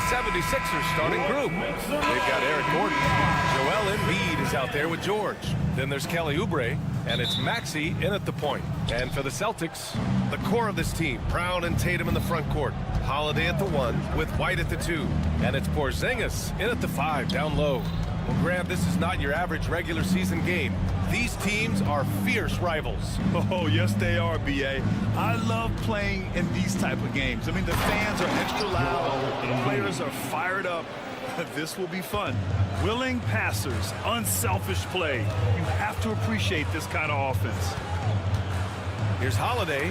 76ers starting group. They've got Eric Gordon. Joel Embiid is out there with George. Then there's Kelly Oubre, and it's Maxey in at the point. And for the Celtics, the core of this team, Brown and Tatum in the front court. Holiday at the 1 with White at the 2. And it's Porzingis in at the 5 down low. Well, Grant, this is not your average regular season game. These teams are fierce rivals. Oh, yes, they are, B.A. I love playing in these type of games. I mean, the fans are extra loud. The players are fired up. This will be fun. Willing passers, unselfish play. You have to appreciate this kind of offense. Here's Holiday,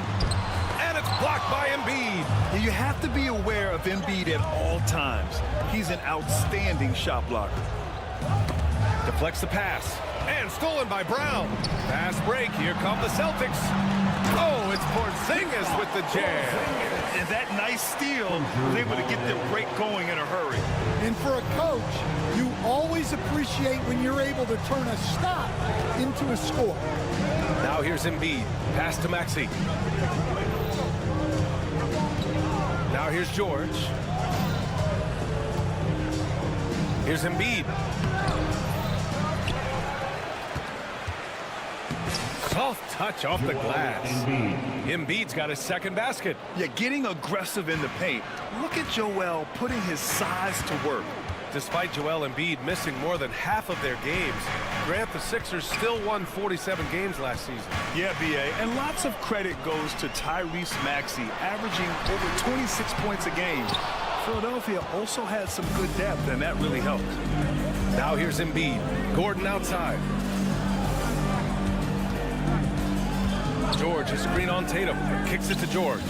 and it's blocked by Embiid. And you have to be aware of Embiid at all times. He's an outstanding shot blocker. Deflects the pass, and stolen by Brown. Fast break, here come the Celtics. Oh, it's Porzingis with the jam. And that nice steal was able to get their break going in a hurry. And for a coach, you always appreciate when you're able to turn a stop into a score. Now here's Embiid. Pass to Maxey. Now here's George. Here's Embiid. Soft touch off the glass. Embiid's got his second basket. Yeah, getting aggressive in the paint. Look at Joel putting his size to work. Despite Joel Embiid missing more than half of their games, Grant, the Sixers still won 47 games last season. Yeah, B.A., and lots of credit goes to Tyrese Maxey, averaging over 26 points a game. Philadelphia also had some good depth, and that really helped. Now here's Embiid. Gordon outside. George, a screen on Tatum. Kicks it to George.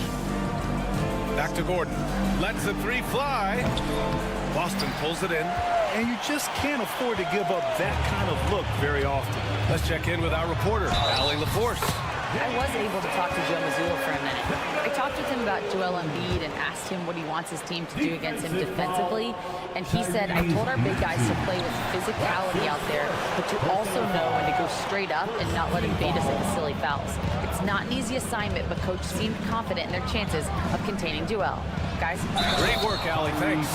Back to Gordon. Lets the 3 fly. Boston pulls it in. And you just can't afford to give up that kind of look very often. Let's check in with our reporter, Allie LaForce. I was able to talk to Joe Mazzulla for a minute. I talked with him about Joel Embiid and asked him what he wants his team to do against him defensively. And he said, I told our big guys to play with physicality out there, but to also know when to go straight up and not let him bait us into silly fouls. It's not an easy assignment, but coach seemed confident in their chances of containing Joel. Guys? Great work, Allie. Thanks.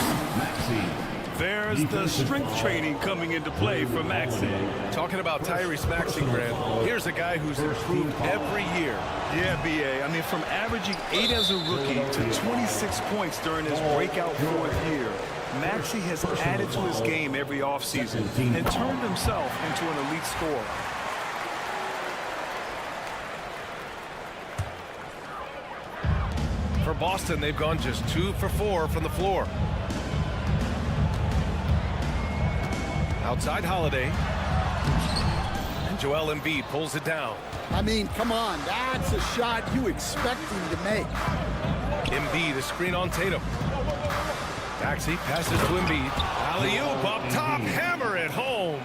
There's the strength training coming into play for Maxey. Talking about Tyrese Maxey, Grant, here's a guy who's improved every year. Yeah, B.A. I mean, from averaging 8 as a rookie to 26 points during his breakout 4th year, Maxey has added to his game every offseason and turned himself into an elite scorer. For Boston, they've gone just 2 for 4 from the floor. Outside Holiday. And Joel Embiid pulls it down. I mean, come on, that's a shot you expect him to make. Embiid, a screen on Tatum. Maxey passes to Embiid. Alley-oop up top, hammer it home.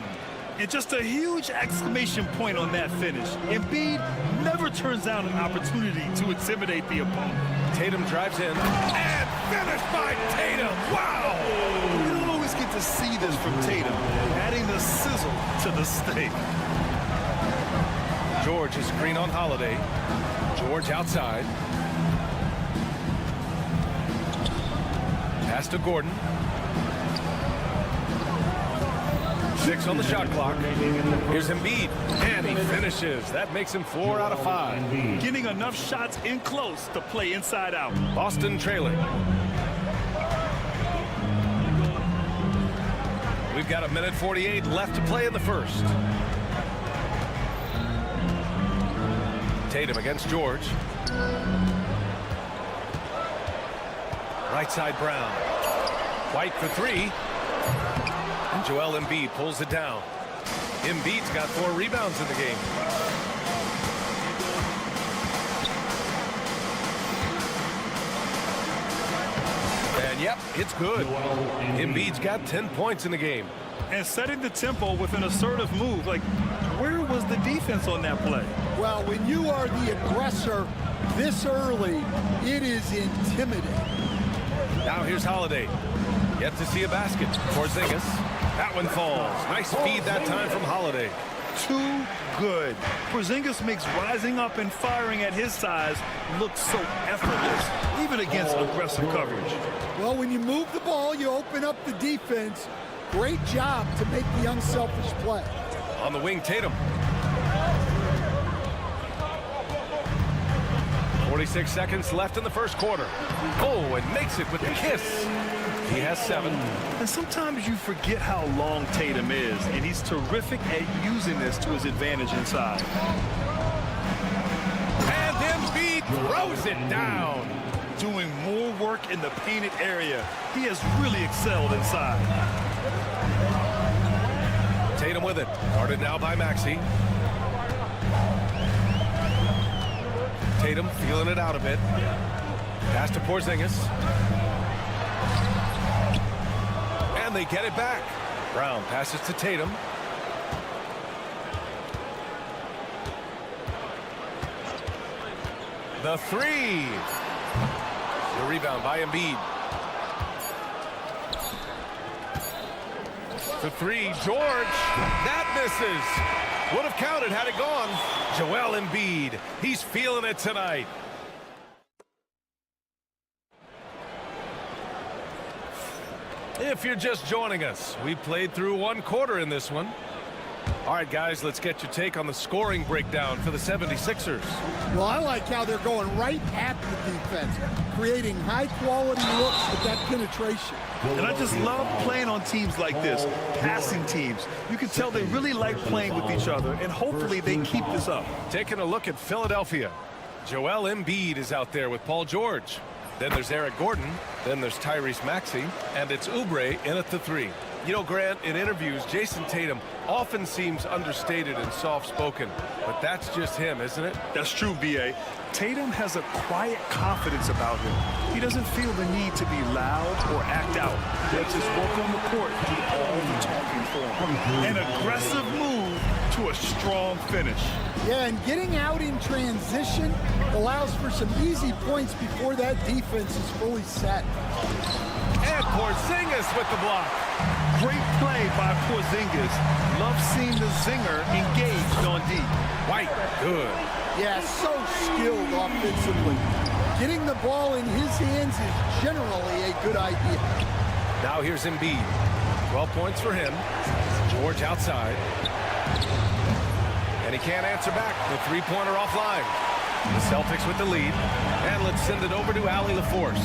And just a huge exclamation point on that finish. Embiid never turns down an opportunity to intimidate the opponent. Tatum drives in, and finished by Tatum. Wow! You don't always get to see this from Tatum, adding the sizzle to the steak. George, a screen on Holiday. George outside. Pass to Gordon. 6 on the shot clock. Here's Embiid, and he finishes. That makes him 4 out of 5. Getting enough shots in close to play inside out. Boston trailing. We've got 1:48 left to play in the first. Tatum against George. Right side Brown. White for 3. And Joel Embiid pulls it down. Embiid's got 4 rebounds in the game. And yep, it's good. Embiid's got 10 points in the game. And setting the tempo with an assertive move. Like, where was the defense on that play? Well, when you are the aggressor this early, it is intimidating. Now here's Holiday. Yet to see a basket. Porzingis. That one falls. Nice feed that time from Holiday. too good. Porzingis makes rising up and firing at his size look so effortless, even against aggressive coverage. Well, when you move the ball, you open up the defense. Great job to make the unselfish play. On the wing, Tatum. 46 seconds left in the first quarter. Oh, and makes it with the kiss. He has 7. And sometimes you forget how long Tatum is, and he's terrific at using this to his advantage inside. And Embiid throws it down. Doing more work in the painted area. He has really excelled inside. Tatum with it. Guarded now by Maxey. Tatum feeling it out a bit. Pass to Porzingis. And they get it back. Brown passes to Tatum. The 3. The rebound by Embiid. The 3, George. That misses. Would have counted had it gone. Joel Embiid. He's feeling it tonight. If you're just joining us, we played through 1 quarter in this one. All right, guys, let's get your take on the scoring breakdown for the 76ers. Well, I like how they're going right at the defense, creating high-quality looks with that penetration. And I just love playing on teams like this, passing teams. You can tell they really like playing with each other, and hopefully they keep this up. Taking a look at Philadelphia. Joel Embiid is out there with Paul George. Then there's Eric Gordon. Then there's Tyrese Maxey. And it's Oubre in at the 3. You know, Grant, in interviews, Jason Tatum often seems understated and soft-spoken. But that's just him, isn't it? That's true, B.A. Tatum has a quiet confidence about him. He doesn't feel the need to be loud or act out. He'll just walk on the court and do all the talking for him. An aggressive move to a strong finish. Yeah, and getting out in transition allows for some easy points before that defense is fully set. And Porzingis with the block. Great play by Porzingis. Love seeing the zinger engaged on D. White, good. Yeah, so skilled offensively. Getting the ball in his hands is generally a good idea. Now here's Embiid. 12 points for him. George outside. And he can't answer back. The 3-pointer offline. The Celtics with the lead. And let's send it over to Allie LaForce.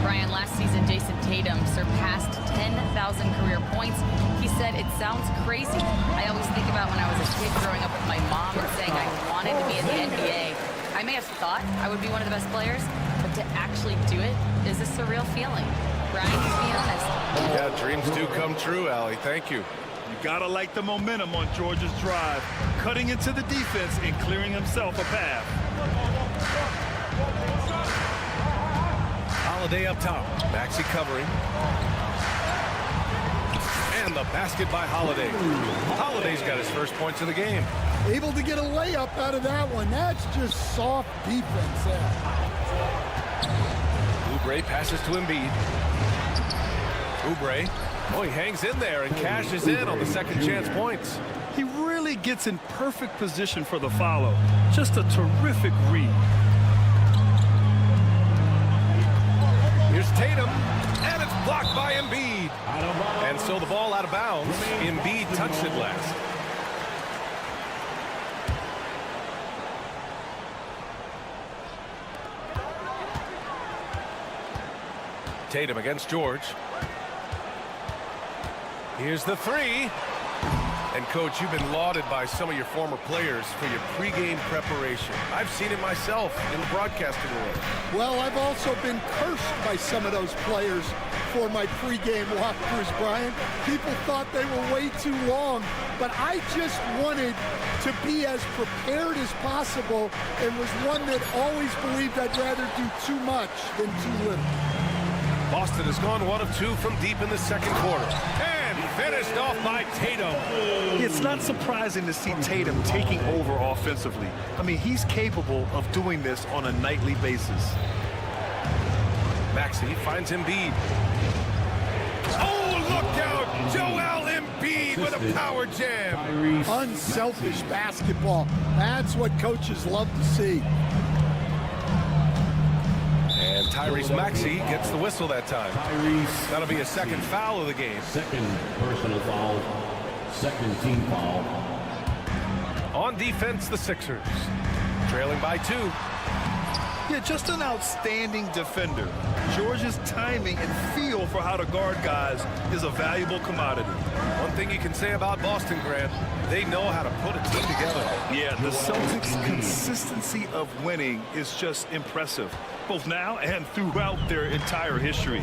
Brian, last season, Jason Tatum surpassed 10,000 career points. He said, it sounds crazy. I always think about when I was a kid growing up with my mom and saying I wanted to be in the NBA. I may have thought I would be one of the best players, but to actually do it is a surreal feeling. Brian, to be honest. Yeah, dreams do come true, Allie. Thank you. You gotta like the momentum on George's drive, cutting into the defense and clearing himself a path. Holiday up top. Maxey covering. And the basket by Holiday. Holiday's got his first points of the game. Able to get a layup out of that one. That's just soft defense there. Oubre passes to Embiid. Oubre. Oh, he hangs in there and cashes in on the second chance points. He really gets in perfect position for the follow. Just a terrific read. Here's Tatum, and it's blocked by Embiid. And so the ball out of bounds. Embiid touched it last. Tatum against George. Here's the 3. And, Coach, you've been lauded by some of your former players for your pregame preparation. I've seen it myself in the broadcasting world. Well, I've also been cursed by some of those players for my pregame walkthroughs, Brian. People thought they were way too long, but I just wanted to be as prepared as possible and was one that always believed I'd rather do too much than too little. Boston has gone 1 of 2 from deep in the second quarter. And finished off by Tatum. It's not surprising to see Tatum taking over offensively. I mean, he's capable of doing this on a nightly basis. Maxey finds Embiid. Oh, look out! Joel Embiid Embiid with a power jam. Unselfish basketball. That's what coaches love to see. And Tyrese Maxey gets the whistle that time. That'll be a second foul of the game. Second personal foul. Second team foul. On defense, the Sixers. Trailing by 2. Yeah, just an outstanding defender. George's timing and feel for how to guard guys is a valuable commodity. One thing you can say about Boston, Grant, they know how to put a team together. Yeah, the Celtics' consistency of winning is just impressive, both now and throughout their entire history.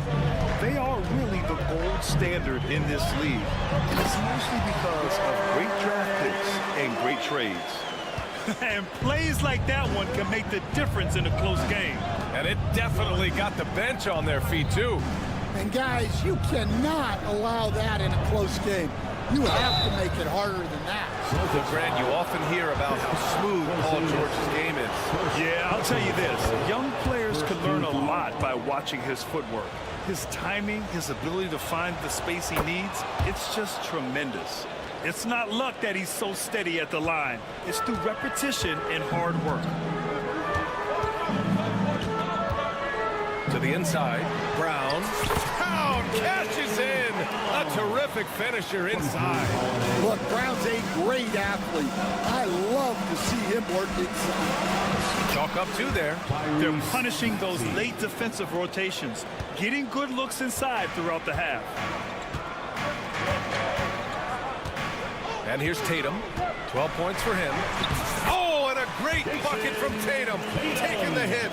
They are really the gold standard in this league, and it's mostly because of great draft picks and great trades. And plays like that one can make the difference in a close game. And it definitely got the bench on their feet, too. And guys, you cannot allow that in a close game. You have to make it harder than that. So, Grant, you often hear about how smooth Paul George's game is. Yeah, I'll tell you this. Young players can learn a lot by watching his footwork. His timing, his ability to find the space he needs, it's just tremendous. It's not luck that he's so steady at the line. It's through repetition and hard work. To the inside, Brown catches in. A terrific finisher inside. Look, Brown's a great athlete. I love to see him work inside. Chalk up 2 there. They're punishing those late defensive rotations, getting good looks inside throughout the half. And here's Tatum. 12 points for him. Oh, and a great bucket from Tatum. Taking the hit.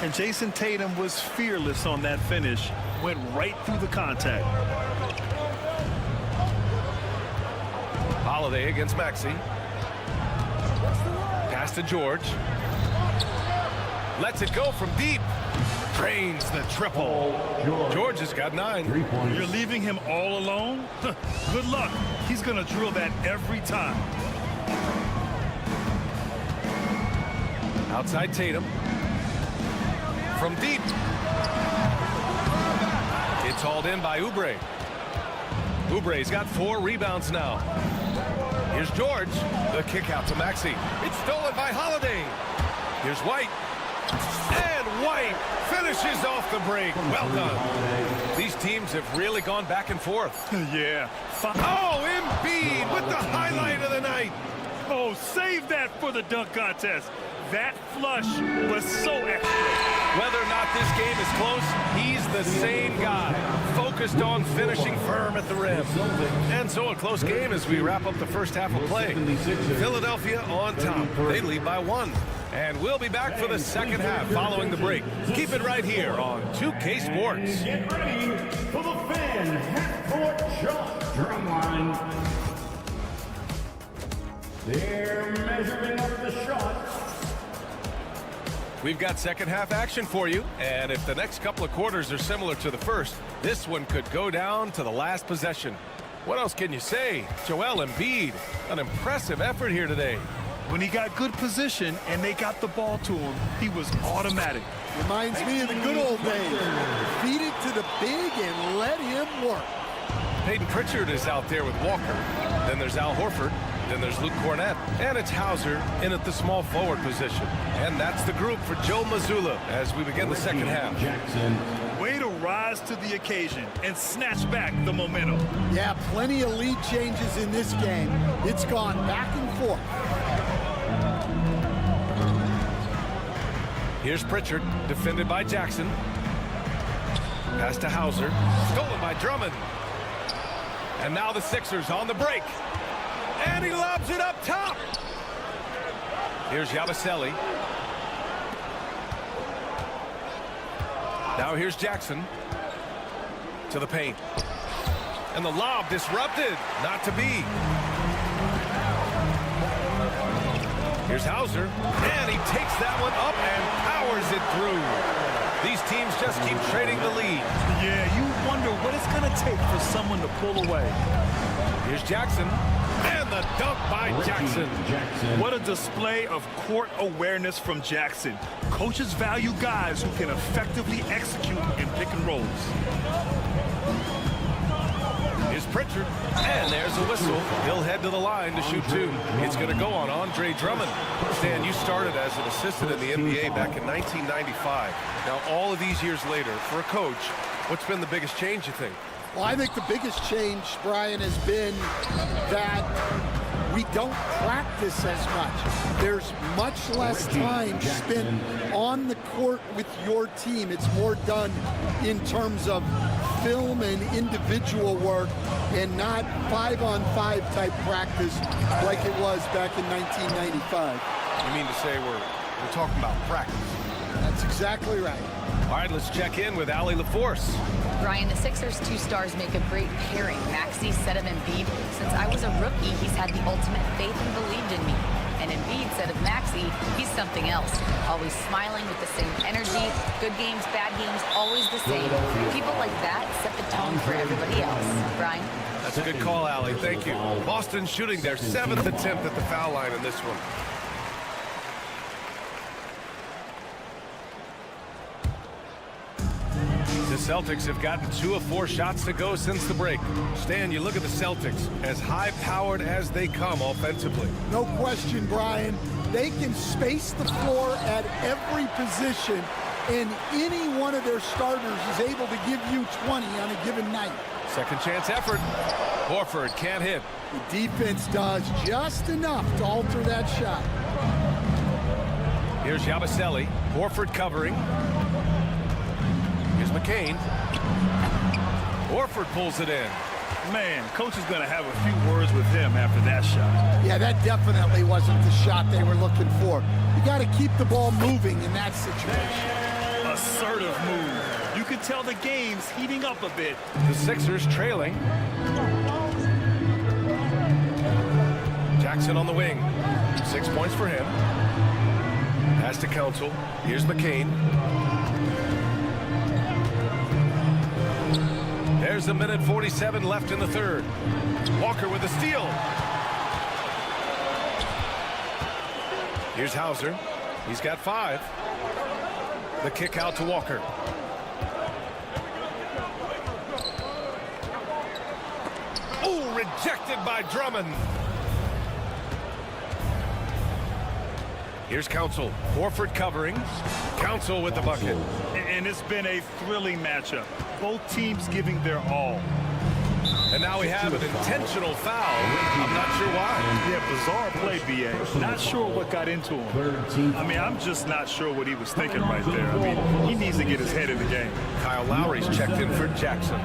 And Jason Tatum was fearless on that finish. Went right through the contact. Holiday against Maxey. Pass to George. Lets it go from deep. Drains the triple. George has got 9. 3 points. You're leaving him all alone? Good luck. He's going to drill that every time. Outside Tatum. From deep. It's hauled in by Oubre. Oubre's got 4 rebounds now. Here's George. The kick out to Maxey. It's stolen by Holiday. Here's White. And White finishes off the break. Well done. These teams have really gone back and forth. Yeah. Oh, Embiid with the highlight of the night. Oh, save that for the dunk contest. That flush was so extra. Whether or not this game is close, he's the same guy, focused on finishing firm at the rim. And so a close game as we wrap up the first half of play. Philadelphia on top. They lead by 1. And we'll be back for the second half following the break. Keep it right here on 2K Sports. Get ready for the fan half-court shot drumline. They're measuring up the shot. We've got second half action for you, and if the next couple of quarters are similar to the first, this one could go down to the last possession. What else can you say? Joel Embiid, an impressive effort here today. When he got good position and they got the ball to him, he was automatic. Reminds me of the good old days. Feed it to the big and let him work. Peyton Pritchard is out there with Walker. Then there's Al Horford. Then there's Luke Cornett. And it's Hauser in at the small forward position. And that's the group for Joe Mazzulla as we begin the second half. Jackson. Way to rise to the occasion and snatch back the momentum. Yeah, plenty of lead changes in this game. It's gone back and forth. Here's Pritchard, defended by Jackson. Pass to Hauser, stolen by Drummond. And now the Sixers on the break. And he lobs it up top. Here's Yabusele. Now here's Jackson to the paint. And the lob disrupted. Not to be. Here's Hauser. And he takes that one up and powers it through. These teams just keep trading the lead. Yeah, you wonder what it's going to take for someone to pull away. Here's Jackson. And the dunk by Jackson. What a display of court awareness from Jackson. Coaches value guys who can effectively execute in pick and rolls. Here's Pritchard, and there's a whistle. He'll head to the line to shoot two. It's going to go on Andre Drummond. Stan, you started as an assistant in the NBA back in 1995. Now, all of these years later, for a coach, what's been the biggest change, you think? Well, I think the biggest change, Brian, has been that we don't practice as much. There's much less time spent on the court with your team. It's more done in terms of film and individual work and not 5-on-5 type practice like it was back in 1995. You mean to say we're talking about practice? That's exactly right. All right, let's check in with Allie LaForce. Brian, the Sixers' two stars make a great pairing. Maxey said of Embiid, since I was a rookie, he's had the ultimate faith and believed in me. And Embiid said of Maxey, he's something else. Always smiling with the same energy. Good games, bad games, always the same. People like that set the tone for everybody else. Brian? That's a good call, Allie. Thank you. Boston shooting their 7th attempt at the foul line in this one. The Celtics have gotten 2 of 4 shots to go since the break. Stan, you look at the Celtics, as high-powered as they come offensively. No question, Brian. They can space the floor at every position, and any one of their starters is able to give you 20 on a given night. Second chance effort. Horford can't hit. The defense does just enough to alter that shot. Here's Yabusele. Horford covering. Here's McCain. Horford pulls it in. Man, coach is going to have a few words with him after that shot. Yeah, that definitely wasn't the shot they were looking for. You got to keep the ball moving in that situation. Assertive move. You can tell the game's heating up a bit. The Sixers trailing. Jackson on the wing. 6 points for him. Pass to Council. Here's McCain. There's a minute 47 left in the third. Walker with a steal. Here's Hauser. He's got 5. The kick out to Walker. Oh, rejected by Drummond. Here's Council. Horford covering. Council with the bucket. And it's been a thrilling matchup. Both teams giving their all. And now we have an intentional foul. I'm not sure why. Yeah, bizarre play, B.A. Not sure what got into him. I mean, I'm just not sure what he was thinking right there. I mean, he needs to get his head in the game. Kyle Lowry's checked in for Jackson.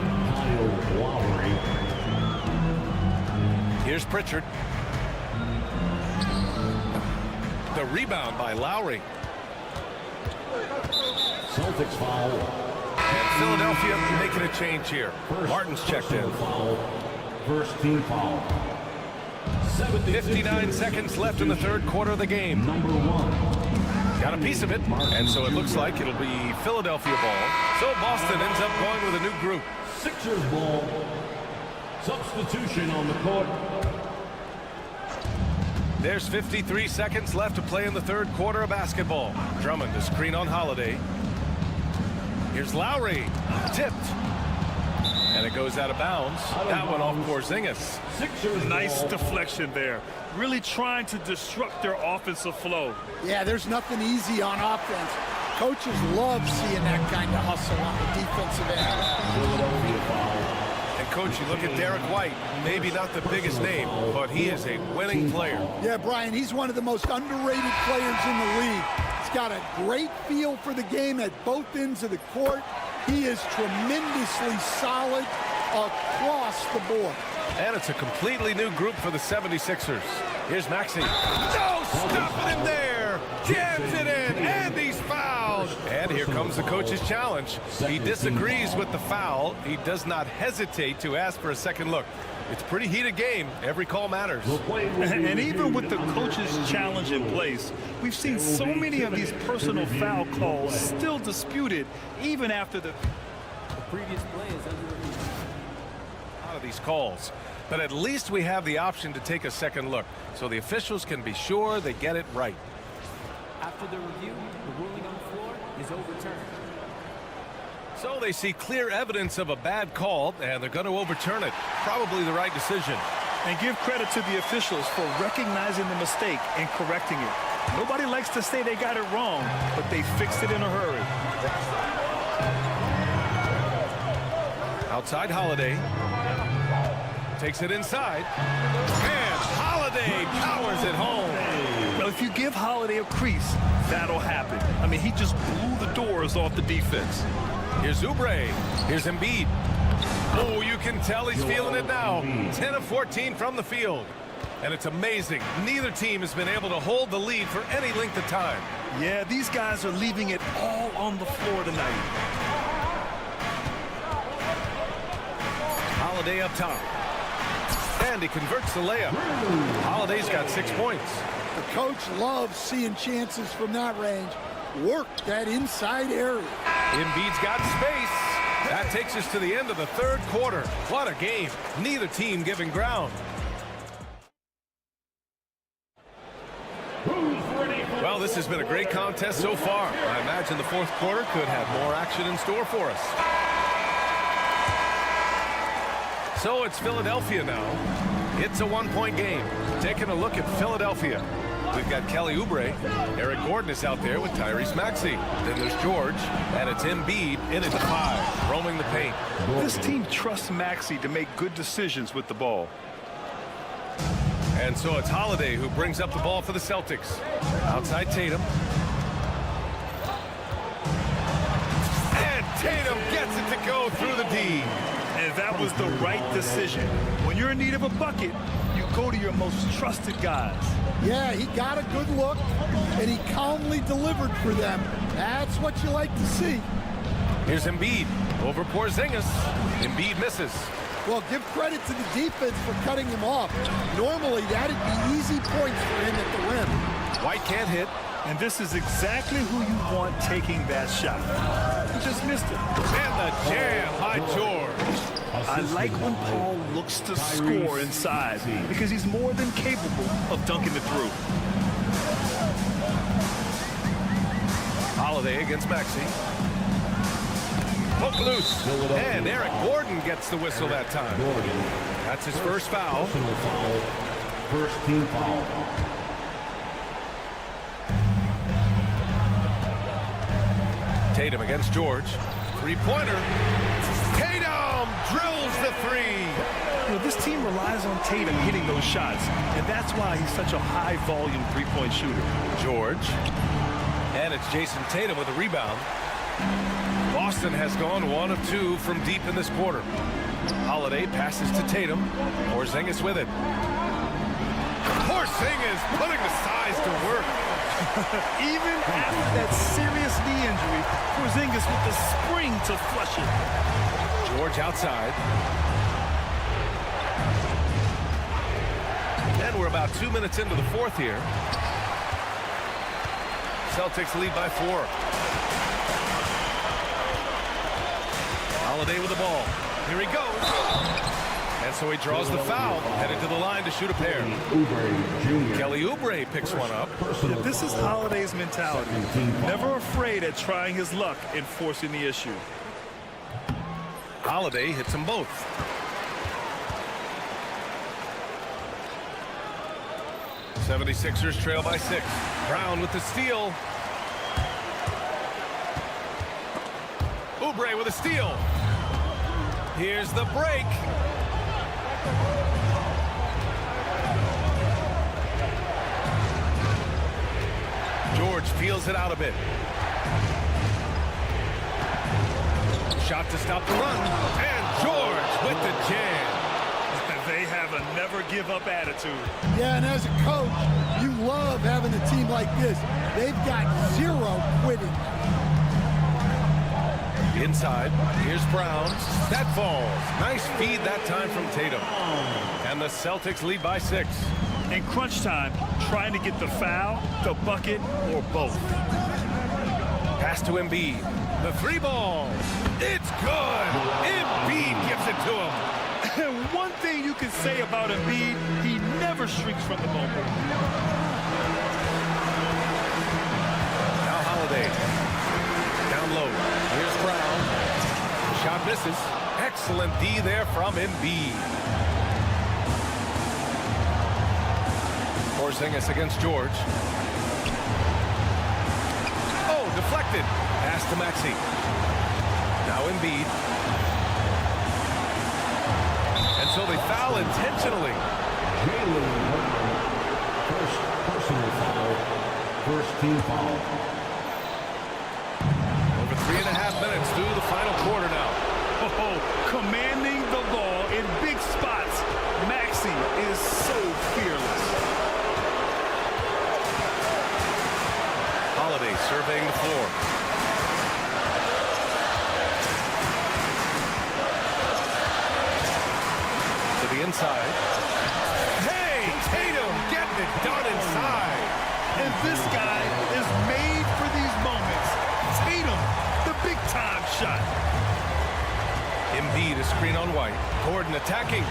Here's Pritchard. The rebound by Lowry. Celtics foul. And Philadelphia making a change here. Martin's checked in. First team foul. 59 seconds left in the third quarter of the game. Number 1. Got a piece of it, and so it looks like it'll be Philadelphia ball. So Boston ends up going with a new group. Sixers ball. Substitution on the court. There's 53 seconds left to play in the third quarter of basketball. Drummond to screen on Holiday. Here's Lowry. Tipped. And it goes out of bounds. That one off Porzingis. Nice deflection there. Really trying to disrupt their offensive flow. Yeah, there's nothing easy on offense. Coaches love seeing that kind of hustle on the defensive end. And, Coach, you look at Derek White. Maybe not the biggest name, but he is a winning player. Yeah, Brian, he's one of the most underrated players in the league. He's got a great feel for the game at both ends of the court. He is tremendously solid across the board. And it's a completely new group for the 76ers. Here's Maxey. No, stopping him there. Jams it in, and he's fouled. And here comes the coach's challenge. He disagrees with the foul. He does not hesitate to ask for a second look. It's a pretty heated game. Every call matters. And even with the coach's challenge in place, we've seen so many of these personal foul calls still disputed even after the previous play is under review. A lot of these calls. But at least we have the option to take a second look, so the officials can be sure they get it right. After the review, the ruling on the floor is overturned. So they see clear evidence of a bad call, and they're going to overturn it. Probably the right decision. And give credit to the officials for recognizing the mistake and correcting it. Nobody likes to say they got it wrong, but they fixed it in a hurry. Outside Holiday. Takes it inside. And Holiday powers it home. Well, if you give Holiday a crease, that'll happen. I mean, he just blew the doors off the defense. Here's Oubre. Here's Embiid. Oh, you can tell he's feeling it now. 10 of 14 from the field. And it's amazing. Neither team has been able to hold the lead for any length of time. Yeah, these guys are leaving it all on the floor tonight. Holiday up top. And he converts the layup. Holiday's got 6 points. The coach loves seeing chances from that range. Work that inside area. Embiid's got space. That takes us to the end of the third quarter. What a game. Neither team giving ground. Well, this has been a great contest so far. I imagine the fourth quarter could have more action in store for us. So it's Philadelphia now. It's a one-point game. Taking a look at Philadelphia. We've got Kelly Oubre. Eric Gordon is out there with Tyrese Maxey. Then there's George, and it's Embiid in at the 5, roaming the paint. This team trusts Maxey to make good decisions with the ball. And so it's Holiday who brings up the ball for the Celtics. Outside Tatum. And Tatum gets it to go through the D. And that was the right decision. When you're in need of a bucket, you go to your most trusted guys. Yeah, he got a good look, and he calmly delivered for them. That's what you like to see. Here's Embiid over Porzingis. Embiid misses. Well, give credit to the defense for cutting him off. Normally, that'd be easy points for him at the rim. White can't hit. And this is exactly who you want taking that shot. He just missed it. And the jam by George. I like when Paul looks to score inside because he's more than capable of dunking it through. Holiday against Maxey. Poke loose. And Eric Gordon gets the whistle that time. That's his first foul. First team foul. Tatum against George. Three-pointer. Tatum drills the 3. You know, this team relies on Tatum hitting those shots, and that's why he's such a high-volume three-point shooter. George. And it's Jason Tatum with a rebound. Boston has gone 1 of 2 from deep in this quarter. Holiday passes to Tatum. Porzingis with it. Porzingis putting the size to work. Even after that serious knee injury, Porzingis with the spring to flush it. George outside. And we're about 2 minutes into the fourth here. Celtics lead by 4. Holiday with the ball. Here he goes. And so he draws the foul, headed to the line to shoot a pair. Kelly Oubre picks one up. Yeah, this is Holiday's mentality. Never afraid at trying his luck in forcing the issue. Holiday hits them both. '76ers trail by 6. Brown with the steal. Oubre with a steal. Here's the break. George feels it out a bit. Shot to stop the run. And George with the jam. They have a never-give-up attitude. Yeah, and as a coach, you love having a team like this. They've got 0 quitting. Inside, here's Brown. That falls. Nice feed that time from Tatum. And the Celtics lead by 6. In crunch time, trying to get the foul, the bucket, or both. Pass to Embiid. The 3 ball. It's good. Embiid gives it to him. And one thing you can say about Embiid, he never shrinks from the moment. Now Holiday. Down low. Here's Brown. misses. Excellent D there from Embiid. Porzingis against George. Oh, deflected. Pass to Maxey. Now Embiid. And so they foul intentionally. First personal foul. First team foul. Over 3.5 minutes through the final quarter now. Oh, commanding the ball in big spots. Maxey is so fearless. Holiday surveying the floor. To the inside. Hey, Tatum getting it done inside. And this guy is made for these moments. Tatum, the big-time shot. Embiid is screen on White. Gordon attacking.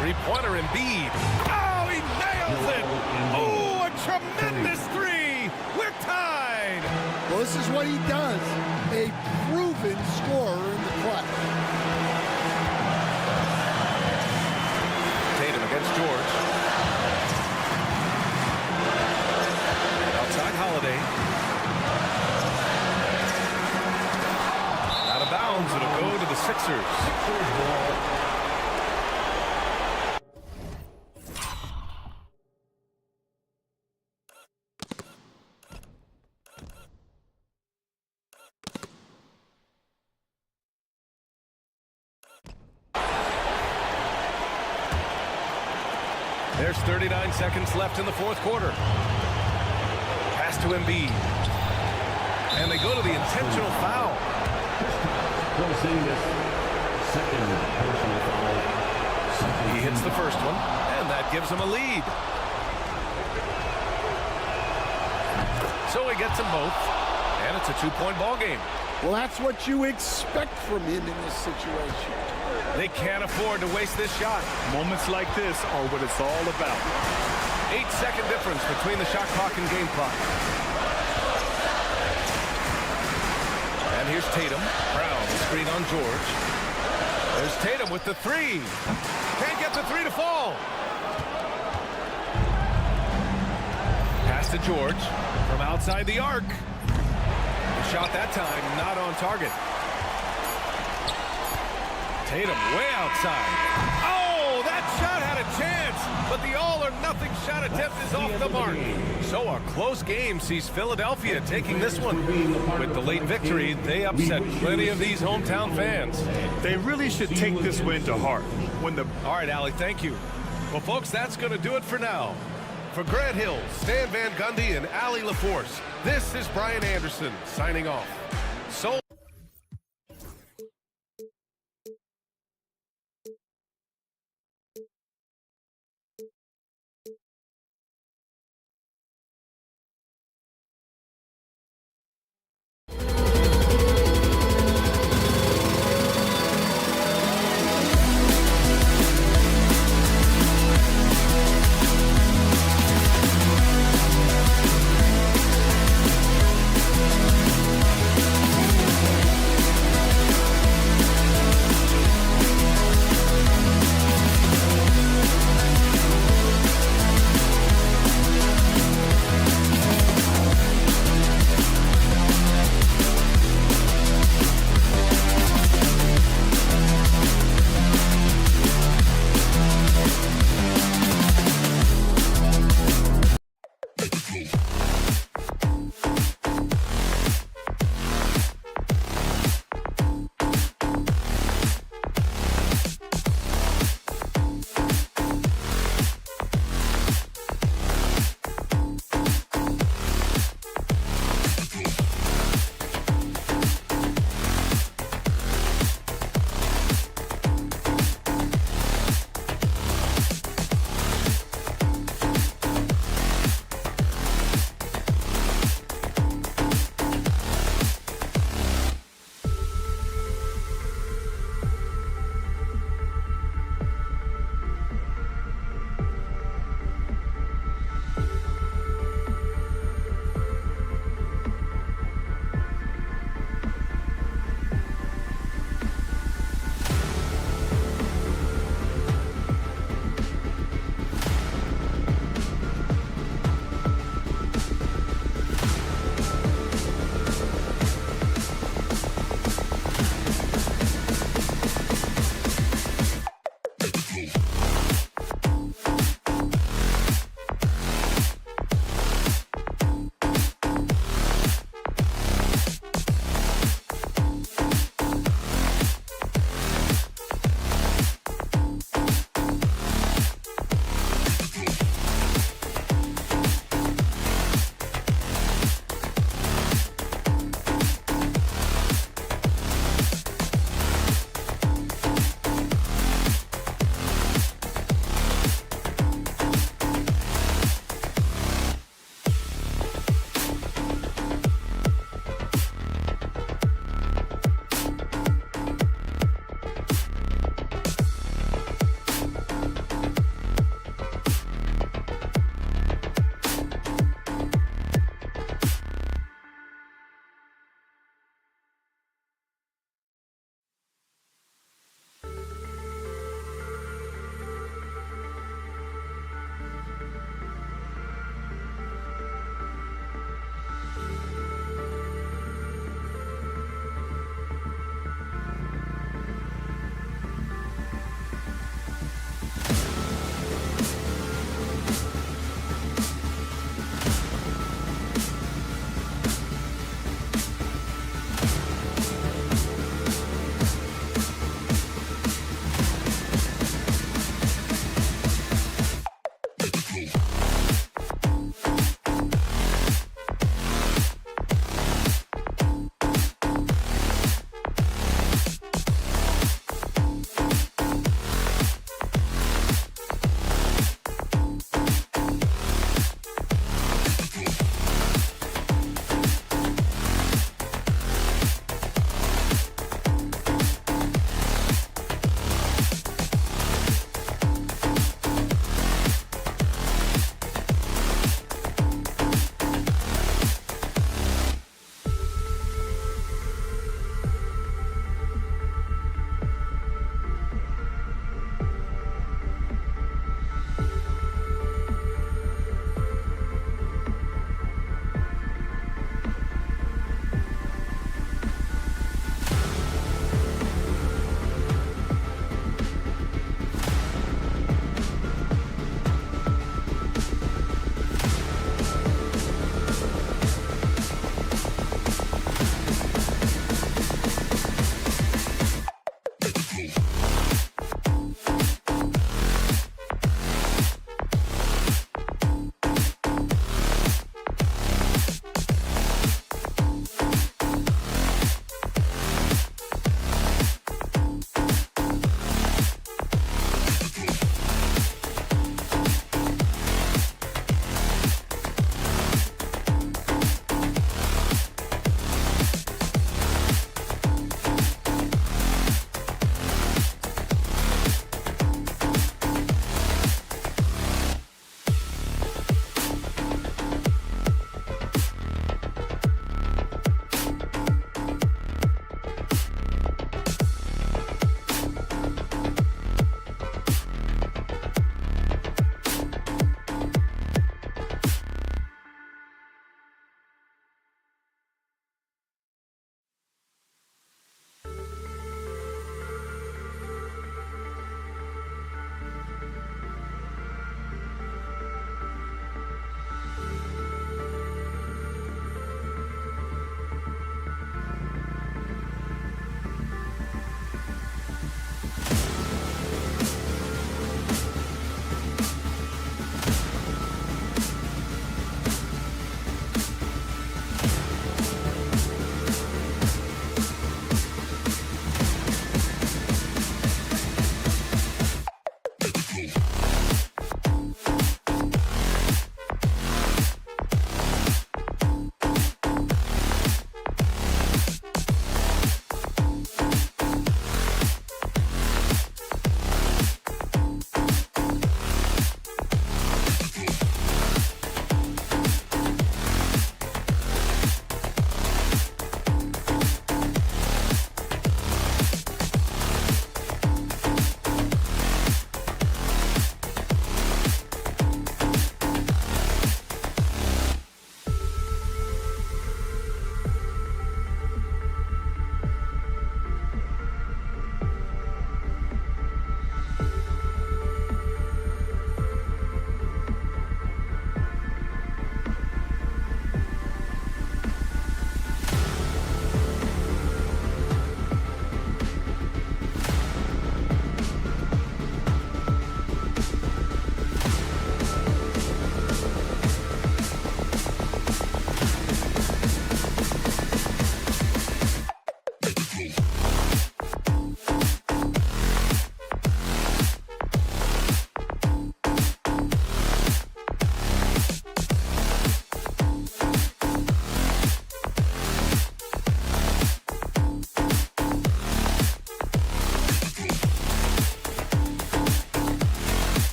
Three-pointer Embiid. Oh, he nails it. Oh, a tremendous three. We're tied. Well, this is what he does. A proven scorer in the clutch. Tatum against George. Outside Holiday. Out of bounds. It'll go to the Sixers. There's 39 seconds left in the fourth quarter. Pass to Embiid. And they go to the intentional foul. Porzingis, second personal foul. He hits the first one, and that gives him a lead. So he gets them both, and it's a 2-point ball game. Well, that's what you expect from him in this situation. They can't afford to waste this shot. Moments like this are what it's all about. 8-second difference between the shot clock and game clock. And here's Tatum. Brown, the screen on George. There's Tatum with the three. Can't get the three to fall. Pass to George from outside the arc. The shot that time not on target. Tatum way outside. Oh, that shot had a chance, but the all-or-nothing shot attempt is off the mark. So a close game sees Philadelphia taking this one. With the late victory, they upset plenty of these hometown fans. They really should take this win to heart. All right, Allie, thank you. Well, folks, that's going to do it for now. For Grant Hill, Stan Van Gundy, and Allie LaForce, this is Brian Anderson signing off. So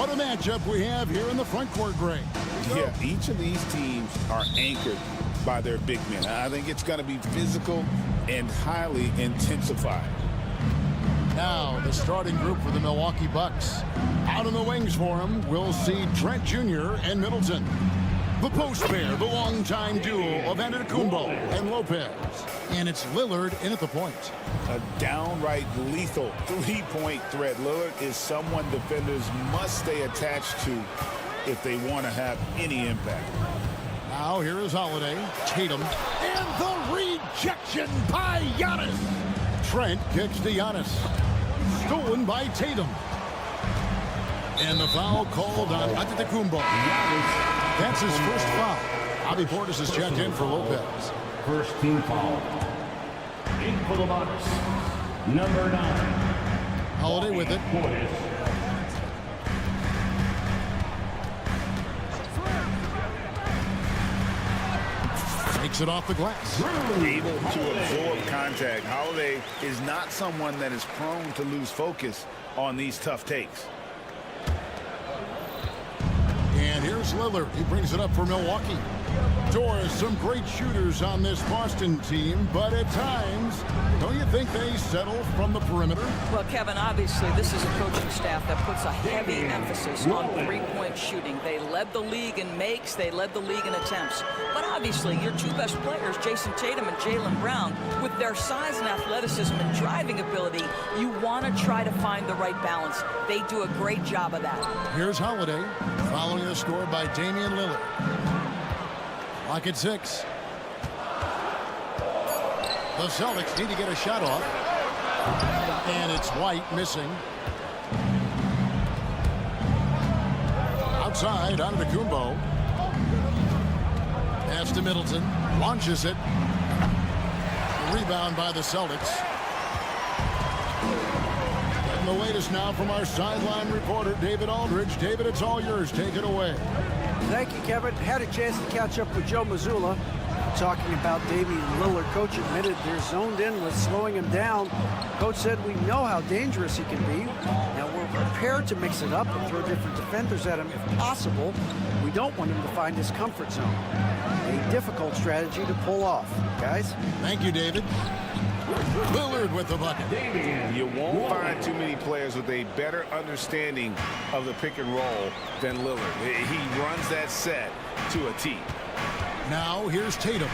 What a matchup we have here in the front court, Greg. Yeah, each of these teams are anchored by their big men. I think it's going to be physical and highly intensified. Now, the starting group for the Milwaukee Bucks. Out in the wings for him, we'll see Trent Jr. and Middleton. The post pair, the longtime duo of Antetokounmpo and Lopez. And it's Lillard in at the point. A downright lethal three-point threat. Lillard is someone defenders must stay attached to if they want to have any impact. Now here is Holiday, Tatum, and the rejection by Giannis. Trent kicks to Giannis. Stolen by Tatum. And the foul called on Antetokounmpo. That's his first foul. Bobby Portis is checked in for Lopez. First team foul. In for the Bucks, number 9. Holiday with it. Takes it off the glass. Able to absorb contact. Holiday is not someone that is prone to lose focus on these tough takes. And here's Lillard. He brings it up for Milwaukee. Doris, some great shooters on this Boston team, but at times, don't you think they settle from the perimeter? Well, Kevin, obviously this is a coaching staff that puts a heavy emphasis on three-point shooting. They led the league in makes, they led the league in attempts. But obviously, your two best players, Jason Tatum and Jaylen Brown, with their size and athleticism and driving ability, you want to try to find the right balance. They do a great job of that. Here's Holiday, following the score by Damian Lillard. Clock at 6. The Celtics need to get a shot off. And it's White missing. Outside, Antetokounmpo. Pass to Middleton. Launches it. Rebound by the Celtics. And the latest now from our sideline reporter, David Aldridge. David, it's all yours. Take it away. Thank you, Kevin. Had a chance to catch up with Joe Mazzulla. Talking about Damian Lillard, coach admitted they're zoned in with slowing him down. Coach said we know how dangerous he can be. Now we're prepared to mix it up and throw different defenders at him if possible. We don't want him to find his comfort zone. A difficult strategy to pull off. Guys? Thank you, David. Lillard with the bucket. You won't find too many players with a better understanding of the pick and roll than Lillard. He runs that set to a T. Now here's Tatum.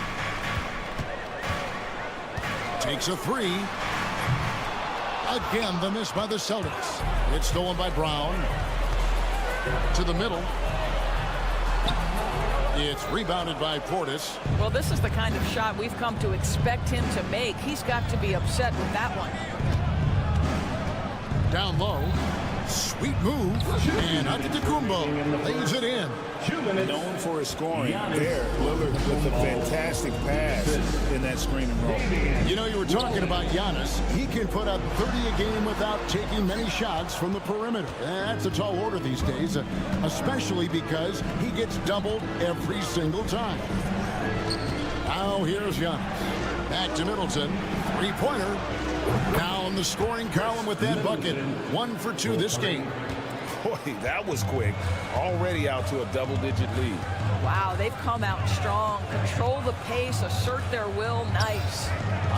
Takes a three. Again, the miss by the Celtics. It's stolen by Brown. To the middle. It's rebounded by Portis. Well, this is the kind of shot we've come to expect him to make. He's got to be upset with that one. Down low. Sweet move. And Antetokounmpo lays it in. Known for his scoring there. Lillard with a fantastic pass in that screen and roll. You know, you were talking about Giannis. He can put up 30 a game without taking many shots from the perimeter. That's a tall order these days, especially because he gets doubled every single time. Now here's Giannis. Back to Middleton. Three-pointer. Now in the scoring column with that bucket. 1 for 2 this game. Boy, that was quick. Already out to a double-digit lead. Wow, they've come out strong. Control the pace, assert their will. Nice.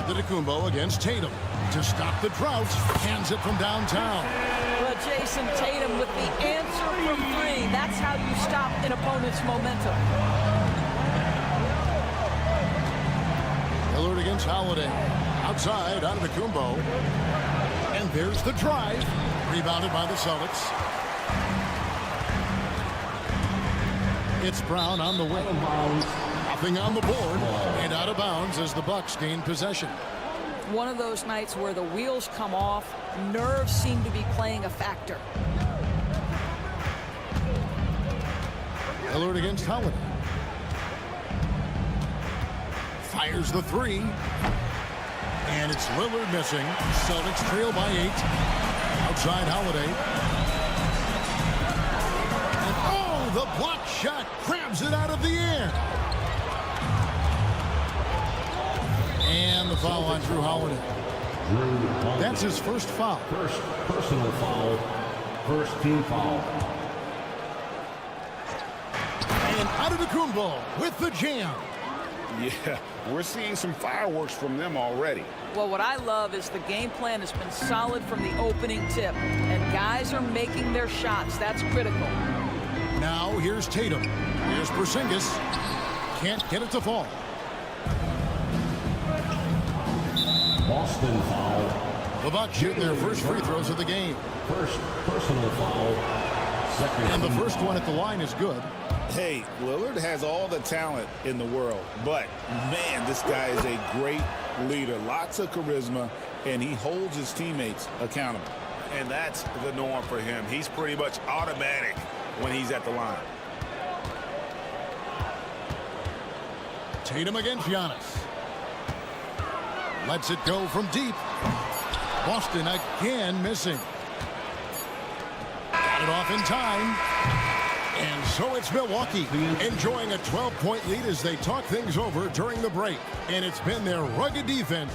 Antetokounmpo against Tatum. To stop the drought, hands it from downtown. Well, Jason Tatum with the answer from 3. That's how you stop an opponent's momentum. Lillard against Holiday. Outside, Antetokounmpo. And there's the drive. Rebounded by the Celtics. It's Brown on the wing. Nothing on the board. And out of bounds as the Bucks gain possession. One of those nights where the wheels come off. Nerves seem to be playing a factor. Lillard against Holiday. Fires the 3. And it's Lillard missing. Celtics trail by 8. Outside Holiday. The block shot grabs it out of the air. And the foul on Drew Holiday. That's his first foul. First personal foul. First team foul. Antetokounmpo with the jam. Yeah, we're seeing some fireworks from them already. Well, what I love is the game plan has been solid from the opening tip, and guys are making their shots. That's critical. Now here's Tatum. Here's Porzingis. Can't get it to fall. Boston foul. The Bucks shooting their first free throws of the game. First personal foul. Second. And the first one at the line is good. Hey, Lillard has all the talent in the world, but man, this guy is a great leader. Lots of charisma, and he holds his teammates accountable. And that's the norm for him. He's pretty much automatic when he's at the line. Tatum against Giannis. Lets it go from deep. Boston again missing. Got it off in time. And so it's Milwaukee enjoying a 12-point lead as they talk things over during the break. And it's been their rugged defense.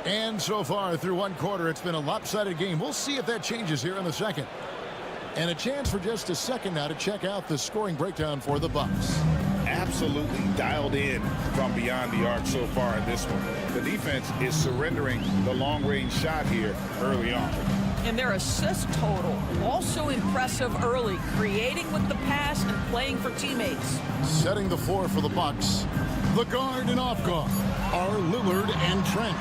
And so far through one quarter, it's been a lopsided game. We'll see if that changes here in the second. And a chance for just a second now to check out the scoring breakdown for the Bucks. Absolutely dialed in from beyond the arc so far in this one. The defense is surrendering the long-range shot here early on. And their assist total also impressive early, creating with the pass and playing for teammates. Setting the floor for the Bucks. The guard and off guard are Lillard and Trent.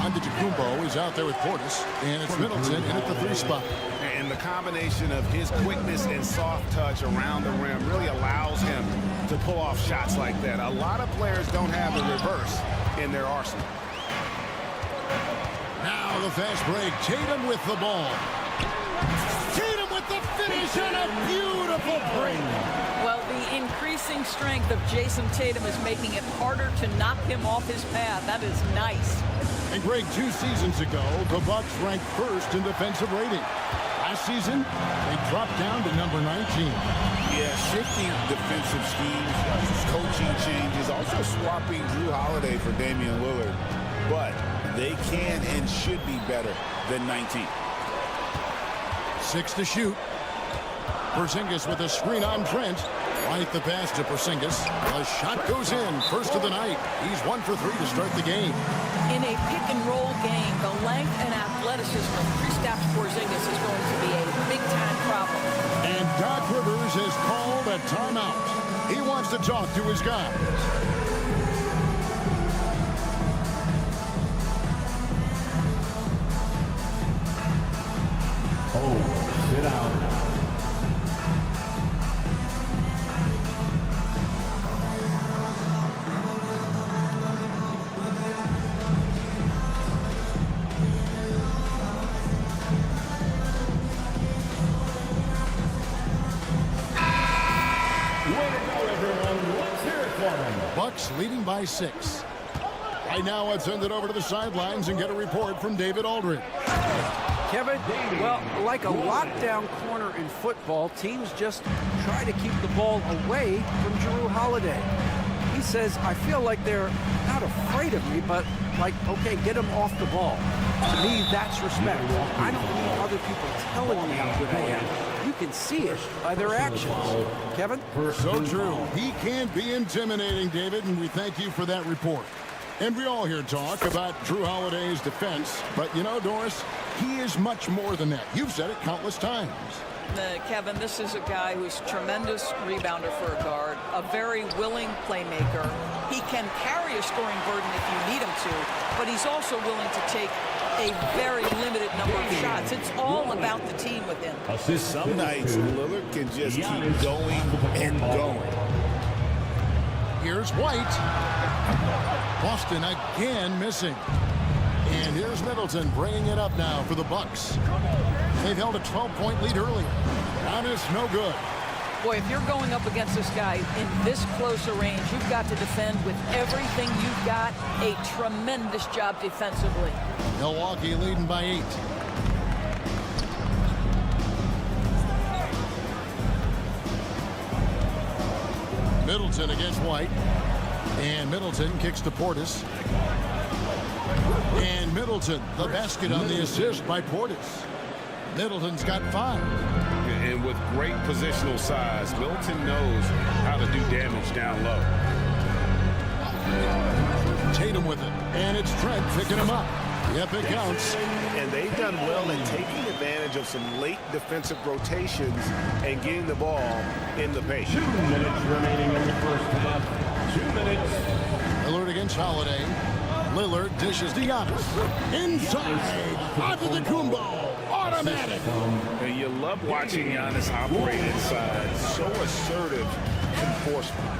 Antetokounmpo is out there with Portis, and it's Middleton in at the 3 spot. And the combination of his quickness and soft touch around the rim really allows him to pull off shots like that. A lot of players don't have the reverse in their arsenal. Now the fast break. Tatum with the ball. Tatum with the finish and a beautiful break. Well, the increasing strength of Jason Tatum is making it harder to knock him off his path. That is nice. And Greg, 2 seasons ago, the Bucks ranked first in defensive rating. Last season, they dropped down to number 19. Yeah, shifting defensive schemes, coaching changes, also swapping Drew Holiday for Damian Lillard. But they can and should be better than 19. 6 to shoot. Porzingis with a screen on Trent. Right the pass to Porzingis. The shot goes in. First of the night. He's 1 for 3 to start the game. In a pick-and-roll game, the length and athleticism of Kristaps Porzingis is going to be a big-time problem. And Doc Rivers has called a timeout. He wants to talk to his guys. Oh, sit down. Bucks leading by 6. Right now, let's send it over to the sidelines and get a report from David Aldridge. Kevin, well, like a lockdown corner in football, teams just try to keep the ball away from Drew Holiday. He says, I feel like they're not afraid of me, but like, okay, get him off the ball. To me, that's respect. I don't need other people telling me how good I am. You can see it by their actions. Kevin? So true. He can be intimidating, David, and we thank you for that report. And we all hear talk about Drew Holiday's defense, but you know, Doris, he is much more than that. You've said it countless times. Kevin, this is a guy who's a tremendous rebounder for a guard, a very willing playmaker. He can carry a scoring burden if you need him to, but he's also willing to take a very limited number of shots. It's all about the team with him. Some nights, Lillard can just keep going and going. Here's White. Boston again missing. And here's Middleton bringing it up now for the Bucks. They've held a 12-point lead earlier. Giannis, no good. Boy, if you're going up against this guy in this close a range, you've got to defend with everything you've got. A tremendous job defensively. Milwaukee leading by 8. Middleton against White. And Middleton kicks to Portis. And Middleton, the basket on the assist by Portis. Middleton's got 5. And with great positional size, Middleton knows how to do damage down low. Tatum with it, and it's Trent picking him up. Yep, it counts. And they've done well in taking advantage of some late defensive rotations and getting the ball in the paint. 2 minutes remaining in the first half. 2 minutes. Lillard against Holiday. Lillard dishes to Giannis. Inside, onto the Kumbo. Automatic. And you love watching Giannis operate inside. So assertive enforcement.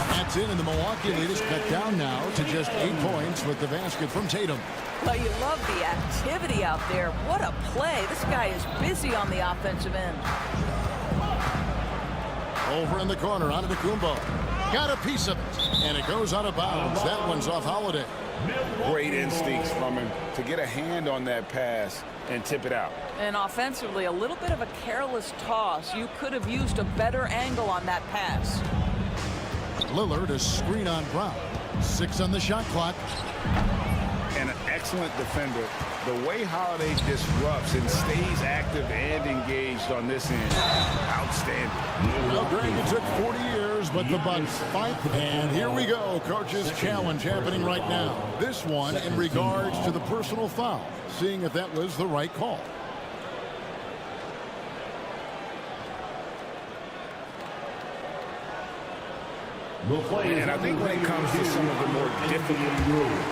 That's in, and the Milwaukee lead is cut down now to just 8 points with the basket from Tatum. Well, you love the activity out there. What a play. This guy is busy on the offensive end. Over in the corner, onto the Kumbo. Got a piece of it, and it goes out of bounds. That one's off Holiday. Great instincts from him to get a hand on that pass and tip it out. And offensively, a little bit of a careless toss. You could have used a better angle on that pass. Lillard, a screen on Brown. 6 on the shot clock. And an excellent defender. The way Holiday disrupts and stays active and engaged on this end, outstanding. Well, Greg, it took 40 years, but the Bucks fight. And here we go. Coach's challenge happening right now. This one in regards to the personal foul. Seeing if that was the right call. And I think when it comes to some of the more difficult rules,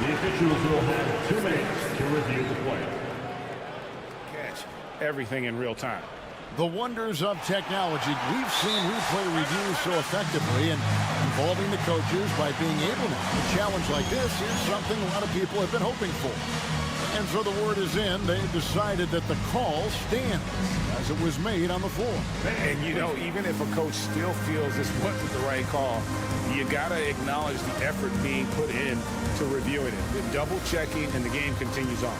the officials will have 2 minutes to review the play. Catch everything in real time. The wonders of technology. We've seen replay reviews so effectively and involving the coaches by being able to. A challenge like this is something a lot of people have been hoping for. And so the word is in. They've decided that the call stands as it was made on the floor. And, you know, even if a coach still feels this wasn't the right call, you got to acknowledge the effort being put in to reviewing it. The double checking, and the game continues on.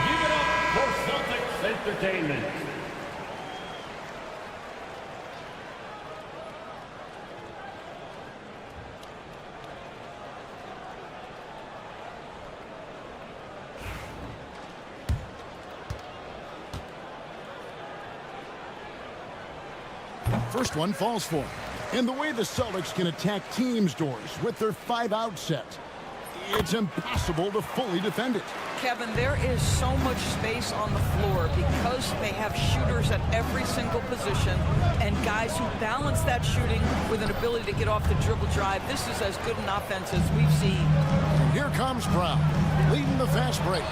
Give it up for Celtics Entertainment. First one falls for him. And the way the Celtics can attack teams' doors with their 5-out set, it's impossible to fully defend it. Kevin, there is so much space on the floor because they have shooters at every single position and guys who balance that shooting with an ability to get off the dribble drive. This is as good an offense as we've seen. And here comes Brown, leading the fast break.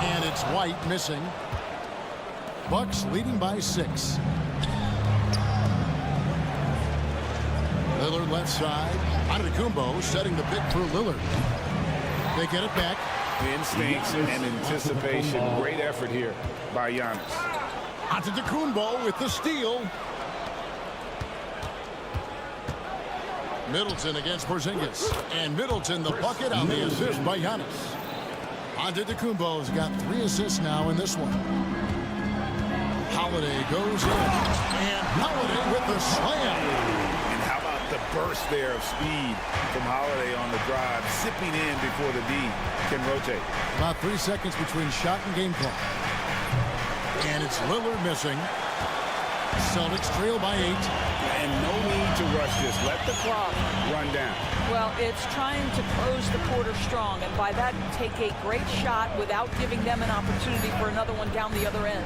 And it's White missing. Bucks leading by 6. Lillard left side. Antetokounmpo setting the pick for Lillard. They get it back. Instincts and anticipation. Great effort here by Giannis. Antetokounmpo with the steal. Middleton against Porzingis. And Middleton the bucket on the assist by Giannis. Antetokounmpo's got 3 assists now in this one. Holiday goes in. And Holiday with the slam. The burst there of speed from Holiday on the drive, sipping in before the D can rotate. About 3 seconds between shot and game clock. And it's Lillard missing. Celtics trail by 8. And no need to rush this. Let the clock run down. Well, it's trying to close the quarter strong, and by that, take a great shot without giving them an opportunity for another one down the other end.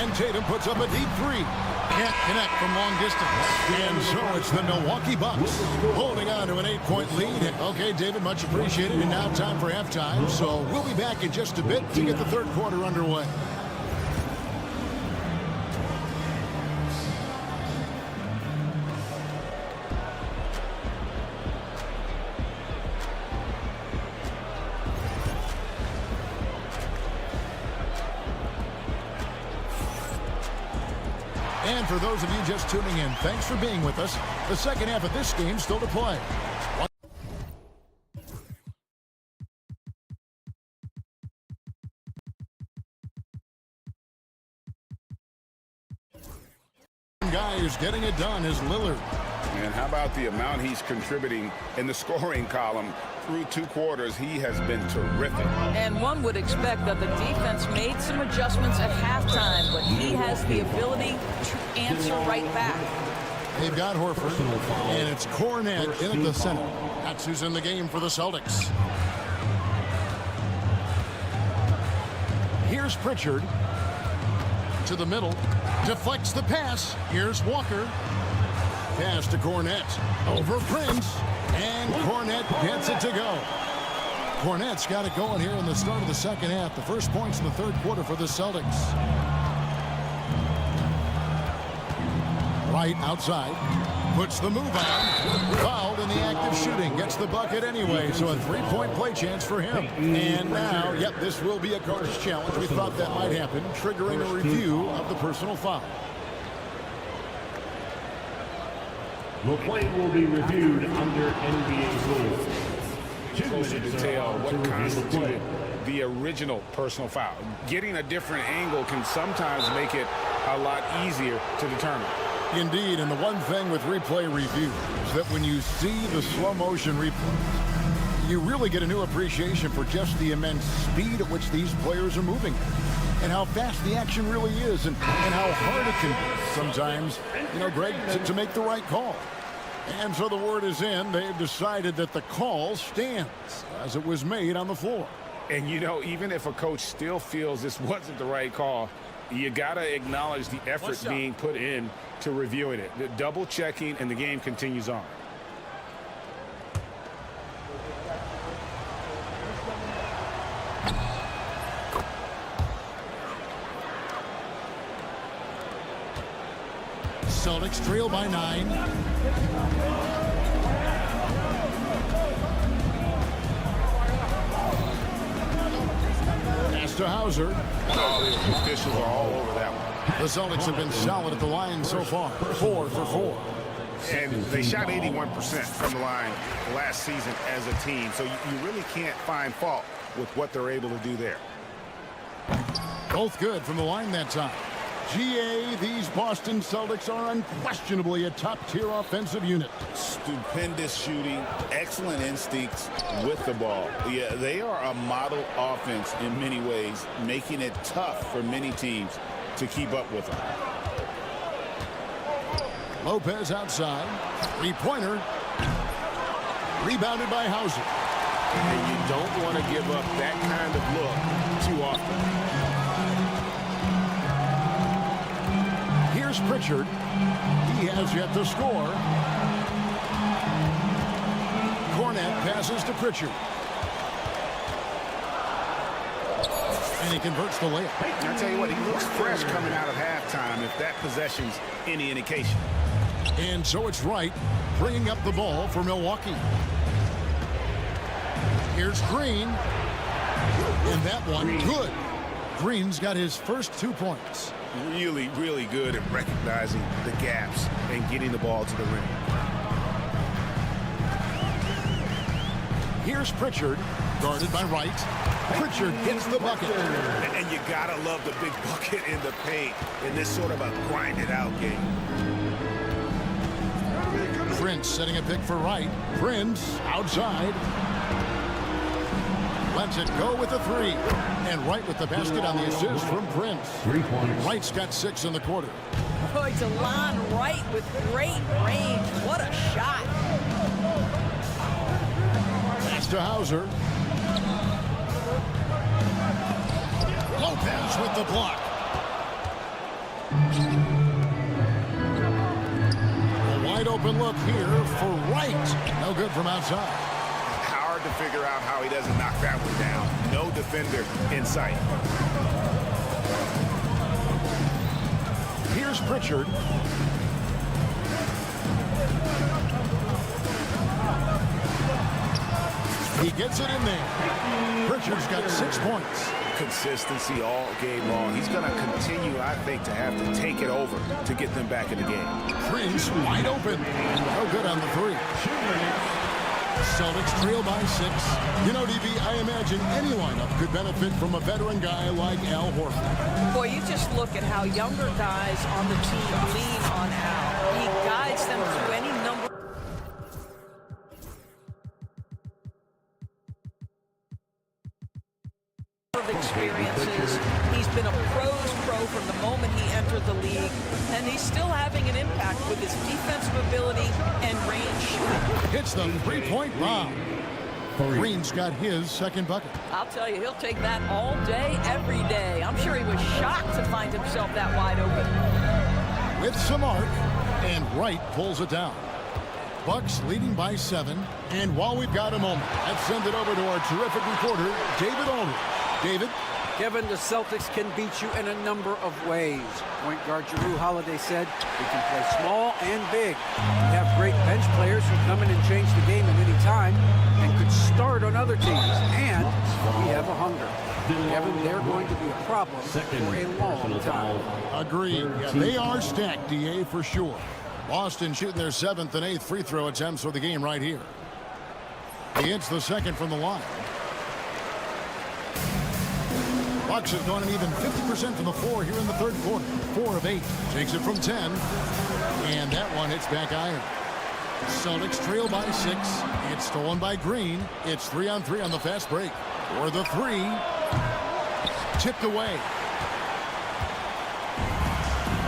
And Tatum puts up a deep 3. Can't connect from long distance. And so it's the Milwaukee Bucks holding on to an 8-point lead. Okay, David, much appreciated. And now time for halftime. So we'll be back in just a bit to get the third quarter underway. And for those of you just tuning in, thanks for being with us. The second half of this game still to play. guy who's getting it done is Lillard. And how about the amount he's contributing in the scoring column? Through 2 quarters, he has been terrific. And one would expect that the defense made some adjustments at halftime, but he has the ability to answer right back. They've got Horford, and it's Kornet in at the center. That's who's in the game for the Celtics. Here's Pritchard. To the middle. Deflects the pass. Here's Walker. Pass to Kornet. Over Prince. And Kornet gets it to go. Kornet's got it going here in the start of the second half. The first points in the third quarter for the Celtics. Right outside. Puts the move on. Fouled in the act of shooting. Gets the bucket anyway. So a 3-point play chance for him. And now, yep, this will be a coach's challenge. We thought that might happen. Triggering a review of the personal foul. The play will be reviewed under NBA rules. Closer detail what constituted the original personal foul. Getting a different angle can sometimes make it a lot easier to determine. Indeed, and the one thing with replay review is that when you see the slow motion replay, you really get a new appreciation for just the immense speed at which these players are moving and how fast the action really is and how hard it can be sometimes, Greg, to make the right call. And so the word is in. They've decided that the call stands as it was made on the floor. And, even if a coach still feels this wasn't the right call, you got to acknowledge the effort being put in to reviewing it. The double checking, and the game continues on. Celtics trail by 9. Pass to Hauser. The officials are all over that one. The Celtics have been solid at the line so far. 4 for 4. And they shot 81% from the line last season as a team. So you really can't find fault with what they're able to do there. Both good from the line that time. GA, these Boston Celtics are unquestionably a top-tier offensive unit. Stupendous shooting, excellent instincts with the ball. Yeah, they are a model offense in many ways, making it tough for many teams to keep up with them. Lopez outside. 3-pointer. Rebounded by Hauser. And you don't want to give up that kind of look too often. Here's Pritchard. He has yet to score. Kornet passes to Pritchard. And he converts the layup. I'll tell you what, he looks fresh coming out of halftime if that possession's any indication. And so it's Wright bringing up the ball for Milwaukee. Here's Green. And that one, good. Green's got his first 2 points. Really, really good at recognizing the gaps and getting the ball to the rim. Here's Pritchard, guarded by Wright. Pritchard gets the bucket. And you gotta love the big bucket in the paint in this sort of a grinded-out game. Prince setting a pick for Wright. Prince outside. Lets it go with the 3. And Wright with the basket on the assist from Prince. 3 points. Wright's got 6 in the quarter. Boy, DeLon Wright with great range. What a shot. Pass to Hauser. Lopez with the block. A wide open look here for Wright. No good from outside. Hard to figure out how he doesn't knock that one down. No defender in sight. Here's Pritchard. He gets it in there. Pritchard's got 6 points. Consistency all game long. He's going to continue, I think, to have to take it over to get them back in the game. Prince wide open. No good on the 3. Celtics trail by 6. You know, DB, I imagine any lineup could benefit from a veteran guy like Al Horford. Boy, you just look at how younger guys on the team lean on Al. He guides them through any number of experiences. He's been a pro's pro from the moment he entered the league, and he's still having an impact with his defensive ability and range shooting. Hits the three-point bomb. Green's got his second bucket. I'll tell you, he'll take that all day, every day. I'm sure he was shocked to find himself that wide open. With some arc, and Wright pulls it down. Bucks leading by 7, and while we've got a moment, let's send it over to our terrific reporter, David Aldridge. David? Kevin, the Celtics can beat you in a number of ways. Point guard Jrue Holiday said we can play small and big. We have great bench players who come in and change the game at any time and could start on other teams. And we have a hunger. Kevin, they're going to be a problem for a long time. Agreed. Yeah, they are stacked, DA, for sure. Boston shooting their 7th and 8th free throw attempts for the game right here. He hits the second from the line. Bucks have gone an even 50% from the floor here in the third quarter. 4 of 8. Takes it from 10. And that one hits back iron. Celtics trail by 6. It's stolen by Green. It's 3-on-3 on the fast break. For the 3. Tipped away.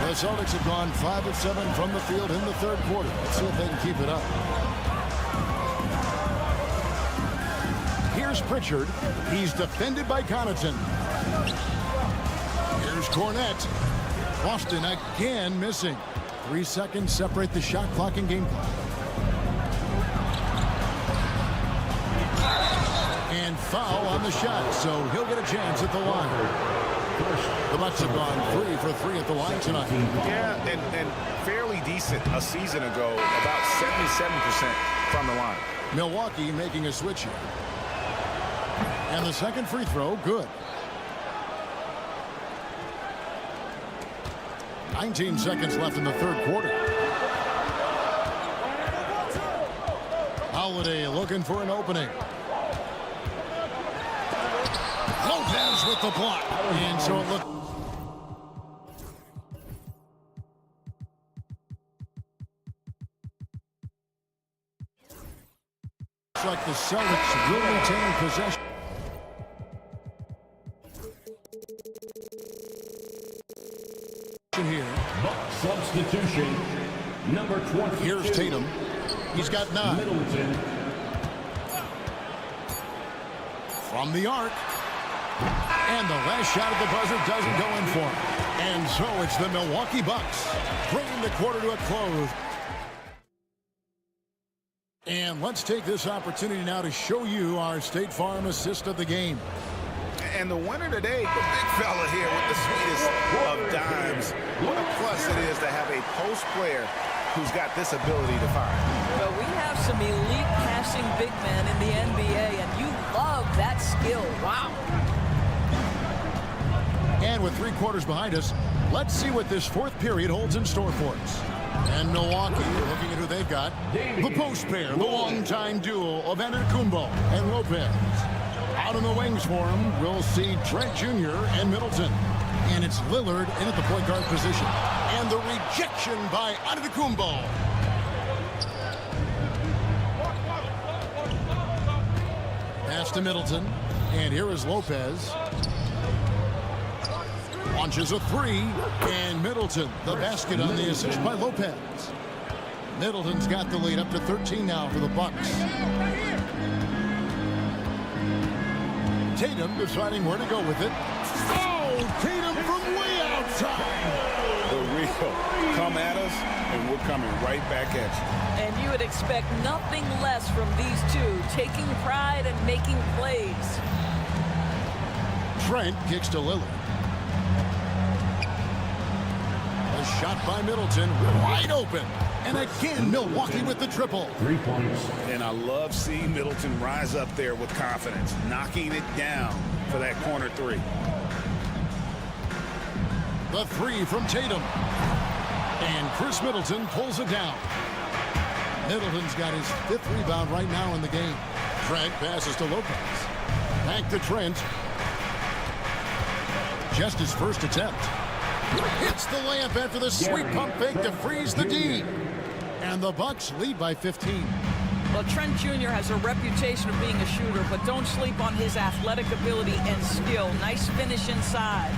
The Celtics have gone 5 of 7 from the field in the third quarter. Let's see if they can keep it up. Here's Pritchard. He's defended by Connaughton. Here's Cornette. Boston again missing. 3 seconds separate the shot clock and game clock. And foul on the shot, so he'll get a chance at the line. The Bucks have gone 3 for 3 at the line tonight. Yeah, and fairly decent a season ago, about 77% from the line. Milwaukee making a switch here. And the second free throw, good. 19 seconds left in the third quarter. Holiday looking for an opening. Lopez with the block. And so it looks like the Celtics will retain possession. Here. Substitution number 20. Here's Tatum. He's got 9. Middleton. From the arc. And the last shot at the buzzer doesn't go in for him. And so it's the Milwaukee Bucks bringing the quarter to a close. And let's take this opportunity now to show you our State Farm assist of the game. And the winner today, the big fella here with the sweetest of dimes. What a plus it is to have a post player who's got this ability to fire. Well, we have some elite passing big men in the NBA, and you love that skill. Wow. And with 3 quarters behind us, let's see what this fourth period holds in store for us. And Milwaukee, looking at who they've got, the post pair, the longtime duo of Antetokounmpo and Lopez. Out on the wings for him, we'll see Trent Jr. and Middleton. And it's Lillard in at the point guard position. And the rejection by Antetokounmpo. Pass to Middleton. And here is Lopez. Launches a 3. And Middleton, the basket on the assist by Lopez. Middleton's got the lead up to 13 now for the Bucks. Tatum deciding where to go with it. Oh, Tatum from way outside. The real come at us, and we're coming right back at you. And you would expect nothing less from these two, taking pride and making plays. Trent kicks to Lillard. A shot by Middleton, wide open. And again, Milwaukee with the triple. 3 points. And I love seeing Middleton rise up there with confidence, knocking it down for that corner 3. The 3 from Tatum. And Chris Middleton pulls it down. Middleton's got his 5th rebound right now in the game. Trent passes to Lopez. Back to Trent. Just his first attempt. Hits the layup after the sweet pump fake to freeze the D. And the Bucks lead by 15. Well, Trent Jr. has a reputation of being a shooter, but don't sleep on his athletic ability and skill. Nice finish inside.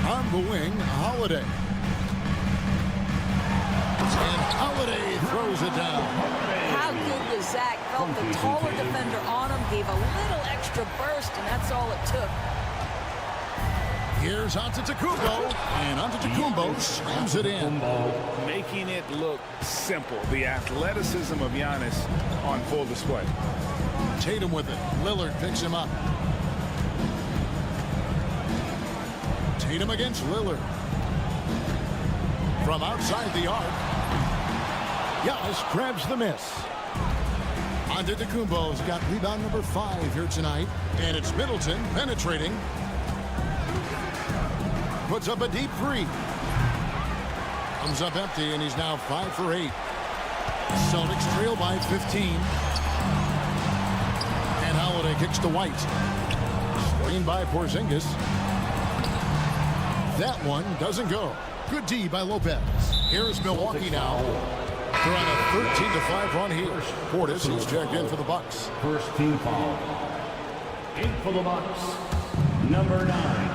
On the wing, Holiday. And Holiday throws it down. How good was Zach? Felt the taller defender on him, gave a little extra burst, and that's all it took. Here's Antetokounmpo, and Antetokounmpo slams it in. Making it look simple. The athleticism of Giannis on full display. Tatum with it. Lillard picks him up. Tatum against Lillard. From outside the arc. Giannis grabs the miss. Antetokounmpo's got rebound number 5 here tonight. And it's Middleton penetrating. Puts up a deep 3. Comes up empty, and he's now 5 for 8. Celtics trail by 15. And Holiday kicks to White. Screen by Porzingis. That one doesn't go. Good D by Lopez. Here's Milwaukee now. They're on a 13-5 run here. Portis, who's checked in for the Bucks. First team foul. In for the Bucks, number 9.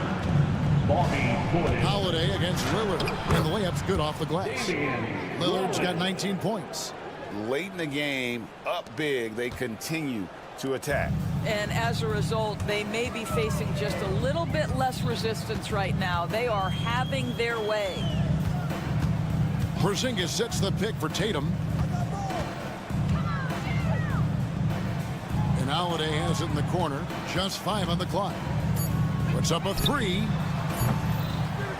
Holiday against Lillard, and the layup's good off the glass. Lillard's got 19 points. Late in the game, up big, they continue to attack. And as a result, they may be facing just a little bit less resistance right now. They are having their way. Porzingis sets the pick for Tatum. And Holiday has it in the corner. Just 5 on the clock. Puts up a 3.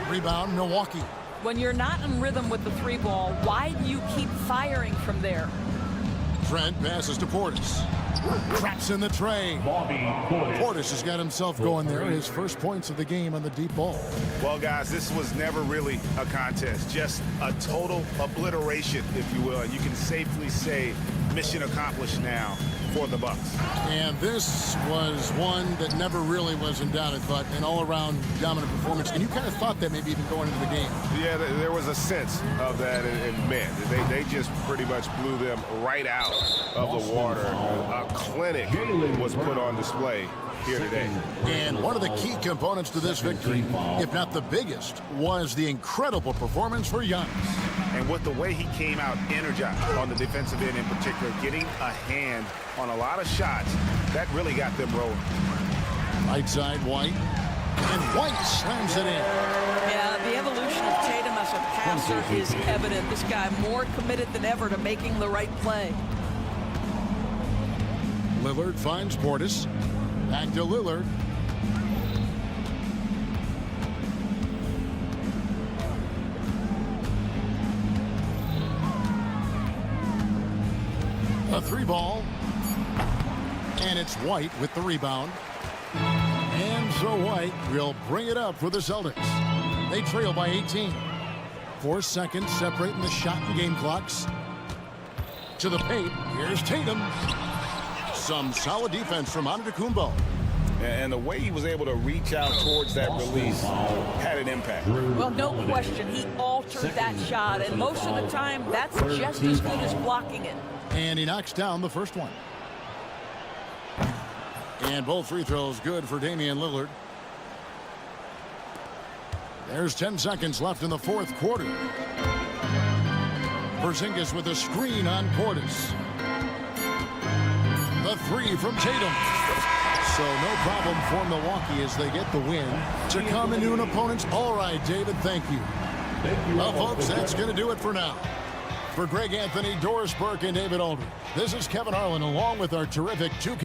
Rebound, Milwaukee. When you're not in rhythm with the 3 ball, why do you keep firing from there? Trent passes to Portis. Traps in the tray. Portis has got himself going there. His first points of the game on the deep ball. Well, guys, this was never really a contest. Just a total obliteration, if you will. And you can safely say mission accomplished now for the Bucks. And this was one that never really was in doubt, I thought, an all-around dominant performance. And you kind of thought that maybe even going into the game. Yeah, there was a sense of that, and man, they just pretty much blew them right out of the water. A clinic was put on display here today. And one of the key components to this victory, if not the biggest, was the incredible performance for Giannis. And with the way he came out energized on the defensive end in particular, getting a hand on a lot of shots, that really got them rolling. Right side, White. And White slams it in. Yeah, the evolution of Tatum as a passer is evident. This guy more committed than ever to making the right play. Lillard finds Portis. Back to Lillard. A 3 ball. And it's White with the rebound. And so White will bring it up for the Celtics. They trail by 18. 4 seconds separating the shot and game clocks. To the paint. Here's Tatum. Some solid defense from Antetokounmpo. And the way he was able to reach out towards that release had an impact. Well, no question. He altered that shot, and most of the time, that's just as good as blocking it. And he knocks down the first one. And both free throws good for Damian Lillard. There's 10 seconds left in the 4th quarter. Porzingis with a screen on Portis. The 3 from Tatum. So no problem for Milwaukee as they get the win to come into an opponent's. All right, David, thank you. Well, folks, that's going to do it for now. For Greg Anthony, Doris Burke, and David Aldridge, this is Kevin Harlan along with our terrific 2K.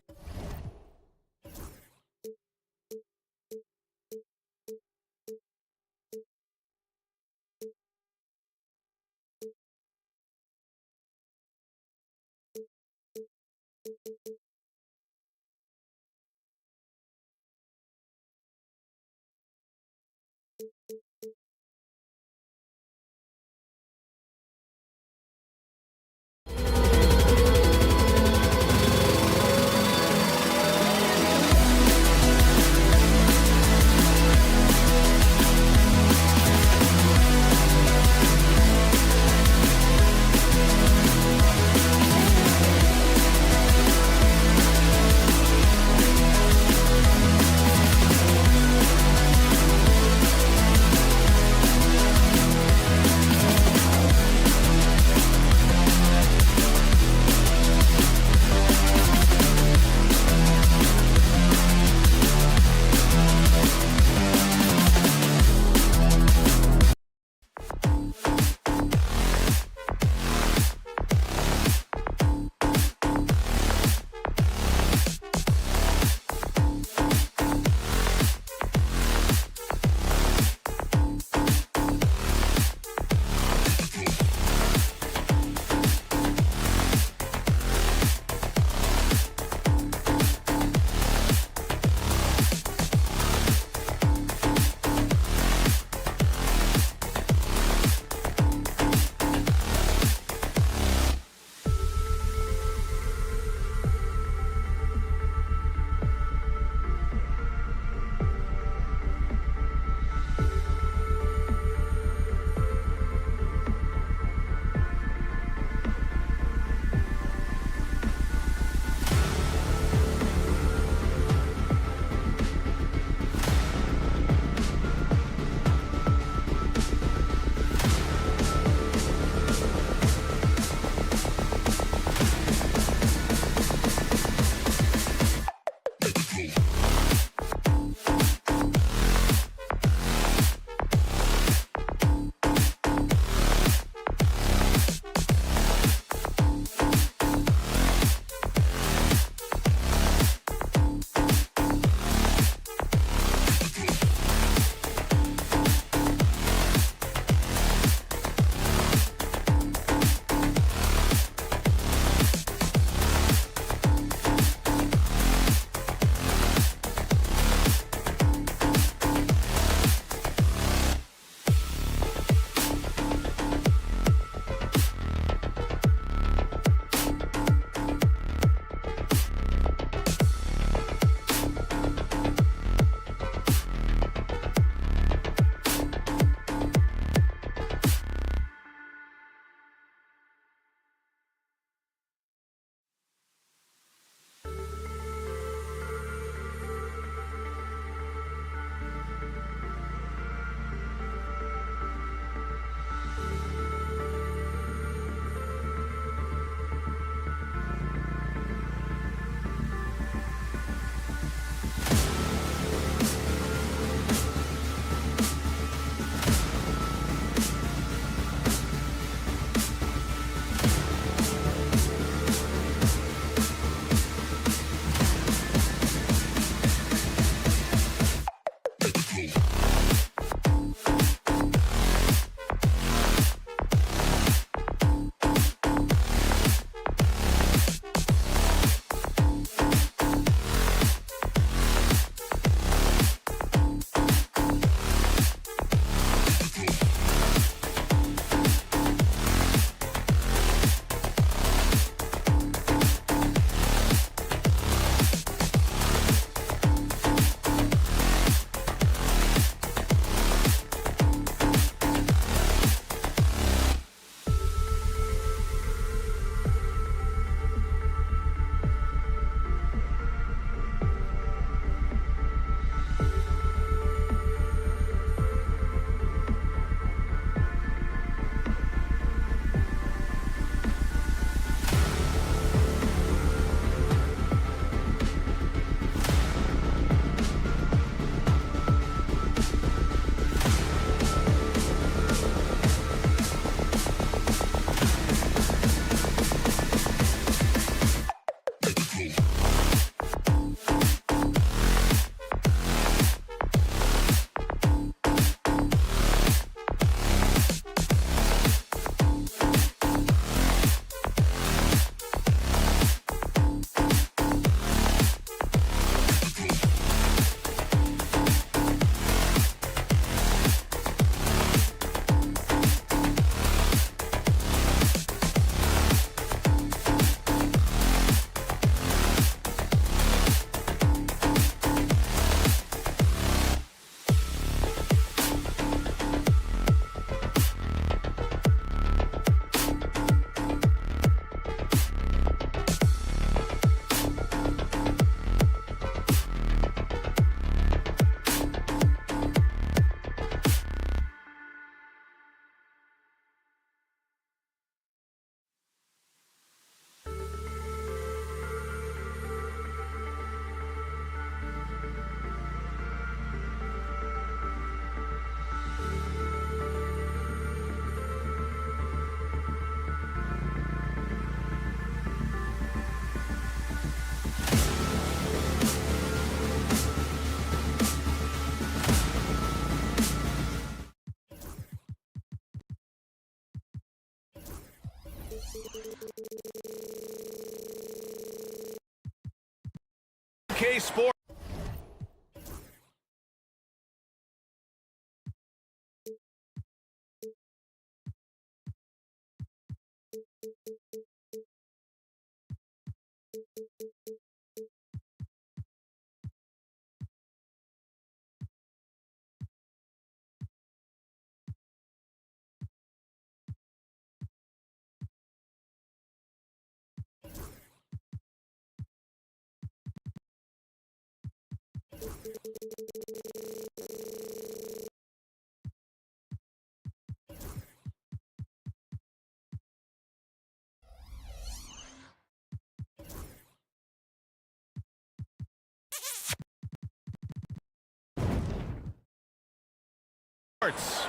EA Sports.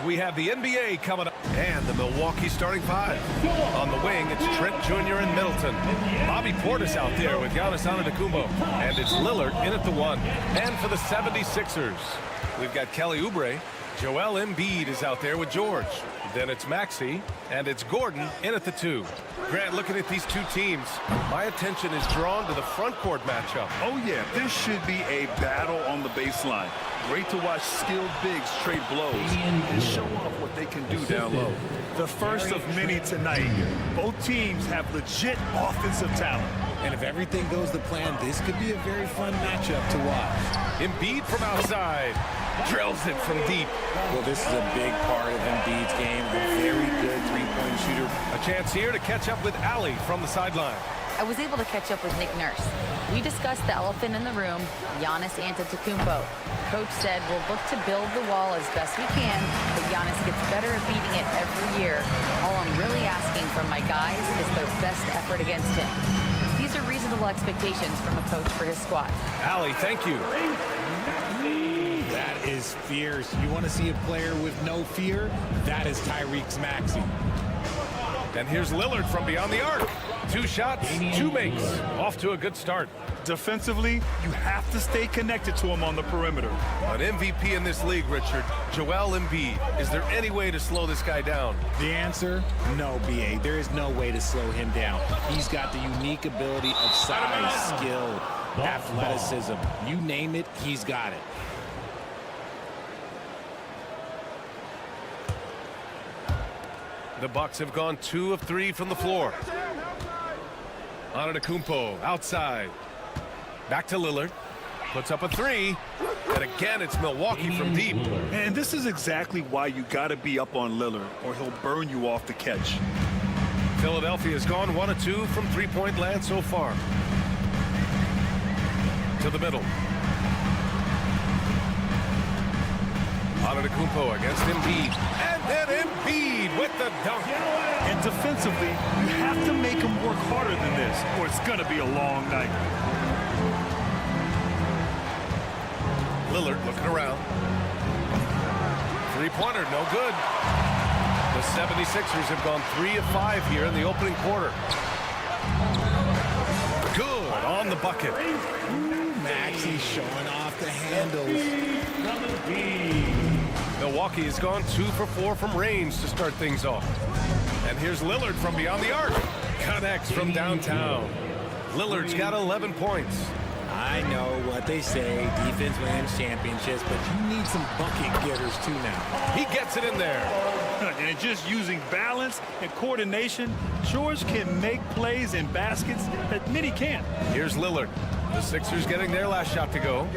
We have the NBA coming up and the Milwaukee starting five. On the wing, it's Trent Jr. and Middleton. Bobby Portis out there with Giannis Antetokounmpo. And it's Lillard in at the 1. And for the 76ers, we've got Kelly Oubre. Joel Embiid is out there with George. Then it's Maxey, and it's Gordon in at the 2. Grant, looking at these two teams, my attention is drawn to the front court matchup. Oh, yeah, this should be a battle on the baseline. Great to watch skilled bigs trade blows and show off what they can do down low. The first of many tonight. Both teams have legit offensive talent. And if everything goes to plan, this could be a very fun matchup to watch. Embiid from outside. Drills it from deep. Well, this is a big part of Embiid's game. A very good three-point shooter. A chance here to catch up with Ali from the sideline. I was able to catch up with Nick Nurse. We discussed the elephant in the room, Giannis Antetokounmpo. Coach said we'll look to build the wall as best we can, but Giannis gets better at beating it every year. All I'm really asking from my guys is their best effort against him. These are reasonable expectations from a coach for his squad. Ali, thank you. That is fierce. You want to see a player with no fear? That is Tyrese Maxey. And here's Lillard from beyond the arc. 2 shots, 2 makes. Off to a good start. Defensively, you have to stay connected to him on the perimeter. An MVP in this league, Richard, Joel Embiid. Is there any way to slow this guy down? The answer, no, B.A. There is no way to slow him down. He's got the unique ability of size, skill, athleticism. You name it, he's got it. The Bucks have gone 2 of 3 from the floor. Antetokounmpo outside. Back to Lillard. Puts up a 3. And again, it's Milwaukee from deep. And this is exactly why you got to be up on Lillard, or he'll burn you off the catch. Philadelphia has gone 1 of 2 from three-point land so far. To the middle. Antetokounmpo against Embiid. And then Embiid with the dunk. And defensively, you have to make him work harder than this, or it's going to be a long night. Lillard looking around. Three-pointer, no good. The 76ers have gone 3 of 5 here in the opening quarter. Good on the bucket. Maxey showing off the handles. Milwaukee has gone 2 for 4 from range to start things off. And here's Lillard from beyond the arc. Connects from downtown. Lillard's got 11 points. I know what they say, defense wins championships, but you need some bucket getters too now. He gets it in there. And just using balance and coordination, George can make plays and baskets that many can't. Here's Lillard. The Sixers getting their last shot to go.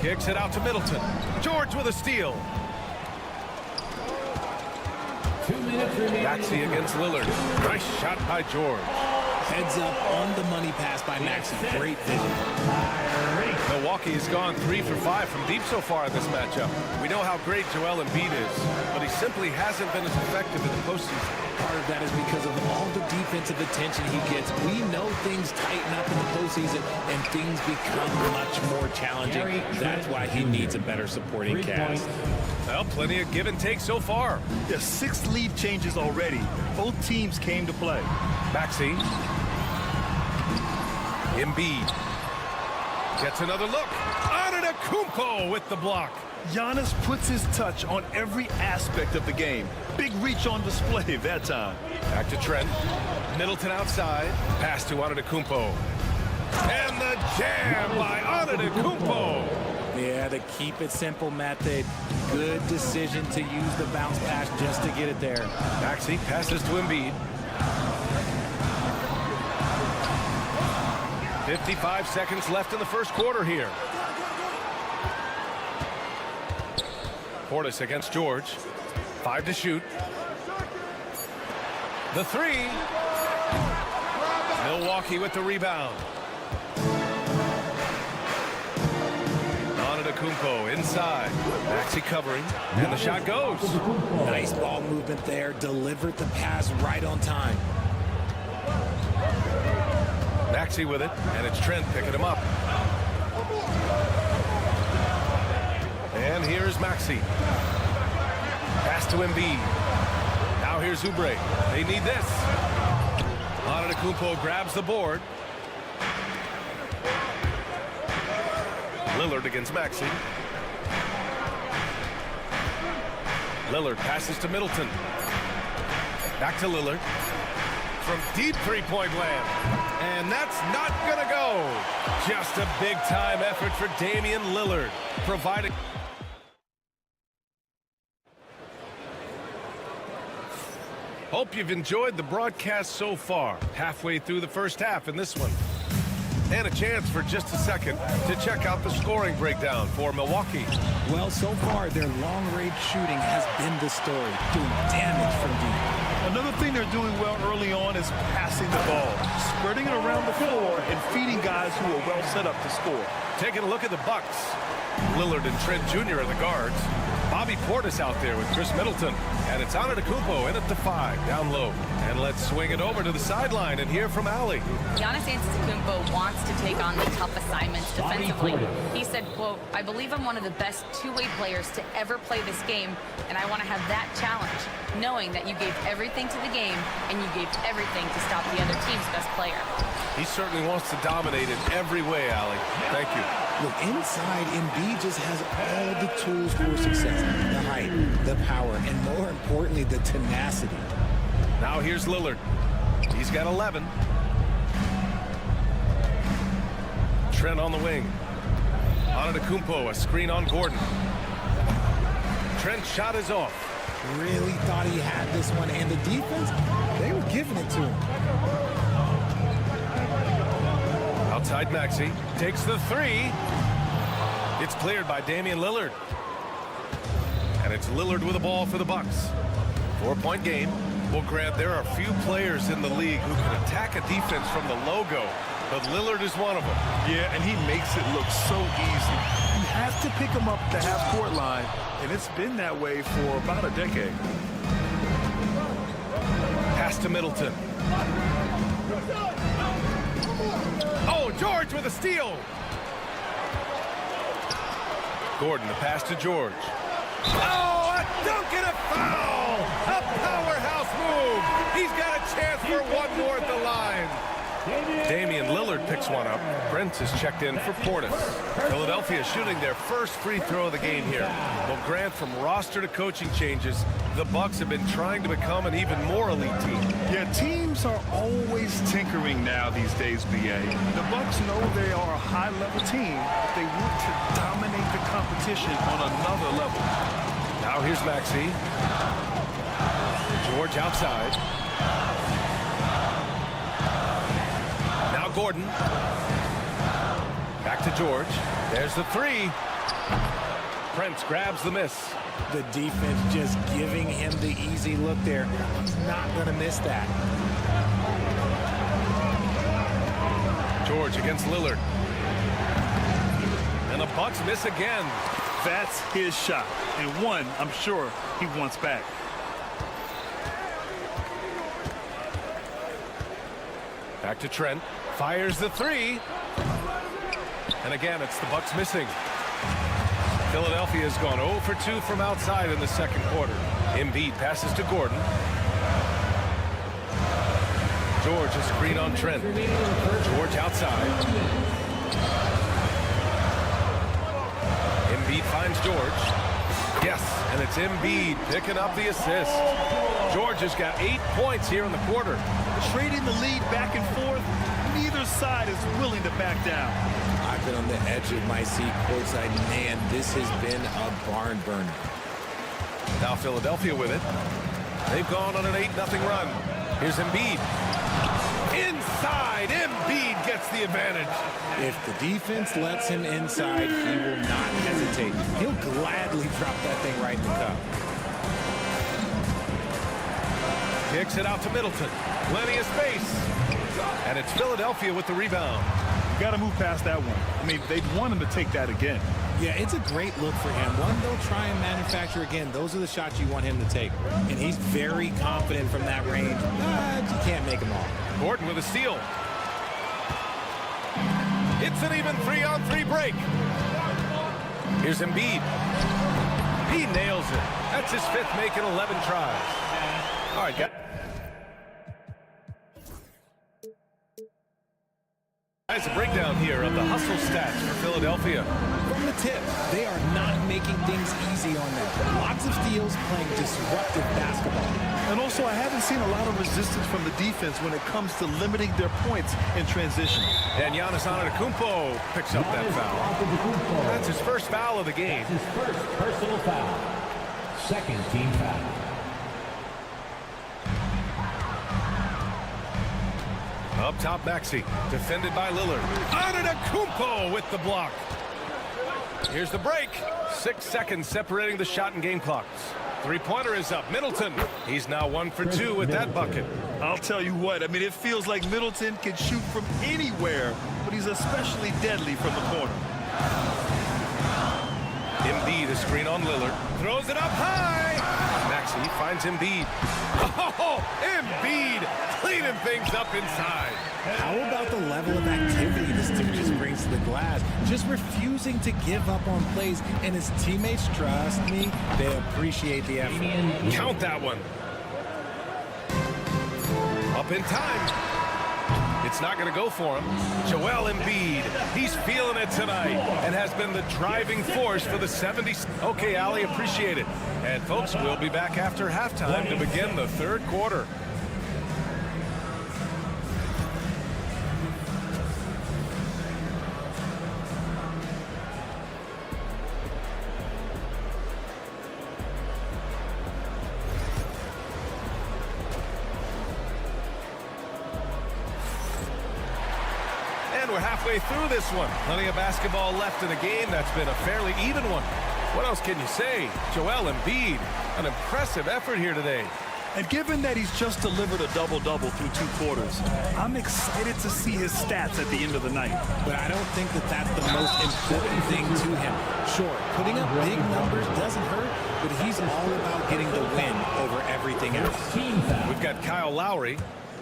Kicks it out to Middleton. George with a steal. 2 minutes remaining. Maxey against Lillard. Nice shot by George. Heads up on the money pass by Maxey. Great vision. Milwaukee has gone 3 for 5 from deep so far in this matchup. We know how great Joel Embiid is, but he simply hasn't been as effective in the postseason. Part of that is because of all the defensive attention he gets. We know things tighten up in the postseason and things become much more challenging. That's why he needs a better supporting cast. Well, plenty of give and take so far. There's 6 lead changes already. Both teams came to play. Maxey. Embiid. Gets another look. Antetokounmpo with the block. Giannis puts his touch on every aspect of the game. Big reach on display that time. Back to Trent. Middleton outside. Pass to Antetokounmpo. And the jam by Antetokounmpo. Yeah, the keep it simple method. Good decision to use the bounce pass just to get it there. Maxey passes to Embiid. 55 seconds left in the first quarter here. Portis against George. 5 to shoot. The three. Milwaukee with the rebound. Antetokounmpo inside. Maxey covering. And the shot goes. Nice ball movement there. Delivered the pass right on time. Maxey with it. And it's Trent picking him up. And here's Maxey. Pass to Embiid. Now here's Oubre. They need this. Antetokounmpo grabs the board. Lillard against Maxey. Lillard passes to Middleton. Back to Lillard. From deep three-point land. And that's not gonna go. Just a big-time effort for Damian Lillard. Providing... Hope you've enjoyed the broadcast so far. Halfway through the first half in this one. And a chance for just a second to check out the scoring breakdown for Milwaukee. Well, so far, their long-range shooting has been the story, doing damage from deep. Another thing they're doing well early on is passing the ball, spreading it around the floor and feeding guys who are well set up to score. Taking a look at the Bucks. Lillard and Trent Jr. are the guards. Bobby Portis out there with Chris Middleton. And it's Antetokounmpo in at the 5, down low. And let's swing it over to the sideline and hear from Allie. Giannis Antetokounmpo wants to take on the tough assignments defensively. He said, quote, "I believe I'm one of the best two-way players to ever play this game, and I want to have that challenge, knowing that you gave everything to the game and you gave everything to stop the other team's best player." He certainly wants to dominate in every way, Allie. Thank you. Look, inside, Embiid just has all the tools for success. The height, the power, and more importantly, the tenacity. Now here's Lillard. He's got 11. Trent on the wing. Antetokounmpo, a screen on Gordon. Trent's shot is off. Really thought he had this one, and the defense, they were giving it to him. Outside Maxey takes the three. It's cleared by Damian Lillard. And it's Lillard with the ball for the Bucks. 4-point game. Well, Grant, there are few players in the league who can attack a defense from the logo, but Lillard is one of them. Yeah, and he makes it look so easy. You have to pick him up at the half-court line, and it's been that way for about a decade. Pass to Middleton. Oh, George with a steal. Gordon, the pass to George. Oh, a dunk and a foul! A powerhouse move! He's got a chance for one more at the line. Damian Lillard picks one up. Brent is checked in for Portis. Philadelphia shooting their first free throw of the game here. Well, Grant, from roster to coaching changes, the Bucks have been trying to become an even more elite team. Yeah, teams are always tinkering now these days, BA. The Bucks know they are a high-level team, but they want to dominate the competition on another level. Now here's Maxey. George outside. Now Gordon. Back to George. There's the three. Prince grabs the miss. The defense just giving him the easy look there. He's not going to miss that. George against Lillard. And the Bucks miss again. That's his shot, and one I'm sure he wants back. Back to Trent. Fires the three. And again, it's the Bucks missing. Philadelphia has gone 0 for 2 from outside in the second quarter. Embiid passes to Gordon. George, a screen on Trent. George outside. Embiid finds George. Yes, and it's Embiid picking up the assist. George has got 8 points here in the quarter. Trading the lead back and forth, neither side is willing to back down. I've been on the edge of my seat courtside. Man, this has been a barn burner. Now Philadelphia with it. They've gone on an 8-0 run. Here's Embiid. Inside, Embiid gets the advantage. If the defense lets him inside, he will not hesitate. He'll gladly drop that thing right in the cup. Kicks it out to Middleton. Plenty of space. And it's Philadelphia with the rebound. Got to move past that one. I mean, they'd want him to take that again. Yeah, it's a great look for him. One they'll try and manufacture again. Those are the shots you want him to take. And he's very confident from that range. But you can't make them all. Gordon with a steal. It's an even 3-on-3 break. Here's Embiid. He nails it. That's his 5th, making 11 tries. All right, guys. Guys, a breakdown here of the hustle stats for Philadelphia. From the tip, they are not making things easy on them. Lots of steals, playing disruptive basketball. And also, I haven't seen a lot of resistance from the defense when it comes to limiting their points in transition. And Giannis Antetokounmpo picks up that foul. That's his first foul of the game. His first personal foul. Second team foul. Up top, Maxey, defended by Lillard. Antetokounmpo with the block. Here's the break. 6 seconds separating the shot and game clocks. Three-pointer is up. Middleton, he's now 1 for 2 with that bucket. I'll tell you what, I mean, it feels like Middleton can shoot from anywhere, but he's especially deadly from the corner. Embiid, a screen on Lillard. Throws it up high. Maxey finds Embiid. Oh, Embiid cleaning things up inside. How about the level of activity this dude just brings to the glass? Just refusing to give up on plays, and his teammates, trust me, they appreciate the effort. Count that one. Up in time. It's not going to go for him. Joel Embiid, he's feeling it tonight and has been the driving force for the 70s. Okay, Ali, appreciate it. And folks, we'll be back after halftime to begin the 3rd quarter. We're halfway through this one. Plenty of basketball left in the game. That's been a fairly even one. What else can you say? Joel Embiid, an impressive effort here today. And given that he's just delivered a double-double through 2 quarters, I'm excited to see his stats at the end of the night. But I don't think that that's the most important thing to him. Sure, putting up big numbers doesn't hurt, but he's all about getting the win over everything else. We've got Kyle Lowry.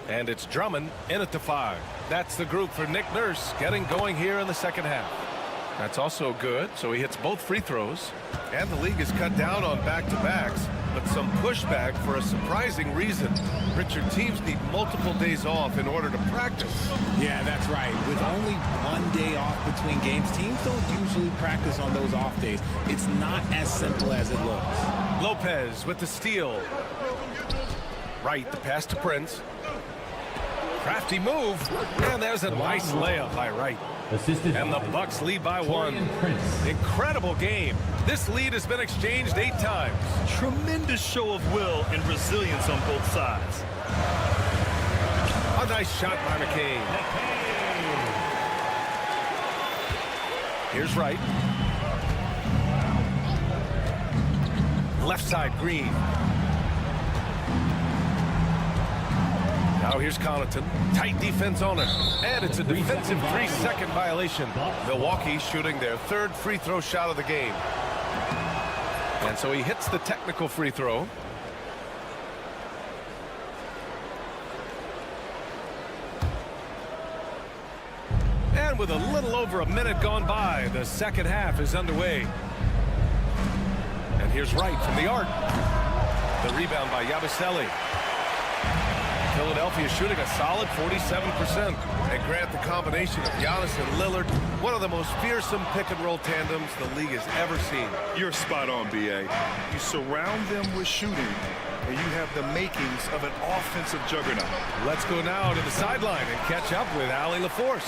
And it's Drummond in at the 5. That's the group for Nick Nurse getting going here in the 2nd half. That's also good, so he hits both free throws. And the league has cut down on back-to-backs, but some pushback for a surprising reason. Richard, teams need multiple days off in order to practice. Yeah, that's right. With only 1 day off between games, teams don't usually practice on those off days. It's not as simple as it looks. Lopez with the steal. Right, the pass to Prince. Crafty move, and there's a nice layup by Wright. And the Bucks lead by 1. Incredible game. This lead has been exchanged 8 times. Tremendous show of will and resilience on both sides. A nice shot by McCain. Here's Wright. Left side, Green. Now here's Connaughton. Tight defense on it. And it's a defensive 3-second violation. Milwaukee shooting their 3rd free throw shot of the game. And so he hits the technical free throw. And with a little over a minute gone by, the 2nd half is underway. And here's Wright from the arc. The rebound by Yabusele. Philadelphia Philadelphia shooting a solid 47%. And Grant, the combination of Giannis and Lillard, one of the most fearsome pick-and-roll tandems the league has ever seen. You're spot on, B.A. You surround them with shooting, and you have the makings of an offensive juggernaut. Let's go now to the sideline and catch up with Allie LaForce.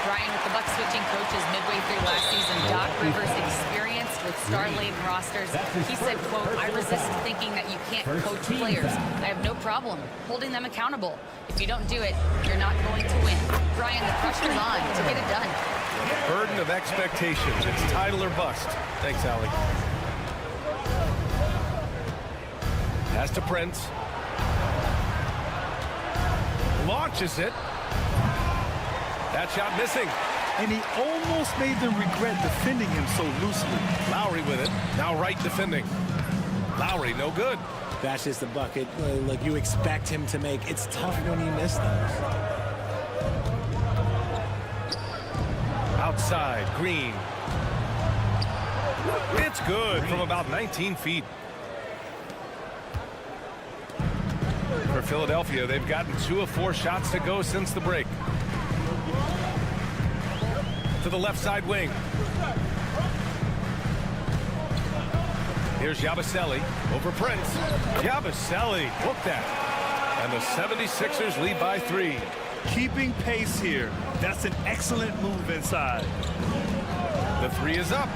Brian, with the Bucks switching coaches midway through last season, Doc Rivers' experience with star-laden rosters, he said, quote, "I resist thinking that you can't coach players. I have no problem holding them accountable. If you don't do it, you're not going to win." Brian, the pressure's on to get it done. Burden of expectations. It's title or bust. Thanks, Allie. Pass to Prince. Launches it. That shot missing. And he almost made them regret defending him so loosely. Lowry with it. Now Wright defending. Lowry, no good. That's just the bucket like you expect him to make. It's tough when you miss those. Outside, Green. It's good from about 19 feet. For Philadelphia, they've gotten 2 of 4 shots to go since the break. To the left side wing. Here's Yabusele over Prince. Yabusele, look that. And the 76ers lead by 3. Keeping pace here. That's an excellent move inside. The 3 is up.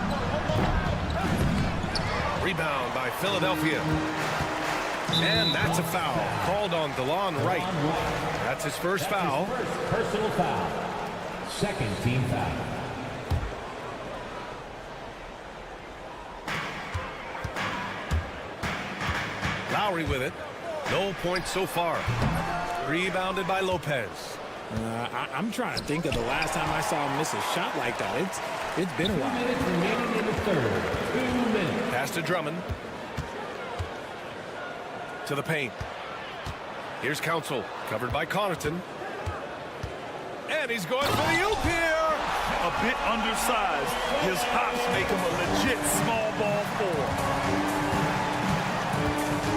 Rebound by Philadelphia. And that's a foul called on DeLon Wright. That's his first foul. Personal foul. Second team foul. Lowry with it. No points so far. Rebounded by Lopez. I'm trying to think of the last time I saw him miss a shot like that. It's been a while. 2 minutes remaining in the third. 2 minutes. Pass to Drummond. To the paint. Here's Council, covered by Connaughton. And he's going for the oop here. A bit undersized. His hops make him a legit small ball 4.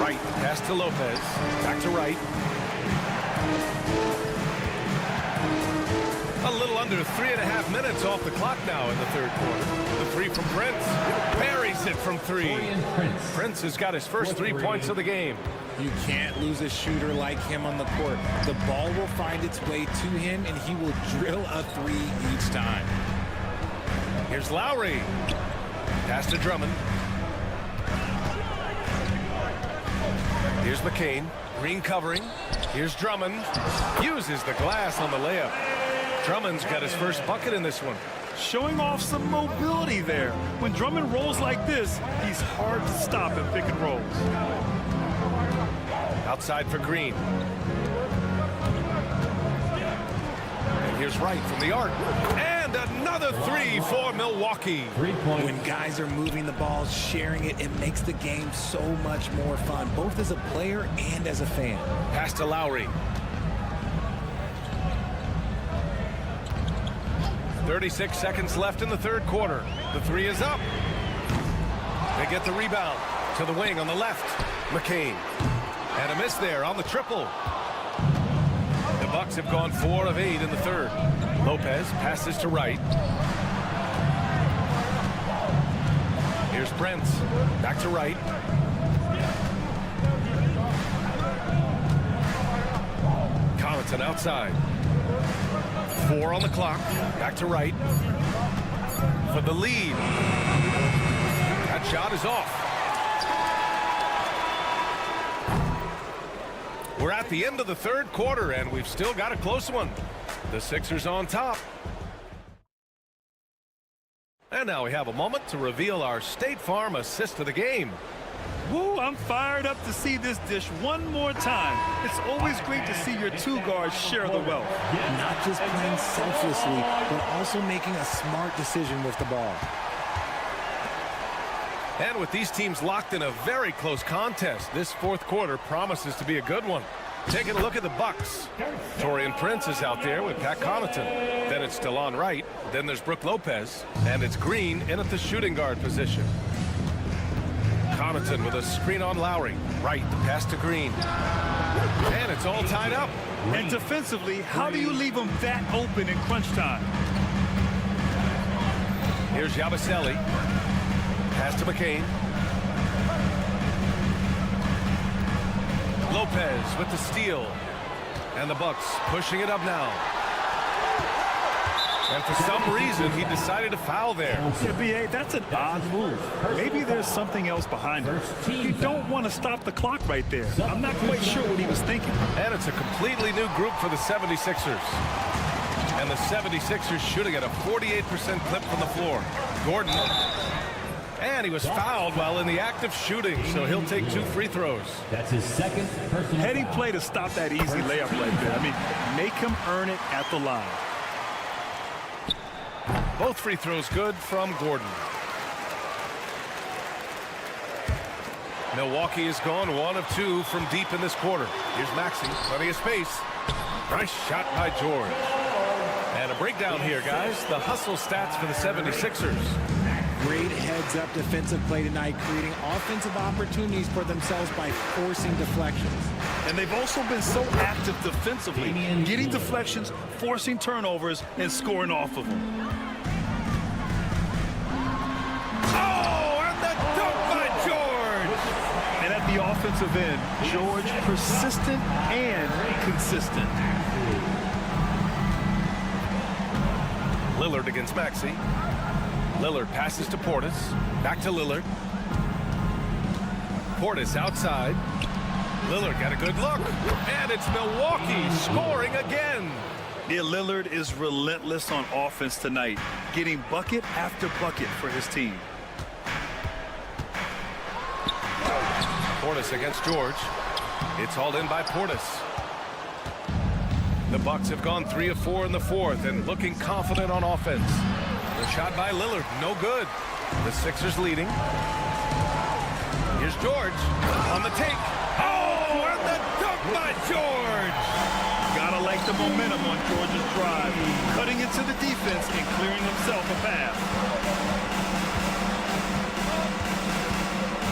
Wright, pass to Lopez. Back to Wright. A little under 3.5 minutes off the clock now in the third quarter. The 3 from Prince. Buries it from 3. Prince has got his first 3 points of the game. You can't lose a shooter like him on the court. The ball will find its way to him, and he will drill a 3 each time. Here's Lowry. Pass to Drummond. Here's McCain. Green covering. Here's Drummond. Uses the glass on the layup. Drummond's got his first bucket in this one. Showing off some mobility there. When Drummond rolls like this, he's hard to stop in pick and rolls. Outside for Green. And here's Wright from the arc. And another 3 for Milwaukee. 3 points. When guys are moving the ball, sharing it, it makes the game so much more fun, both as a player and as a fan. Pass to Lowry. 36 seconds left in the third quarter. The 3 is up. They get the rebound to the wing on the left. McCain. And a miss there on the triple. The Bucks have gone 4 of 8 in the third. Lopez passes to Wright. Here's Prince. Back to Wright. Connaughton outside. 4 on the clock. Back to Wright. For the lead. That shot is off. We're at the end of the third quarter, and we've still got a close one. The Sixers on top. And now we have a moment to reveal our State Farm assist of the game. Woo, I'm fired up to see this dish one more time. It's always great to see your 2 guards share the wealth. Not just playing selflessly, but also making a smart decision with the ball. And with these teams locked in a very close contest, this fourth quarter promises to be a good one. Taking a look at the Bucks. Taurean Prince is out there with Pat Connaughton. Then it's DeLon Wright. Then there's Brook Lopez. And it's Green in at the shooting guard position. Connaughton with a screen on Lowry. Wright, the pass to Green. And it's all tied up. And defensively, how do you leave them that open in crunch time? Here's Yabusele. Pass to McCain. Lopez with the steal. And the Bucks pushing it up now. And for some reason, he decided to foul there. Yeah, B.A., that's an odd move. Maybe there's something else behind it. You don't want to stop the clock right there. I'm not quite sure what he was thinking. And it's a completely new group for the 76ers. And the 76ers shooting at a 48% clip from the floor. Gordon. And he was fouled while in the act of shooting, so he'll take 2 free throws. That's his second personal. Heady play to stop that easy layup right there. I mean, make him earn it at the line. Both free throws good from Gordon. Milwaukee has gone 1 of 2 from deep in this quarter. Here's Maxey, plenty of space. Nice shot by George. And a breakdown here, guys. The hustle stats for the 76ers. Great heads-up defensive play tonight, creating offensive opportunities for themselves by forcing deflections. And they've also been so active defensively, getting deflections, forcing turnovers, and scoring off of them. Oh, and the dunk by George! And at the offensive end, George persistent and consistent. Lillard against Maxey. Lillard passes to Portis. Back to Lillard. Portis outside. Lillard got a good look. And it's Milwaukee scoring again. Yeah, Lillard is relentless on offense tonight, getting bucket after bucket for his team. Portis against George. It's hauled in by Portis. The Bucks have gone 3 of 4 in the fourth and looking confident on offense. The shot by Lillard, no good. The Sixers leading. Here's George on the take. Oh, and the dunk by George! Gotta like the momentum on George's drive, cutting into the defense and clearing himself a path.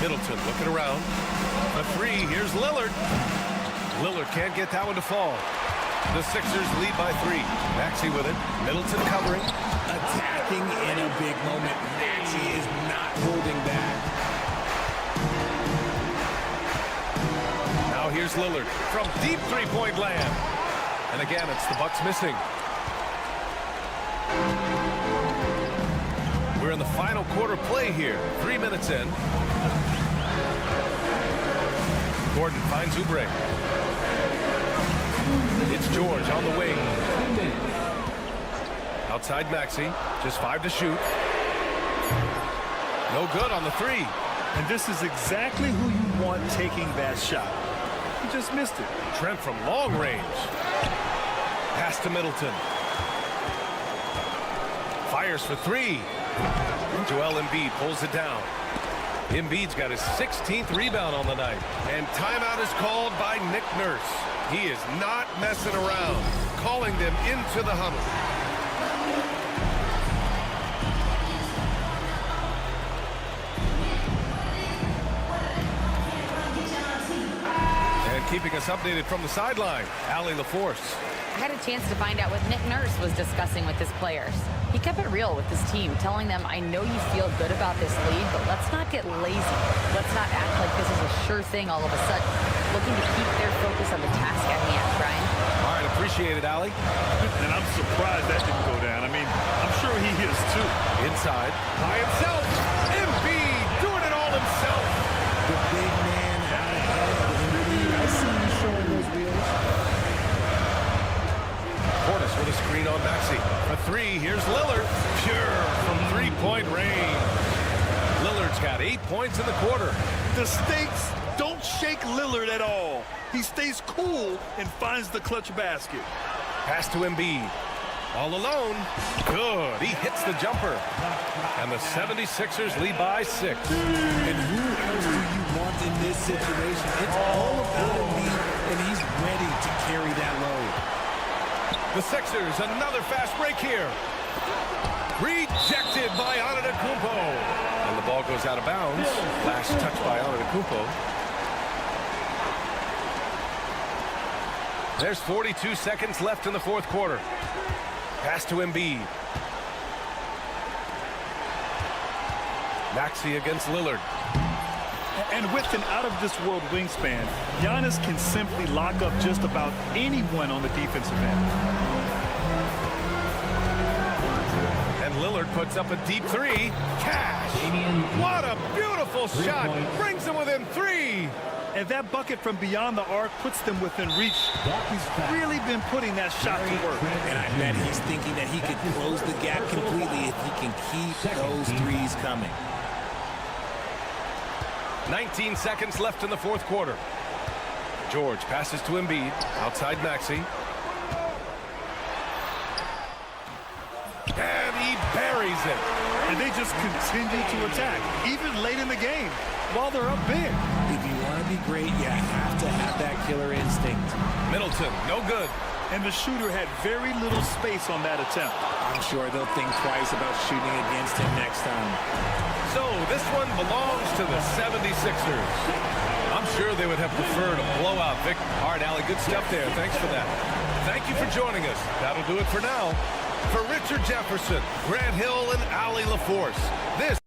Middleton looking around. A 3, here's Lillard. Lillard can't get that one to fall. The Sixers lead by 3. Maxey with it. Middleton covering. Attacking in a big moment. Maxey is not holding back. Now here's Lillard from deep three-point land. And again, it's the Bucks missing. We're in the final quarter play here. 3 minutes in. Gordon finds Oubre. It's George on the wing. Outside Maxey. Just 5 to shoot. No good on the 3. And this is exactly who you want taking that shot. He just missed it. Trent from long range. Pass to Middleton. Fires for 3. Joel Embiid pulls it down. Embiid's got his 16th rebound on the night. And timeout is called by Nick Nurse. He is not messing around, calling them into the huddle. And keeping us updated from the sideline, Allie LaForce. I had a chance to find out what Nick Nurse was discussing with his players. He kept it real with his team, telling them, I know you feel good about this lead, but let's not get lazy. Let's not act like this is a sure thing all of a sudden. Looking to keep their focus on the task at hand, Brian. All right, appreciate it, Allie. And I'm surprised that didn't go down. I mean, I'm sure he is too. Inside, by himself. Embiid doing it all himself. The big man out ahead. Embiid, I see you showing those wheels. Portis with a screen on Maxey. A 3, here's Lillard. Pure from three-point range. Lillard's got 8 points in the quarter. The stakes don't shake Lillard at all. He stays cool and finds the clutch basket. Pass to Embiid. All alone. Good. He hits the jumper. And the 76ers lead by 6. And who else do you want in this situation? It's all about Embiid, and he's ready to carry that load. The Sixers, another fast break here. Rejected by Antetokounmpo. And the ball goes out of bounds. Last touch by Antetokounmpo. There's 42 seconds left in the fourth quarter. Pass to Embiid. Maxey against Lillard. And with an out-of-this-world wingspan, Giannis can simply lock up just about anyone on the defensive end. And Lillard puts up a deep three. Cash! What a beautiful shot! Brings them within 3. And that bucket from beyond the arc puts them within reach. He's really been putting that shot to work. And I bet he's thinking that he could close the gap completely if he can keep those threes coming. 19 seconds left in the fourth quarter. George passes to Embiid. Outside Maxey. And he buries it. And they just continue to attack, even late in the game, while they're up big. If you want to be great, you have to have that killer instinct. Middleton, no good. And the shooter had very little space on that attempt. I'm sure they'll think twice about shooting against him next time. So this one belongs to the 76ers. I'm sure they would have preferred a blowout victory. All right, Allie, good stuff there. Thanks for that. Thank you for joining us. That'll do it for now. For Richard Jefferson, Grant Hill, and Allie LaForce, this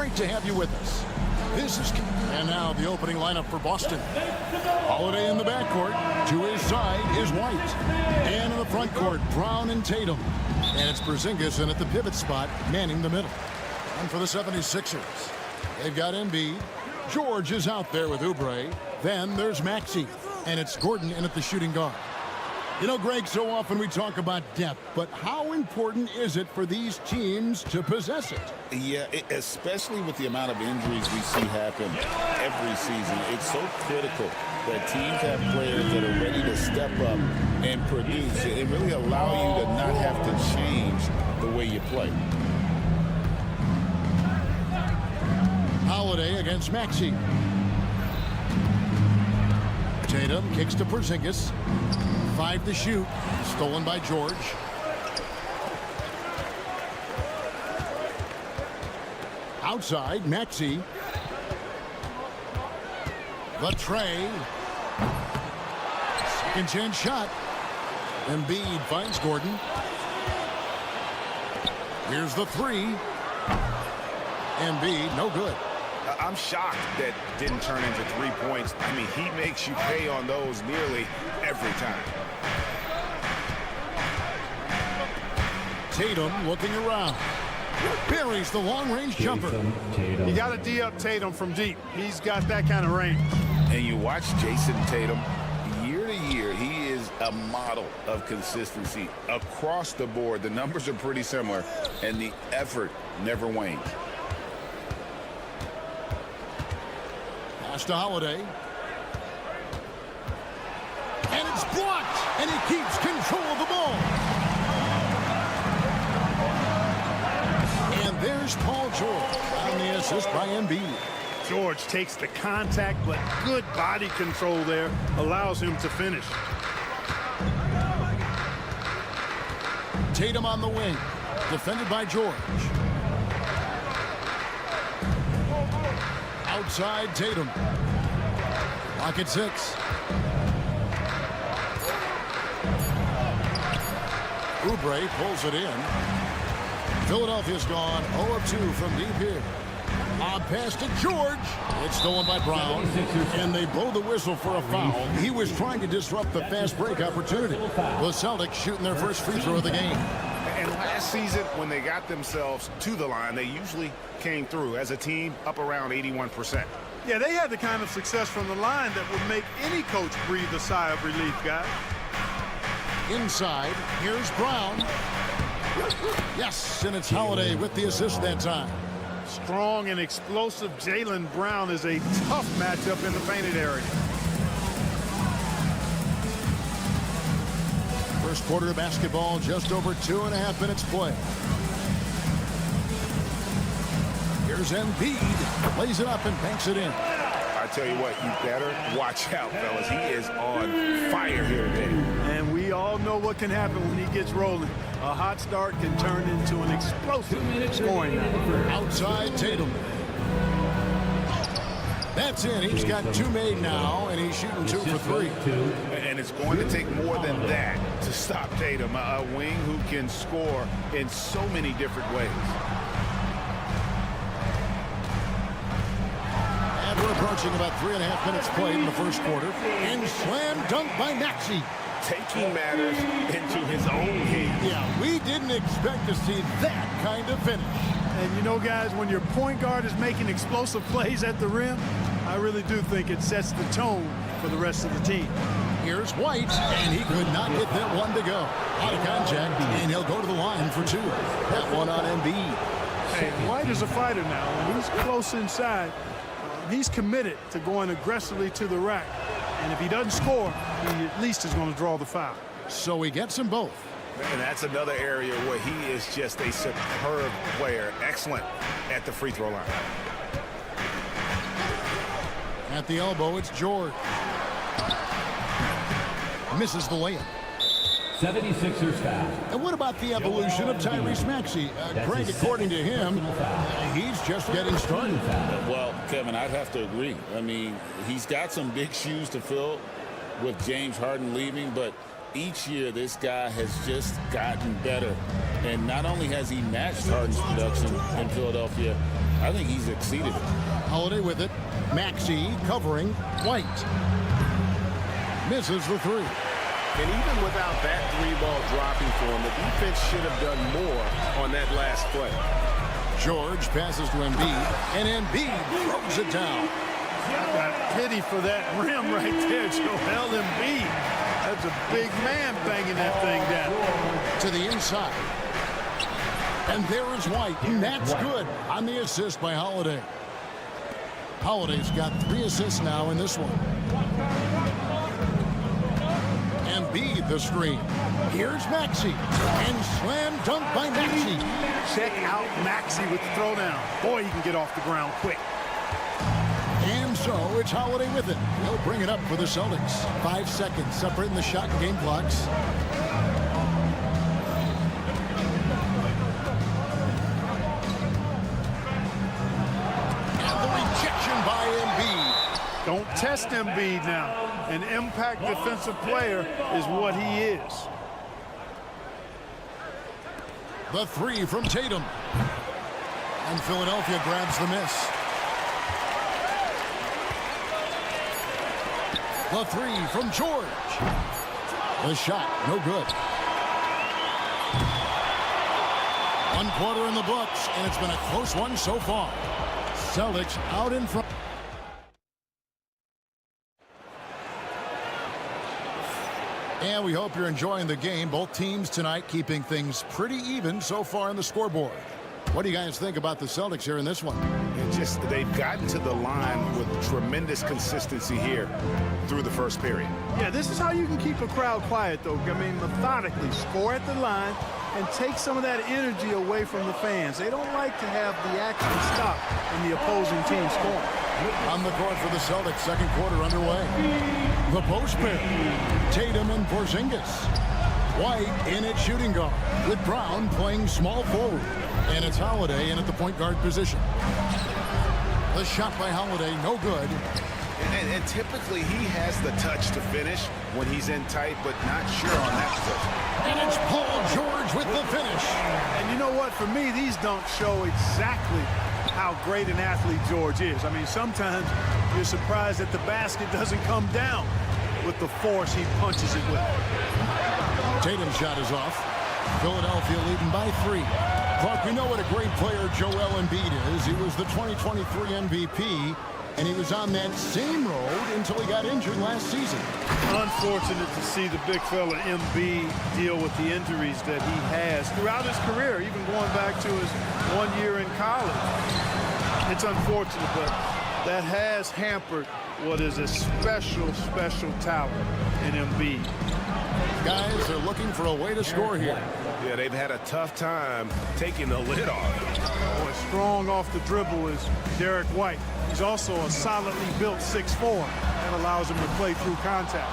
great to have you with us. And now the opening lineup for Boston. Holiday in the backcourt. To his side is White. And in the front court, Brown and Tatum. And it's Porzingis in at the pivot spot, manning the middle. And for the 76ers, they've got Embiid. George is out there with Oubre. Then there's Maxey. And it's Gordon in at the shooting guard. You know, Greg, so often we talk about depth, but how important is it for these teams to possess it? Yeah, especially with the amount of injuries we see happen every season. It's so critical that teams have players that are ready to step up and produce. It really allow you to not have to change the way you play. Holiday against Maxey. Tatum kicks to Porzingis. 5 to shoot. Stolen by George. Outside, Maxey. The tray. Second chance shot. Embiid finds Gordon. Here's the three. Embiid, no good. I'm shocked that didn't turn into 3 points. I mean, he makes you pay on those nearly every time. Tatum looking around. Buries the long-range jumper. You got to D up Tatum from deep. He's got that kind of range. And you watch Jason Tatum, year to year, he is a model of consistency across the board. The numbers are pretty similar, and the effort never wanes. Pass to Holiday. And it's blocked, and he keeps control of the ball. And there's Paul George on the assist by Embiid. George takes the contact, but good body control there allows him to finish. Tatum on the wing, defended by George. Outside Tatum. Lock at 6. Oubre pulls it in. Philadelphia's gone 0 of 2 from deep here. Lob pass to George. It's stolen by Brown. And they blow the whistle for a foul. He was trying to disrupt the fast break opportunity. The Celtics shooting their first free throw of the game. And last season, when they got themselves to the line, they usually came through as a team up around 81%. Yeah, they had the kind of success from the line that would make any coach breathe a sigh of relief, guys. Inside, here's Brown. Yes, and it's Holiday with the assist that time. Strong and explosive Jaylen Brown is a tough matchup in the painted area. First quarter of basketball, just over 2.5 minutes play. Here's Embiid, lays it up and banks it in. I tell you what, you better watch out, fellas. He is on fire here today. And we all know what can happen when he gets rolling. A hot start can turn into an explosive scoring night. Outside Tatum. That's in. He's got 2 made now, and he's shooting 2 for 3. And it's going to take more than that to stop Tatum, a wing who can score in so many different ways. And we're approaching about 3.5 minutes played in the first quarter. And slam dunk by Maxey. Taking matters into his own hands. Yeah, we didn't expect to see that kind of finish. And you know, guys, when your point guard is making explosive plays at the rim, I really do think it sets the tone for the rest of the team. Here's White, and he could not get that one to go. Out of contact, and he'll go to the line for 2. That one on Embiid. Hey, White is a fighter now. When he's close inside, he's committed to going aggressively to the rack. And if he doesn't score, he at least is going to draw the foul. So he gets them both. And that's another area where he is just a superb player. Excellent at the free throw line. At the elbow, it's George. Misses the layup. 76ers foul. And what about the evolution of Tyrese Maxey? Craig, according to him, he's just getting started. Well, Kevin, I'd have to agree. I mean, he's got some big shoes to fill with James Harden leaving, but Each year, this guy has just gotten better. And not only has he matched Harden's production in Philadelphia, I think he's exceeded it. Holiday with it. Maxey covering White. Misses the three. And even without that three ball dropping for him, the defense should have done more on that last play. George passes to Embiid, and Embiid throws it down. I got pity for that rim right there, Joel Embiid. That's a big man banging that thing down. To the inside. And there is White, and that's good on the assist by Holiday. Holiday's got 3 assists now in this one. Embiid the screen. Here's Maxey. And slam dunk by Maxey. Check out Maxey with the throwdown. Boy, he can get off the ground quick. And so it's Holiday with it. He'll bring it up for the Celtics. 5 seconds separating the shot and game clocks. And the rejection by Embiid. Don't test Embiid now. An impact defensive player is what he is. The three from Tatum. And Philadelphia grabs the miss. The three from George. The shot, no good. 1 quarter in the books, and it's been a close one so far. Celtics out in front. And we hope you're enjoying the game. Both teams tonight keeping things pretty even so far on the scoreboard. What do you guys think about the Celtics here in this one? They've gotten to the line with tremendous consistency here through the first period. Yeah, this is how you can keep a crowd quiet, though. I mean, methodically score at the line and take some of that energy away from the fans. They don't like to have the action stop when the opposing team scoring. On the court for the Celtics, second quarter underway. The post pair, Tatum and Porzingis. White in at shooting guard, with Brown playing small forward. And it's Holiday in at the point guard position. The shot by Holiday, no good. And typically he has the touch to finish when he's in tight, but not sure on that position. And it's Paul George with the finish. And you know what? For me, these dunks show exactly how great an athlete George is. I mean, sometimes you're surprised that the basket doesn't come down with the force he punches it with. Tatum's shot is off. Philadelphia leading by 3. Clark, we know what a great player Joel Embiid is. He was the 2023 MVP, and he was on that same road until he got injured last season. Unfortunate to see the big fella Embiid deal with the injuries that he has throughout his career, even going back to his 1 year in college. It's unfortunate, but that has hampered what is a special, special talent in Embiid. Guys are looking for a way to score here. Yeah, they've had a tough time taking the lid off. Boy, strong off the dribble is Derek White. He's also a solidly built 6'4". That allows him to play through contact.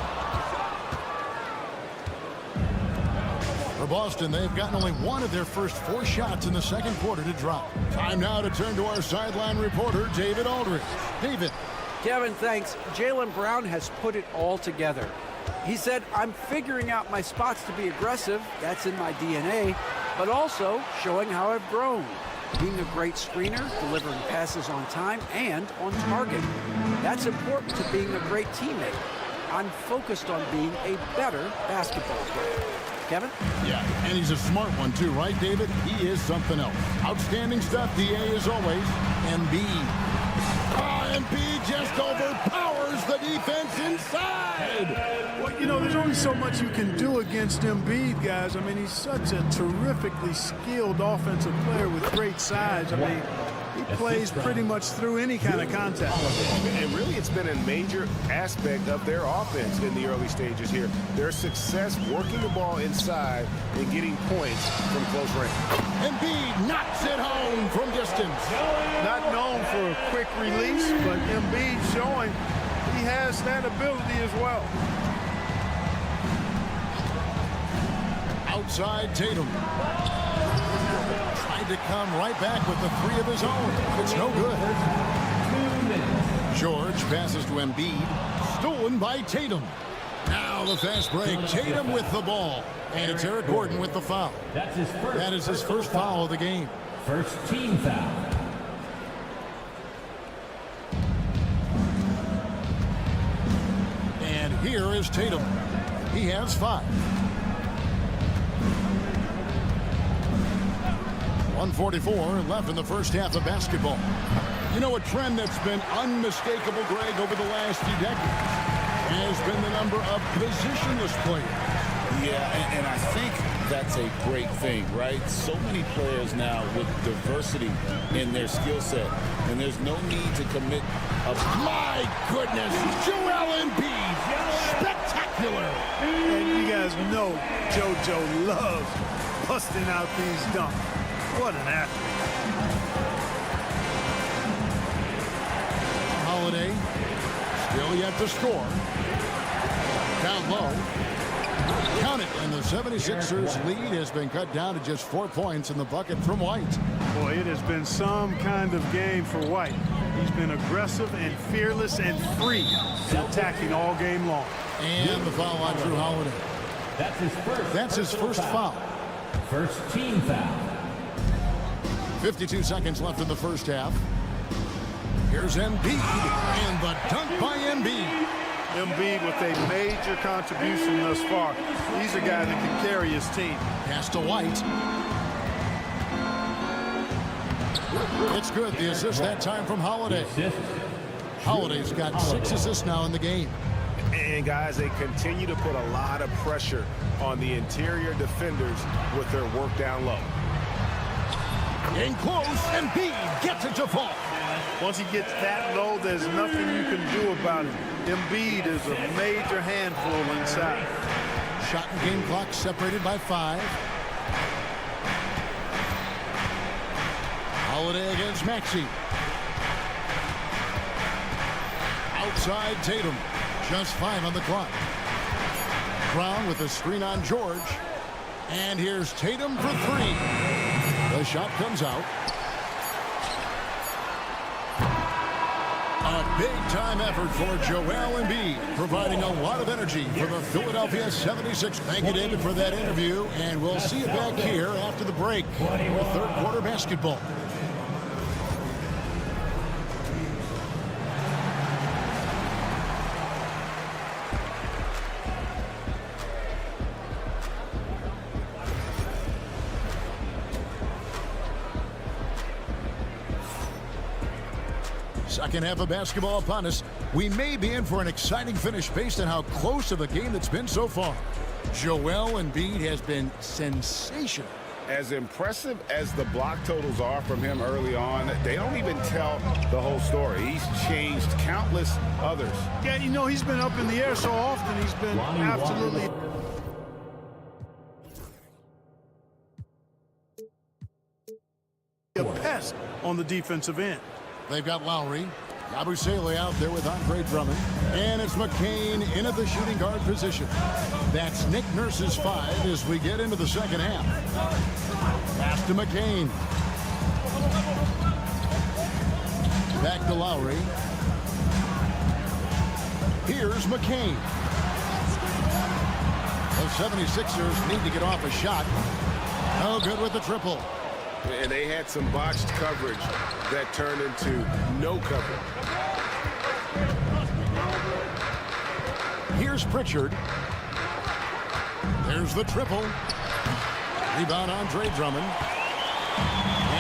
For Boston, they've gotten only 1 of their first 4 shots in the second quarter to drop. Time now to turn to our sideline reporter, David Aldridge. David. Kevin, thanks. Jaylen Brown has put it all together. He said, I'm figuring out my spots to be aggressive. That's in my DNA. But also showing how I've grown. Being a great screener, delivering passes on time and on target. That's important to being a great teammate. I'm focused on being a better basketball player. Kevin? Yeah, and he's a smart one too, right, David? He is something else. Outstanding stuff, DA, as always. Embiid. Embiid just overpowers the defense inside. Well, you know, there's only so much you can do against Embiid, guys. I mean, he's such a terrifically skilled offensive player with great size. I mean, he plays pretty much through any kind of contact. And really, it's been a major aspect of their offense in the early stages here. Their success working the ball inside and getting points from close range. Embiid knocks it home from distance. Not known for a quick release, but Embiid showing he has that ability as well. Outside Tatum. Tried to come right back with the 3 of his own. It's no good. George passes to Embiid. Stolen by Tatum. Now Now the fast break. Tatum with the ball. And it's Eric Gordon with the foul. That is his first foul of the game. First team foul. And here is Tatum. He has 5. 1:44 left in the first half of basketball. You know, a trend that's been unmistakable, Greg, over the last few decades has been the number of positionless players. Yeah, and I think that's a great thing, right? So many players now with diversity in their skill set, and there's no need to commit a... My goodness, Joel Embiid, spectacular. And you guys know JoJo loves busting out these dunks. What an athlete. Holiday still yet to score. Down low. Count it, and the 76ers lead has been cut down to just 4 points in the bucket from White. Boy, it has been some kind of game for White. He's been aggressive and fearless and free in attacking all game long. And the foul on Drew Holiday. That's his first foul. First team foul. 52 seconds left in the first half. Here's Embiid, and the dunk by Embiid. Embiid with a major contribution thus far. He's a guy that can carry his team. Pass to White. It's good. The assist that time from Holiday. Holiday's got 6 assists now in the game. And guys, they continue to put a lot of pressure on the interior defenders with their work down low. In close, Embiid gets it to fall. Once he gets that low, there's nothing you can do about it. Embiid is a major handful inside. Shot and game clock separated by 5. Holiday against Maxey. Outside Tatum. Just 5 on the clock. Brown with a screen on George. And here's Tatum for 3. The shot comes out. A big-time effort for Joel Embiid, providing a lot of energy for the Philadelphia 76ers. Thank you, David, for that interview, and we'll see you back here after the break with third quarter basketball. Second half of basketball upon us. We may be in for an exciting finish based on how close of a game it's been so far. Joel Embiid has been sensational. As impressive as the block totals are from him early on, they don't even tell the whole story. He's changed countless others. Yeah, you know, he's been up in the air so often. He's been absolutely... a pest on the defensive end. They've got Lowry. Yabusele out there with Andre Drummond. And it's McCain in at the shooting guard position. That's Nick Nurse's 5 as we get into the second half. Pass to McCain. Back to Lowry. Here's McCain. The 76ers need to get off a shot. No good with the triple. And they had some botched coverage that turned into no coverage. Here's Pritchard. There's the triple. Rebound Andre Drummond.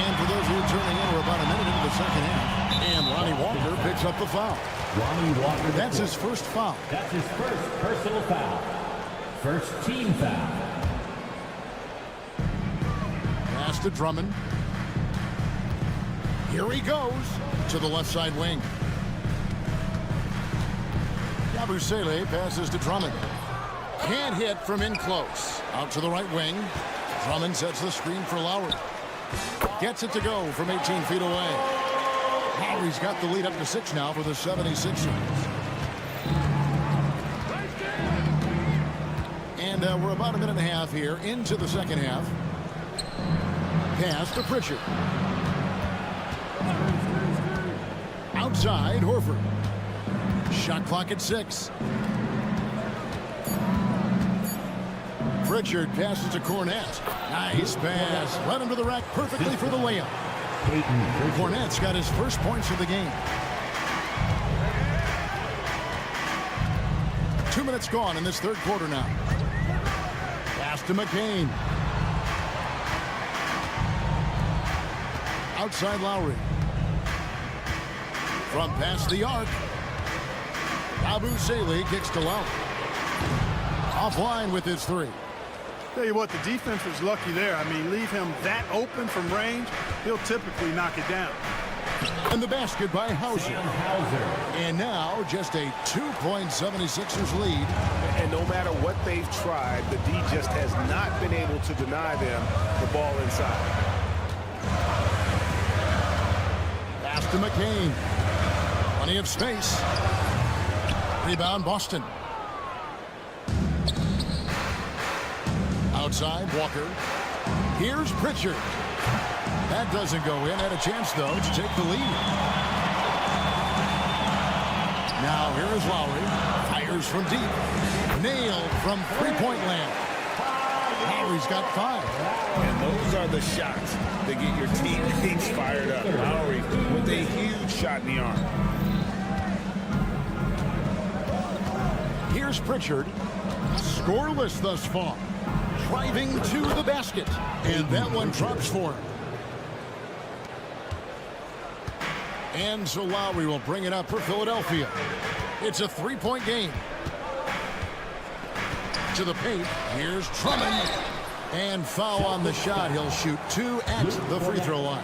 And for those of you turning in, we're about a minute into the second half. And Lonnie Walker picks up the foul. Lonnie Walker. That's his first foul. That's his first personal foul. First team foul. Pass to Drummond. Here he goes to the left side wing. Yabusele passes to Drummond. Can't hit from in close. Out to the right wing. Drummond sets the screen for Lowry. Gets it to go from 18 feet away. Lowry's got the lead up to 6 now for the 76ers. And we're about a minute and a half here into the second half. Pass to Pritchard. Outside, Horford. Shot clock at 6. Pritchard passes to Cornette. Nice pass. Led him to the rack perfectly for the layup. Cornette's got his first points of the game. 2 minutes gone in this third quarter now. Pass to McCain. Outside Lowry. From past the arc. Yabusele kicks to Lowry. Offline with his three. Tell you what, the defense was lucky there. I mean, leave him that open from range, he'll typically knock it down. And the basket by Hauser. And now just a 2-point 76ers lead. And no matter what they've tried, the D just has not been able to deny them the ball inside. Pass to McCain. Plenty of space. Rebound Boston. Outside Walker. Here's Pritchard. That doesn't go in. Had a chance, though, to take the lead. Now here is Lowry. Fires from deep. Nailed from three-point land. Lowry's got 5. And those are the shots that get your teammates fired up. Lowry with a huge shot in the arm. Here's Pritchard. Scoreless thus far. Driving to the basket. And that one drops for him. And so Lowry will bring it up for Philadelphia. It's a 3-point game. To the paint. Here's Drummond. And foul on the shot. He'll shoot 2 at the free throw line.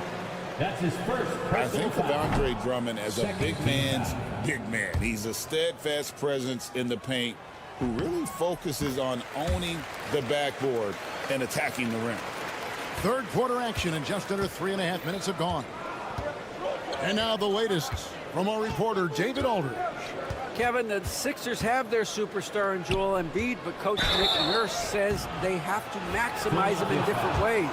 That's his first. I think of Andre Drummond as a big man's big man. He's a steadfast presence in the paint who really focuses on owning the backboard and attacking the rim. Third quarter action and just under 3.5 minutes have gone. And now the latest from our reporter, David Aldridge. Kevin, the Sixers have their superstar in Joel Embiid, but Coach Nick Nurse says they have to maximize him in different ways.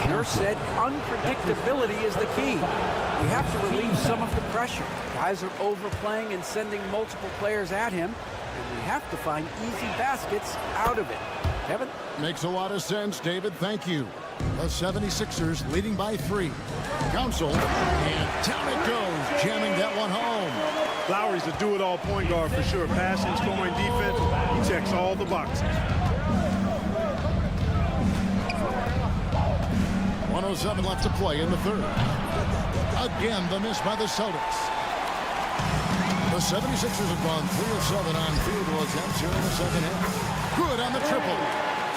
Nurse said unpredictability is the key. We have to relieve some of the pressure. Guys are overplaying and sending multiple players at him, and we have to find easy baskets out of it. Kevin? Makes a lot of sense, David. Thank you. The 76ers leading by 3. Council, and down it goes, jamming that one home. Lowry's a do-it-all point guard for sure. Passing, scoring, defense, he checks all the boxes. 1:07 left to play in the third. Again, the miss by the Celtics. The 76ers have gone 3 of 7 on field goal attempts here in the second half. Good on the triple.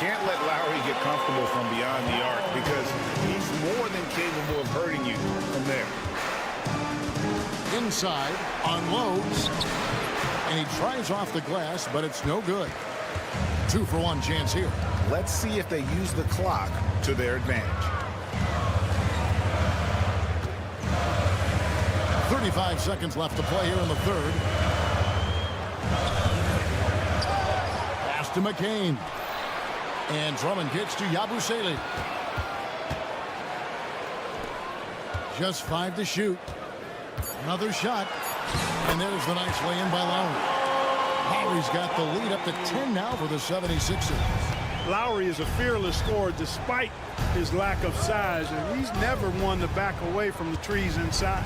Can't let Lowry get comfortable from beyond the arc because he's more than capable of hurting you from there. Inside, unloads, and he tries off the glass, but it's no good. 2-for-1 chance here. Let's see if they use the clock to their advantage. 35 seconds left to play here in the third. Pass to McCain. And Drummond gets to Yabusele. Just 5 to shoot. Another shot. And there's the nice lay-in by Lowry. Lowry's got the lead up to 10 now for the 76ers. Lowry is a fearless scorer despite his lack of size, and he's never one to back away from the trees inside.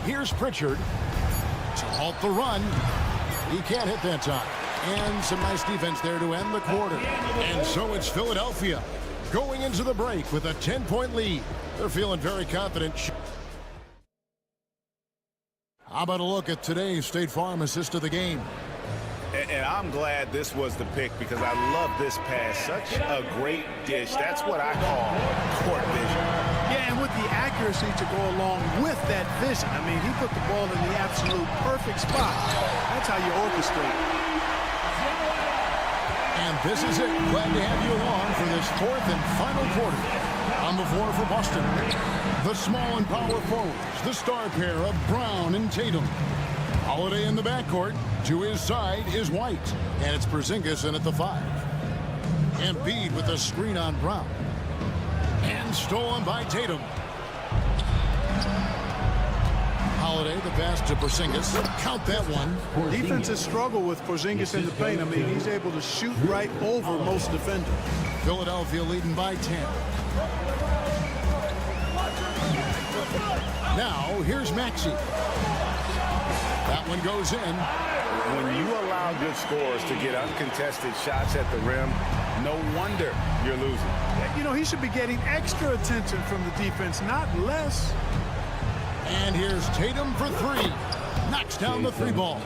Here's Pritchard to halt the run. He can't hit that time. And some nice defense there to end the quarter. And so it's Philadelphia going into the break with a 10-point lead. They're feeling very confident. How about a look at today's State Farm assist of the game? And I'm glad this was the pick because I love this pass. Such a great dish. That's what I call court vision. Yeah, and with the accuracy to go along with that vision. I mean, he put the ball in the absolute perfect spot. That's how you orchestrate. And this is it. Glad to have you along for this fourth and final quarter. On the floor for Boston, the small and power forwards, the star pair of Brown and Tatum. Holiday in the backcourt. To his side is White. And it's Porzingis in at the 5. Embiid with a screen on Brown. And stolen by Tatum. Holiday, the pass to Porzingis. Count that one. Defenses struggle with Porzingis in the paint. I mean, he's able to shoot right over most defenders. Philadelphia leading by 10. Now, here's Maxey. That one goes in. When you allow good scorers to get uncontested shots at the rim, no wonder you're losing. You know, he should be getting extra attention from the defense, not less. And here's Tatum for three. Knocks down the three ball.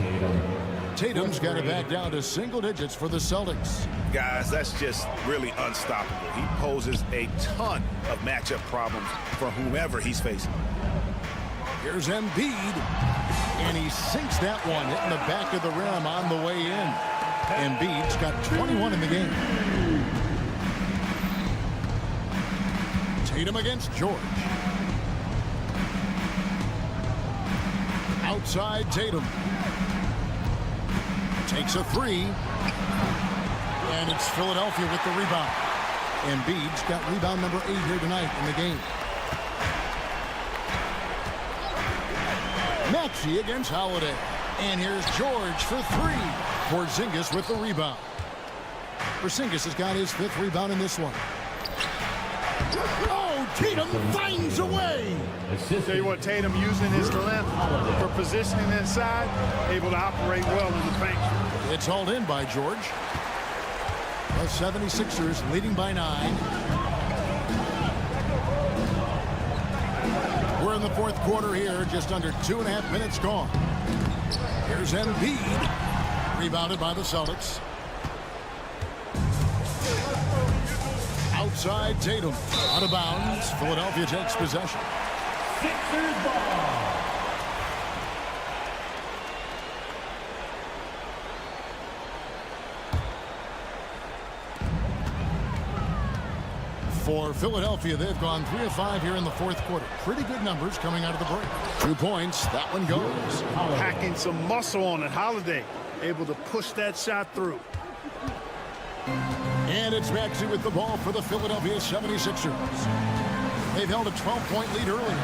Tatum's got it back down to single digits for the Celtics. Guys, that's just really unstoppable. He poses a ton of matchup problems for whomever he's facing. Here's Embiid. And he sinks that one, hitting the back of the rim on the way in. Embiid's got 21 in the game. Tatum against George. Outside Tatum. Takes a three. And it's Philadelphia with the rebound. Embiid's got rebound number 8 here tonight in the game. Maxey against Holiday. And here's George for three. Porzingis with the rebound. Porzingis has got his 5th rebound in this one. Oh, Tatum finds a way. Tell you what, Tatum using his length for positioning inside, able to operate well in the paint. It's hauled in by George. The 76ers leading by 9. We're in the 4th quarter here, just under 2.5 minutes gone. Here's Embiid, rebounded by the Celtics. Outside Tatum, out of bounds. Philadelphia takes possession. Sixers ball. For Philadelphia, they've gone 3 of 5 here in the 4th quarter. Pretty good numbers coming out of the break. 2 points. That one goes. Packing some muscle on it. Holiday able to push that shot through. And it's Maxey with the ball for the Philadelphia 76ers. They've held a 12-point lead earlier.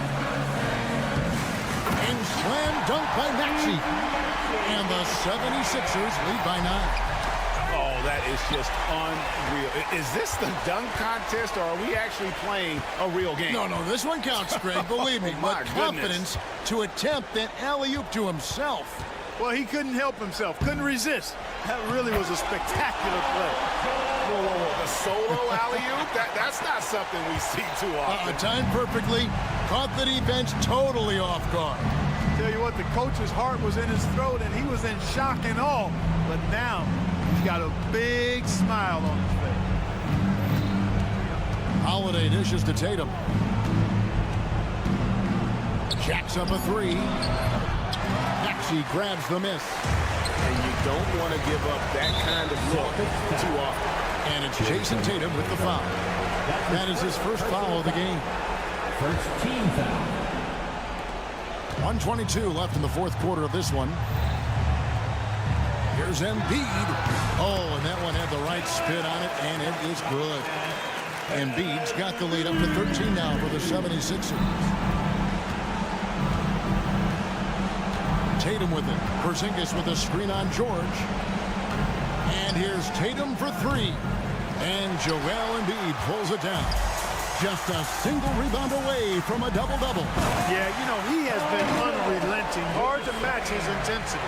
And slam dunk by Maxey. And the 76ers lead by 9. Oh, that is just unreal. Is this the dunk contest, or are we actually playing a real game? No, this one counts, Greg. Believe me. My With confidence to attempt that alley-oop to himself. Well, he couldn't help himself. Couldn't resist. That really was a spectacular play. Whoa. The solo alley-oop? That's not something we see too often. Timed perfectly. Caught the defense totally off guard. Tell you what, the coach's heart was in his throat, and he was in shock and awe. But now, he's got a big smile on his face. Holiday dishes to Tatum. Jacks up a three. Maxey grabs the miss. And you don't want to give up that kind of look too often. And it's Jason Tatum with the foul. That is his first foul of the game. First team foul. 1:22 left in the 4th quarter of this one. Here's Embiid. Oh, and that one had the right spin on it, and it is good. Embiid's got the lead up to 13 now for the 76ers. Tatum with it. Porzingis with a screen on George. And here's Tatum for three. And Joel Embiid pulls it down. Just a single rebound away from a double-double. Yeah, you know, he has been unrelenting. Hard to match his intensity.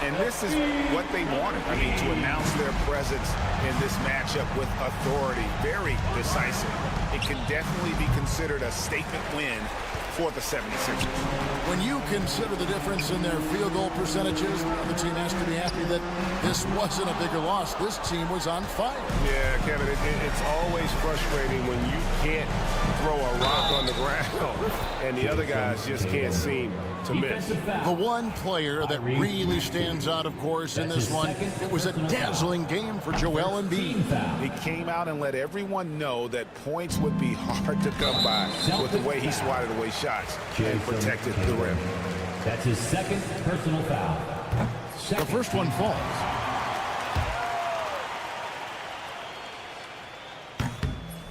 And this is what they wanted. I mean, to announce their presence in this matchup with authority. Very decisive. It can definitely be considered a statement win for the 76ers. When you consider the difference in their field goal percentages, the team has to be happy that this wasn't a bigger loss. This team was on fire. Yeah, Kevin, it's always frustrating when you can't throw a rock on the ground and the other guys just can't seem to miss. The one player that really stands out, of course, in this one, it was a dazzling game for Joel Embiid. He came out and let everyone know that points would be hard to come by with the way he swatted away shots and protected the rim. That's his second personal foul. The first one falls.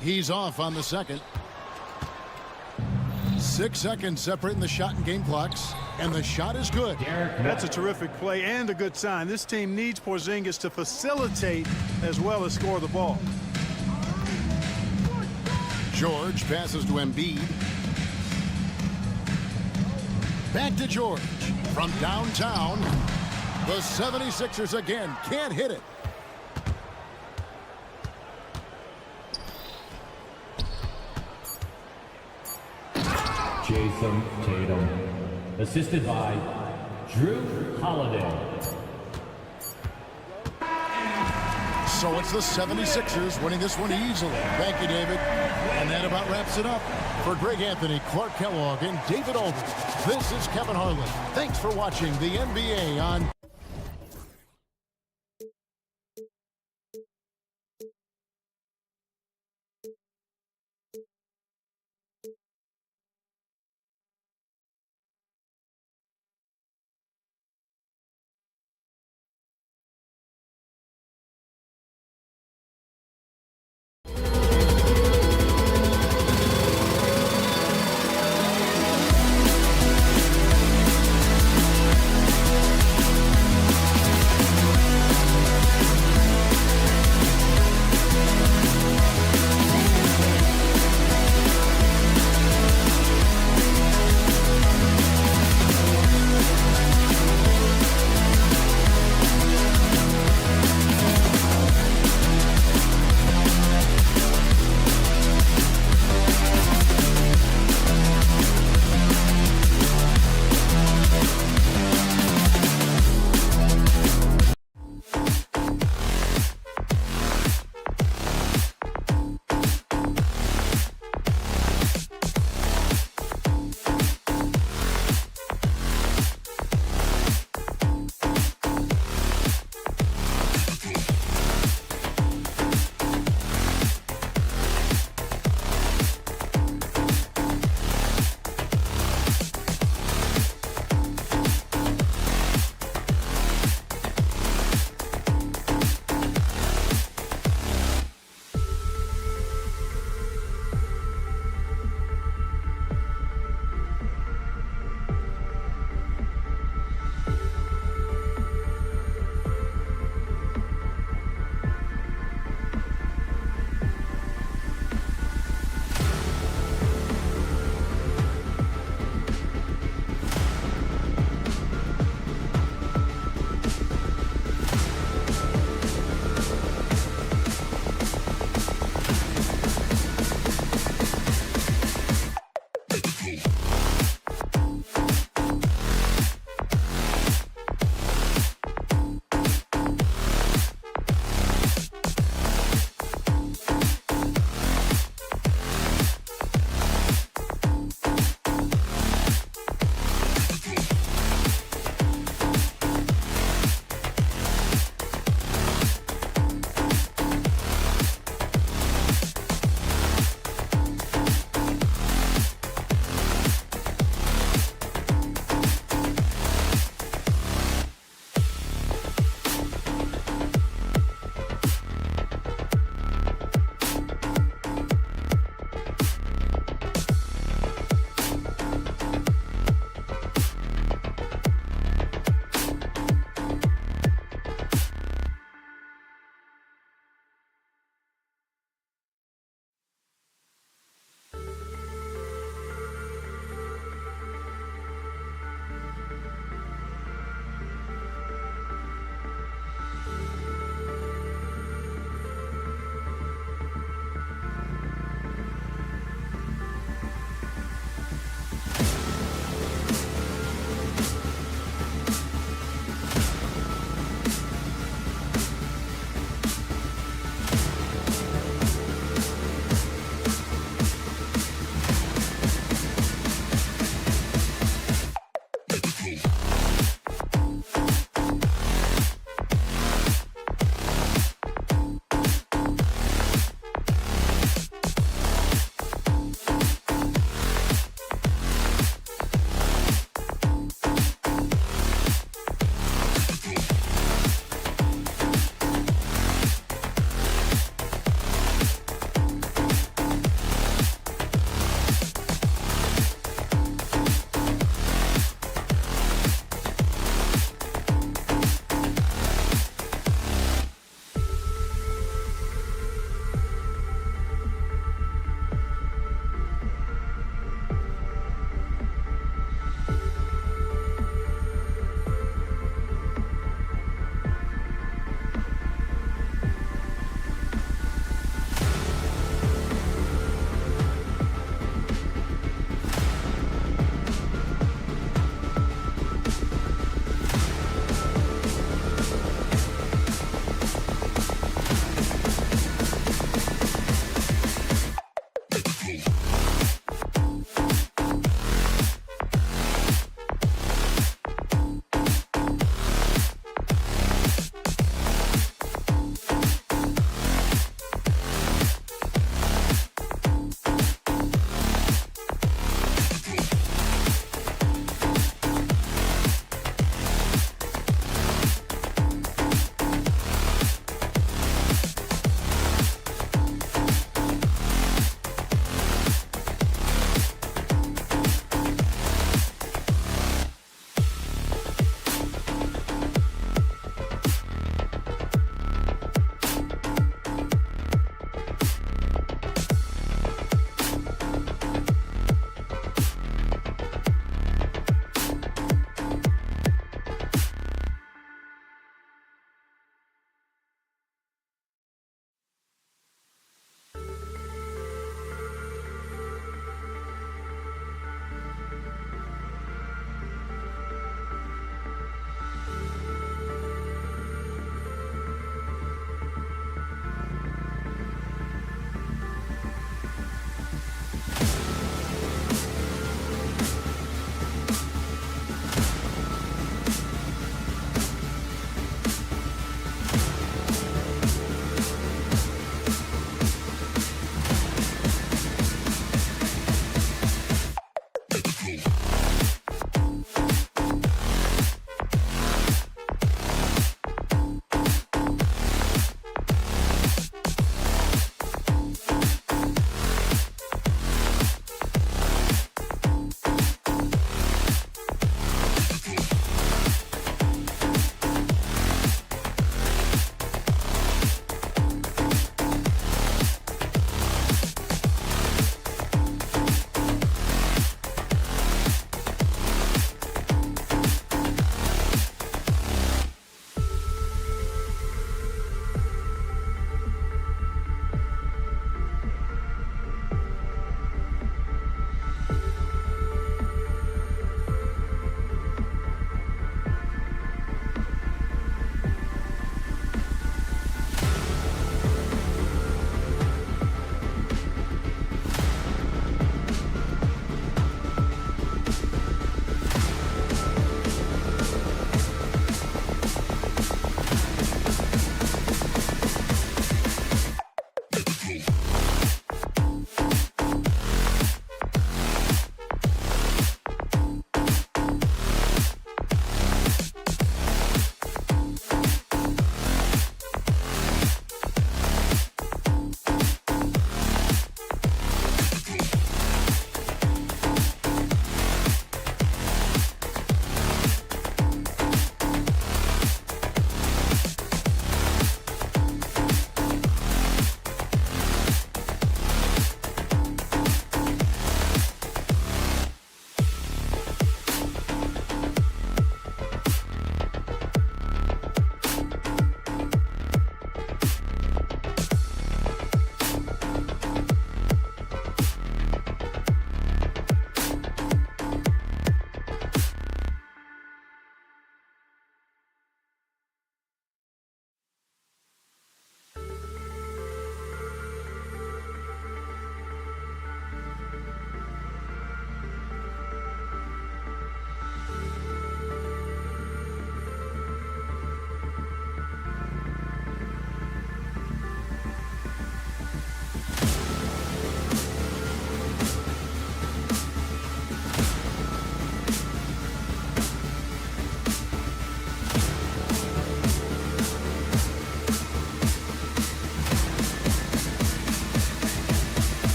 He's off on the second. 6 seconds separating the shot and game clocks, and the shot is good. That's a terrific play and a good sign. This team needs Porzingis to facilitate as well as score the ball. George passes to Embiid. Back to George. From downtown, the 76ers again can't hit it. Jason Tatum, assisted by Drew Holiday. So it's the 76ers winning this one easily. Thank you, David. And that about wraps it up. For Greg Anthony, Clark Kellogg, and David Aldridge, this is Kevin Harlan. Thanks for watching the NBA on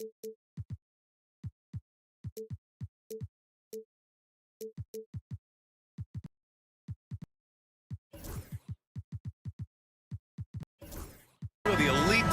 The elite.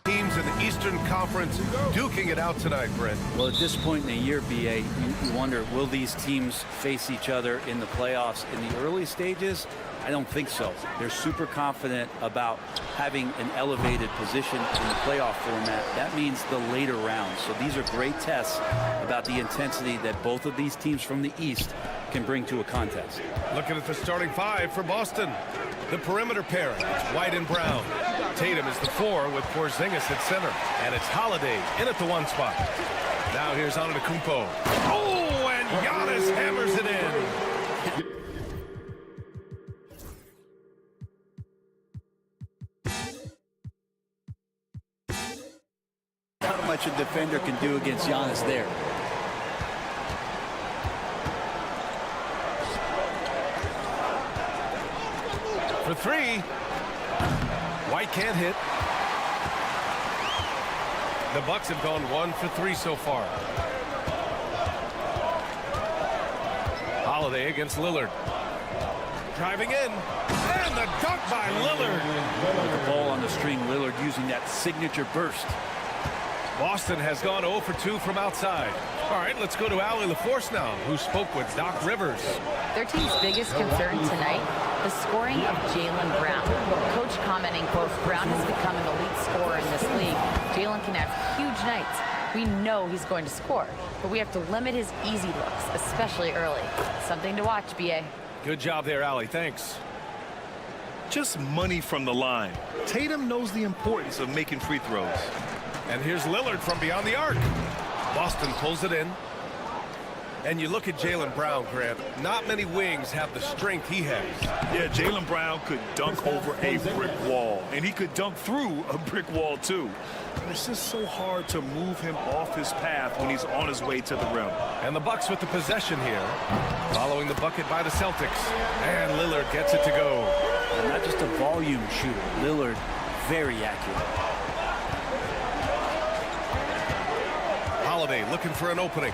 Teams in the Eastern Conference duking it out tonight, Brent. Well, at this point in the year, BA, you wonder, will these teams face each other in the playoffs in the early stages? I don't think so. They're super confident about having an elevated position in the playoff format. That means the later rounds. So these are great tests about the intensity that both of these teams from the East can bring to a contest. Looking at the starting five for Boston. The perimeter pair, it's White and Brown. Tatum is the 4 with Porzingis at center. And it's Holiday in at the 1 spot. Now here's Antetokounmpo. Oh, and Giannis hammers it in. How much a defender can do against Giannis there. For 3. White can't hit. The Bucks have gone 1 for 3 so far. Holiday against Lillard. Driving in. And the dunk by Lillard. The ball on the string, Lillard using that signature burst. Boston has gone 0 for 2 from outside. All right, let's go to Allie LaForce now, who spoke with Doc Rivers. Their team's biggest concern tonight, the scoring of Jaylen Brown. Coach commenting, quote, Brown has become an elite scorer in this league. Jaylen can have huge nights. We know he's going to score, but we have to limit his easy looks, especially early. Something to watch, BA. Good job there, Allie. Thanks. Just money from the line. Tatum knows the importance of making free throws. And here's Lillard from beyond the arc. Boston pulls it in. And you look at Jaylen Brown, Grant. Not many wings have the strength he has. Yeah, Jaylen Brown could dunk over a brick wall. And he could dunk through a brick wall, too. And it's just so hard to move him off his path when he's on his way to the rim. And the Bucks with the possession here. Following the bucket by the Celtics. And Lillard gets it to go. And not just a volume shooter. Lillard, very accurate. Holiday looking for an opening.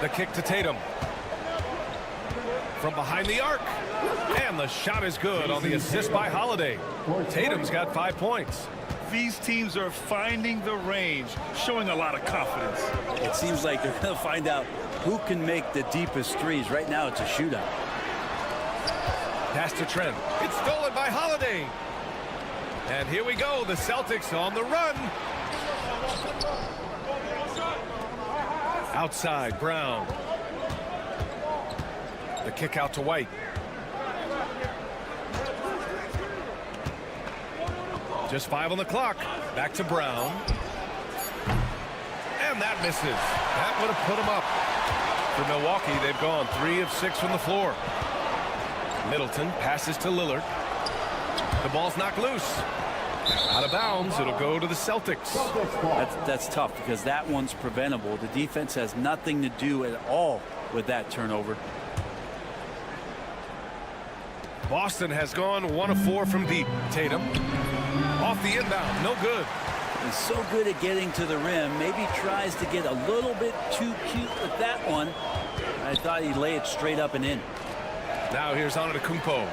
The kick to Tatum. From behind the arc. And the shot is good on the assist by Holiday. Tatum's got 5 points. These teams are finding the range, showing a lot of confidence. It seems like they're going to find out who can make the deepest threes. Right now, it's a shootout. Pass to Trent. It's stolen by Holiday. And here we go. The Celtics on the run. Outside, Brown. The kick out to White. Just 5 on the clock. Back to Brown. And that misses. That would have put him up. For Milwaukee, they've gone 3 of 6 from the floor. Middleton passes to Lillard. The ball's knocked loose. Out of bounds, it'll go to the Celtics. That's tough because that one's preventable. The defense has nothing to do at all with that turnover. Boston has gone 1 of 4 from deep. Tatum off the inbound, no good. He's so good at getting to the rim. Maybe tries to get a little bit too cute with that one. I thought he'd lay it straight up and in. Now here's Antetokounmpo.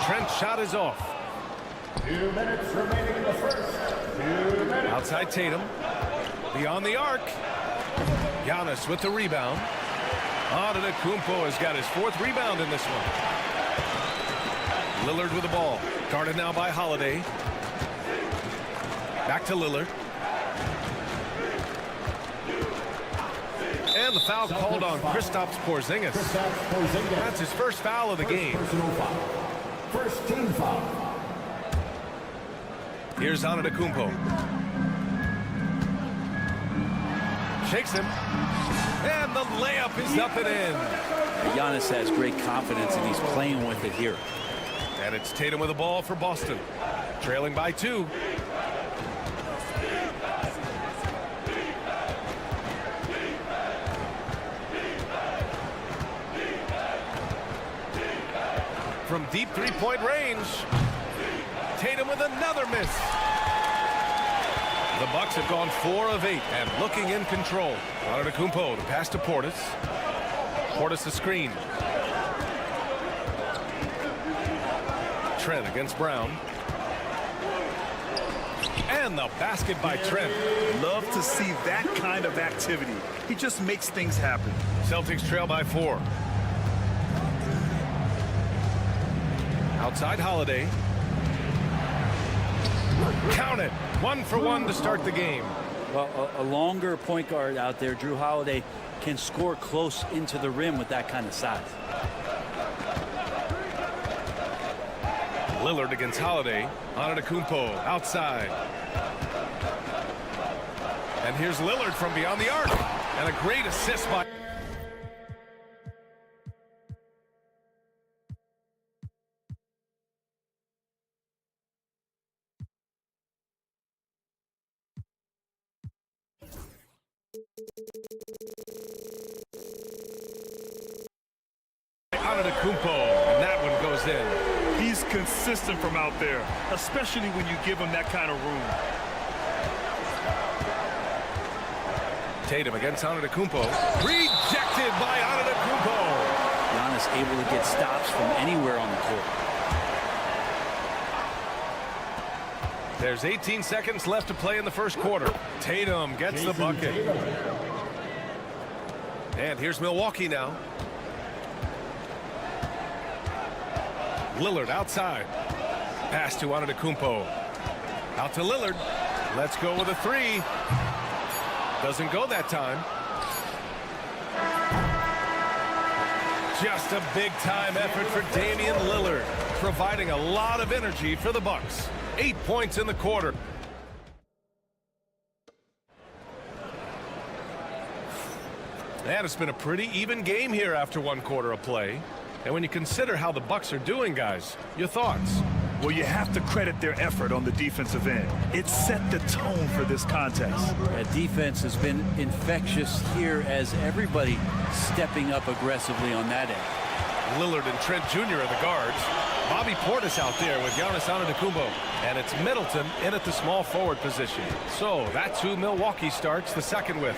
Trent's shot is off. 2 minutes remaining in the first. 2 minutes. Outside Tatum. Beyond the arc. Giannis with the rebound. Antetokounmpo has got his 4th rebound in this one. Lillard with the ball. Guarded now by Holiday. Back to Lillard. And the foul called on Kristaps Porzingis. That's his first foul of the game. First team foul. Here's Antetokounmpo. Shakes him. And the layup is up and in. Giannis has great confidence and he's playing with it here. And it's Tatum with the ball for Boston. Trailing by 2. from deep three-point range. Tatum with another miss. The Bucks have gone 4 of 8 and looking in control. Antetokounmpo to pass to Portis. Portis the screen. Trent against Brown. And the basket by Trent. Love to see that kind of activity. He just makes things happen. Celtics trail by 4. Outside Holiday. Count it. 1 for 1 to start the game. Well, a longer point guard out there, Drew Holiday, can score close into the rim with that kind of size. Lillard against Holiday. Antetokounmpo outside. And here's Lillard from beyond the arc. And a great assist by... Antetokounmpo, and that one goes in. He's consistent from out there, especially when you give him that kind of room. Tatum against Antetokounmpo. Rejected by Antetokounmpo. Giannis able to get stops from anywhere on the court. There's 18 seconds left to play in the first quarter. Tatum gets the bucket. And here's Milwaukee now. Lillard outside. Pass to Antetokounmpo. Out to Lillard. Let's go with a 3. Doesn't go that time. Just a big-time effort for Damian Lillard, providing a lot of energy for the Bucks. 8 points in the quarter. And it's been a pretty even game here after 1 quarter of play. And when you consider how the Bucks are doing, guys, your thoughts? Well, you have to credit their effort on the defensive end. It set the tone for this contest. That defense has been infectious here as everybody stepping up aggressively on that end. Lillard and Trent Jr. are the guards. Bobby Portis out there with Giannis Antetokounmpo. And it's Middleton in at the small forward position. So that's who Milwaukee starts the second with.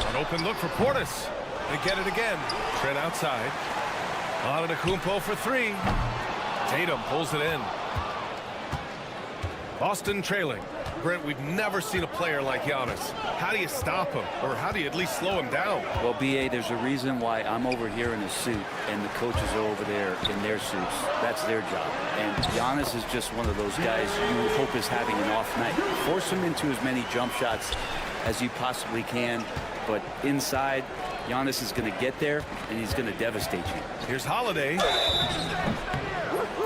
An open look for Portis. They get it again. Trent outside. Antetokounmpo for 3. Tatum pulls it in. Boston trailing. Brent, we've never seen a player like Giannis. How do you stop him? Or how do you at least slow him down? Well, B.A., there's a reason why I'm over here in a suit and the coaches are over there in their suits. That's their job. And Giannis is just one of those guys you hope is having an off night. Force him into as many jump shots as you possibly can. But inside, Giannis is going to get there, and he's going to devastate you. Here's Holiday.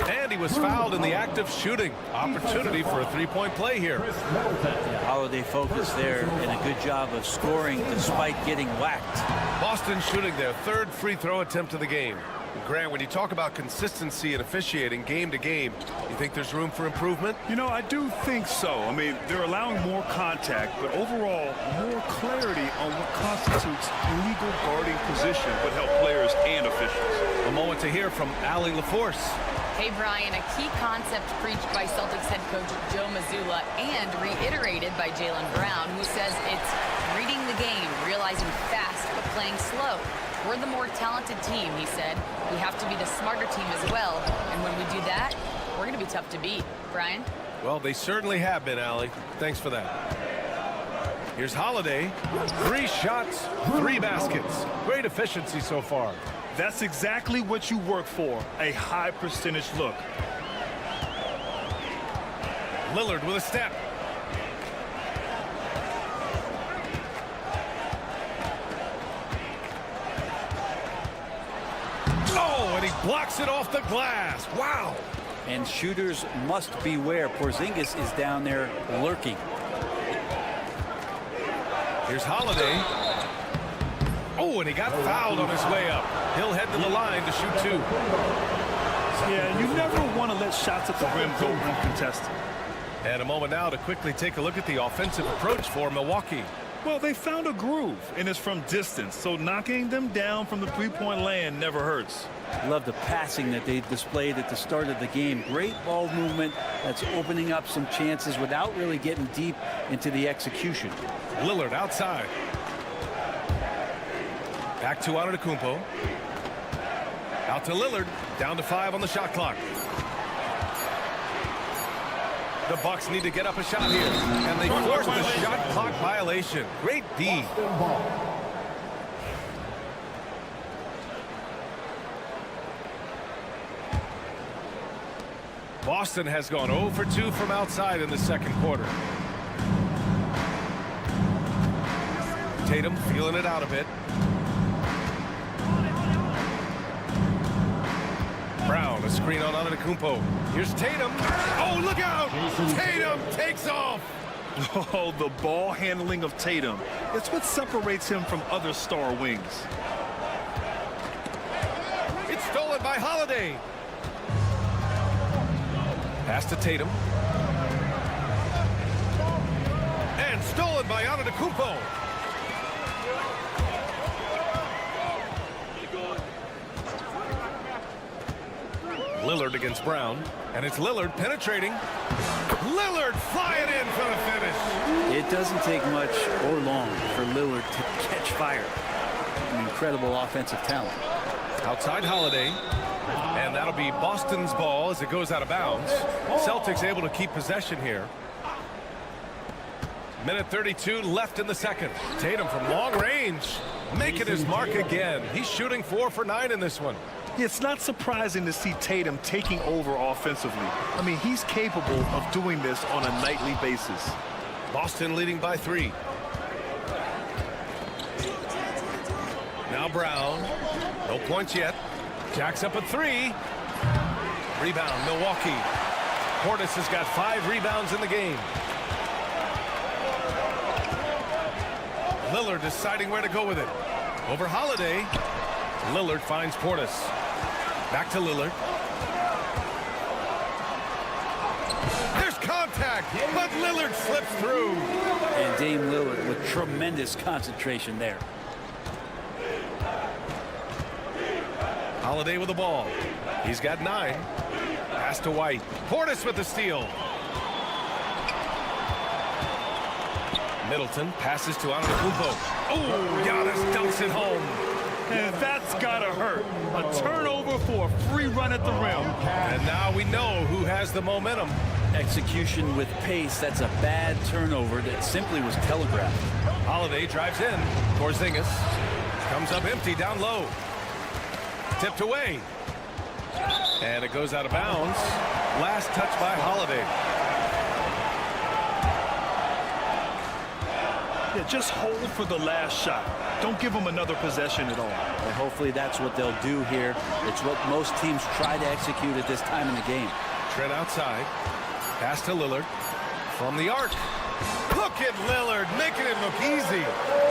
And he was fouled in the act of shooting. Opportunity for a 3-point play here. Yeah, Holiday focused there, and a good job of scoring despite getting whacked. Boston shooting their 3rd free throw attempt of the game. Grant, when you talk about consistency and officiating game to game, you think there's room for improvement? You know, I do think so. I mean, they're allowing more contact, but overall, more clarity on what constitutes legal guarding position would help players and officials. A moment to hear from Allie LaForce. Hey, Brian, a key concept preached by Celtics head coach Joe Mazzulla and reiterated by Jaylen Brown, who says it's reading the game, realizing fast but playing slow. We're the more talented team, he said. We have to be the smarter team as well. And when we do that, we're going to be tough to beat. Brian? Well, they certainly have been, Allie. Thanks for that. Here's Holiday. 3 shots, 3 baskets. Great efficiency so far. That's exactly what you work for, a high percentage look. Lillard with a step. Oh, and he blocks it off the glass. Wow. And shooters must beware. Porzingis is down there lurking. Here's Holiday. Oh, and he got fouled on his way up. He'll head to the line to shoot 2. Yeah, you never want to let shots at the rim go uncontested. And a moment now to quickly take a look at the offensive approach for Milwaukee. Well, they found a groove, and it's from distance, so knocking them down from the three-point land never hurts. Love the passing that they displayed at the start of the game. Great ball movement that's opening up some chances without really getting deep into the execution. Lillard outside. Back to Antetokounmpo. Out to Lillard. Down to 5 on the shot clock. The Bucks need to get up a shot here. And they force the shot clock violation. Great D. Boston has gone 0 for 2 from outside in the second quarter. Tatum feeling it out a bit. Brown, a screen on Antetokounmpo. Here's Tatum. Oh, look out! Tatum takes off! Oh, the ball handling of Tatum. It's what separates him from other star wings. It's stolen by Holiday. Pass to Tatum. And stolen by Antetokounmpo. Lillard against Brown, and it's Lillard penetrating. Lillard flying in for the finish. It doesn't take much or long for Lillard to catch fire. An incredible offensive talent. Outside Holiday, and that'll be Boston's ball as it goes out of bounds. Celtics able to keep possession here. Minute 32 left in the second. Tatum from long range, making his mark again. He's shooting 4 for 9 in this one. It's not surprising to see Tatum taking over offensively. I mean, he's capable of doing this on a nightly basis. Boston leading by 3. Now Brown. No points yet. Jacks up at 3. Rebound, Milwaukee. Portis has got 5 rebounds in the game. Lillard deciding where to go with it. Over Holiday. Lillard finds Portis. Back to Lillard. There's contact, but Lillard slips through. And Dame Lillard with tremendous concentration there. Holiday with the ball. He's got 9. Pass to White. Portis with the steal. Middleton passes to Antetokounmpo. Oh, Giannis dumps it home. And that's gotta hurt. A turnover for a free run at the rim. And now we know who has the momentum. Execution with pace. That's a bad turnover that simply was telegraphed. Holiday drives in. Porzingis comes up empty down low. Tipped away. And it goes out of bounds. Last touch by Holiday. Yeah, just hold for the last shot. Don't give them another possession at all. And hopefully that's what they'll do here. It's what most teams try to execute at this time in the game. Trent outside. Pass to Lillard. From the arc. Look at Lillard making it look easy.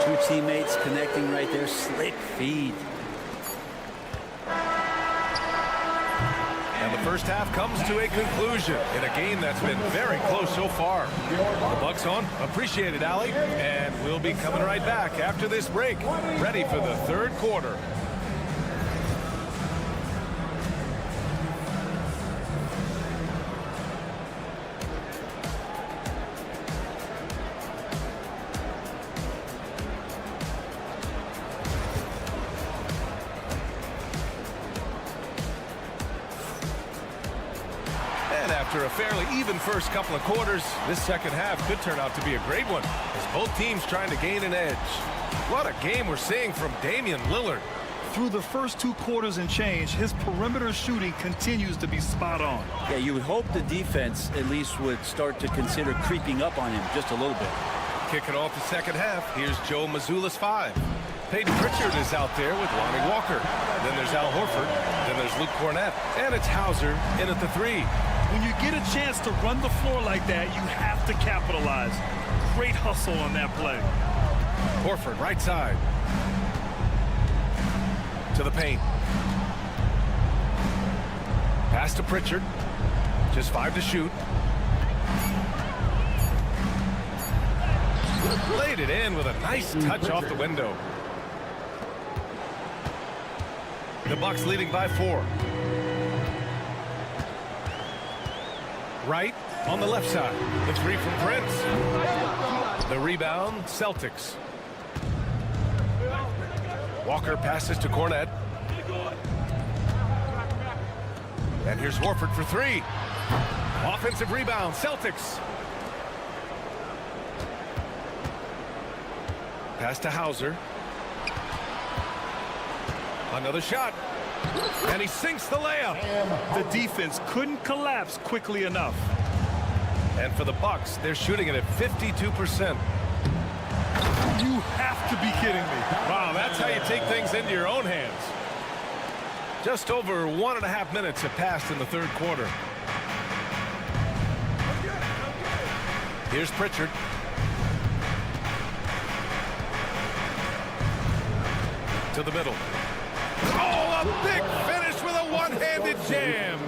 2 teammates connecting right there. Slick feed. And the first half comes to a conclusion in a game that's been very close so far. The Bucks on. Appreciate it, Allie. And we'll be coming right back after this break. Ready for the third quarter. After a fairly even first couple of quarters, this second half could turn out to be a great one as both teams trying to gain an edge. What a game we're seeing from Damian Lillard. Through the first 2 quarters and change, his perimeter shooting continues to be spot on. Yeah, you would hope the defense at least would start to consider creeping up on him just a little bit. Kicking off the second half, here's Joe Mazzulla's 5. Peyton Pritchard is out there with Lonnie Walker. Then there's Al Horford. Then there's Luke Cornett. And it's Hauser in at the 3. When you get a chance to run the floor like that, you have to capitalize. Great hustle on that play. Horford right side. To the paint. Pass to Pritchard. Just 5 to shoot. Laid it in with a nice touch off the window. The Bucks leading by 4. Right on the left side. The 3 from Prince. The rebound, Celtics. Walker passes to Cornette. And here's Horford for 3. Offensive rebound, Celtics. Pass to Hauser. Another shot. And he sinks the layup. The defense couldn't collapse quickly enough. And for the Bucks, they're shooting it at 52%. You have to be kidding me. Wow, that's how you take things into your own hands. Just over 1.5 minutes have passed in the third quarter. Here's Pritchard. To the middle. Oh, a big finish with a one-handed jam.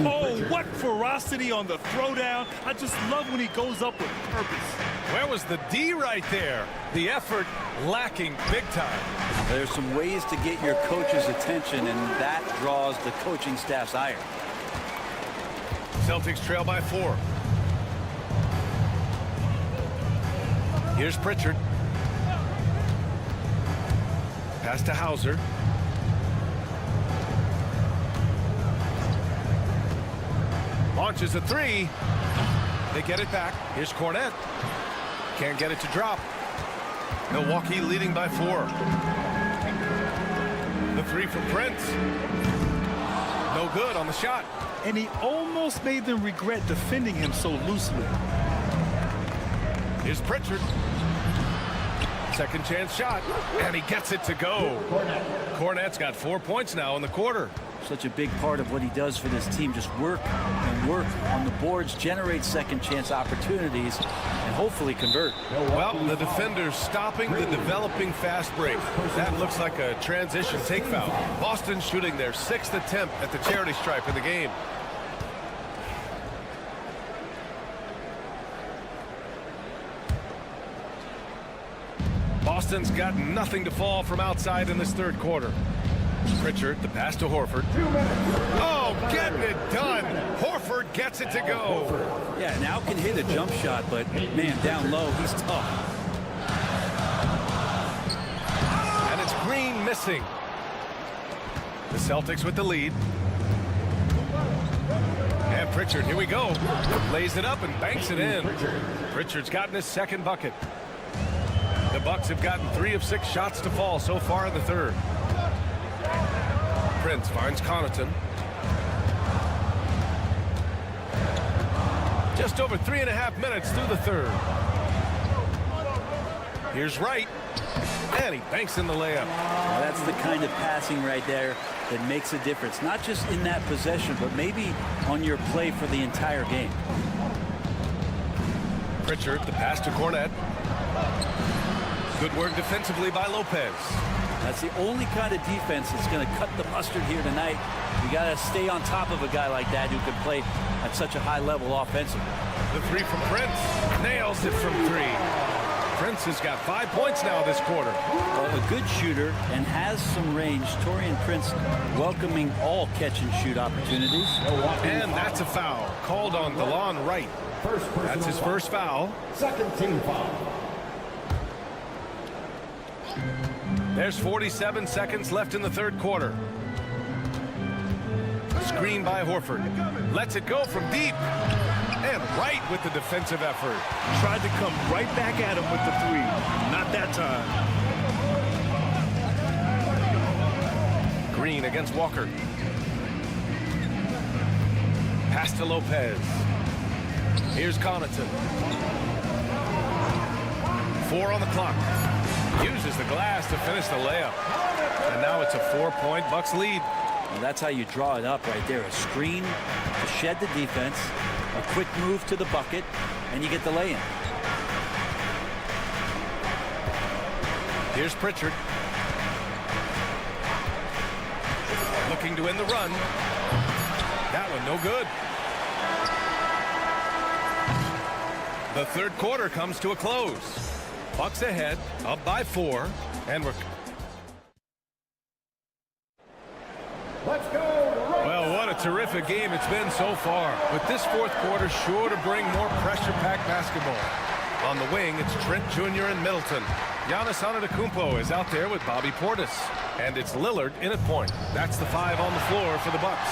Oh, what ferocity on the throwdown. I just love when he goes up with purpose. Where was the D right there? The effort lacking big time. There's some ways to get your coach's attention, and that draws the coaching staff's ire. Celtics trail by 4. Here's Pritchard. Pass to Hauser. Launches a 3. They get it back. Here's Cornette. Can't get it to drop. Milwaukee leading by 4. The 3 from Prince. No good on the shot. And he almost made them regret defending him so loosely. Here's Pritchard. Second chance shot. And he gets it to go. Cornette's got 4 points now in the quarter. Such a big part of what he does for this team. Just work and work on the boards, generate second chance opportunities, and hopefully convert. Well, the defender's stopping the developing fast break. That looks like a transition take foul. Boston shooting their 6th attempt at the charity stripe in the game. Boston's got nothing to fall from outside in this third quarter. Pritchard, the pass to Horford. Oh, getting it done. Horford gets it to go. Yeah, now can hit a jump shot, but man, down low, he's tough. And it's Green missing. The Celtics with the lead. And Pritchard, here we go. Lays it up and banks it in. Pritchard's gotten his second bucket. The Bucks have gotten 3 of 6 shots to fall so far in the third. Prince finds Connaughton. Just over 3.5 minutes through the third. Here's Wright. And he banks in the layup. Well, that's the kind of passing right there that makes a difference. Not just in that possession, but maybe on your play for the entire game. Pritchard, the pass to Cornette. Good work defensively by Lopez. That's the only kind of defense that's going to cut the mustard here tonight. You got to stay on top of a guy like that who can play at such a high level offensively. The 3 from Prince. Nails it from 3. Prince has got 5 points now this quarter. Well, a good shooter and has some range. Taurean Prince welcoming all catch-and-shoot opportunities. And that's a foul called on DeLon Wright. That's his first foul. Second team foul. There's 47 seconds left in the third quarter. Screen by Horford. Lets it go from deep. And Wright with the defensive effort. Tried to come right back at him with the 3. Not that time. Green against Walker. Pass to Lopez. Here's Connaughton. 4 on the clock. Uses the glass to finish the layup. And now it's a 4-point Bucks lead. And that's how you draw it up right there. A screen to shed the defense, a quick move to the bucket, and you get the lay-in. Here's Pritchard. Looking to win the run. That one no good. The third quarter comes to a close. Bucks ahead, up by 4, and we're... Let's go. Well, what a terrific game it's been so far. With this fourth quarter sure to bring more pressure-packed basketball. On the wing, it's Trent Jr. and Middleton. Giannis Antetokounmpo is out there with Bobby Portis. And it's Lillard in at point. That's the 5 on the floor for the Bucks.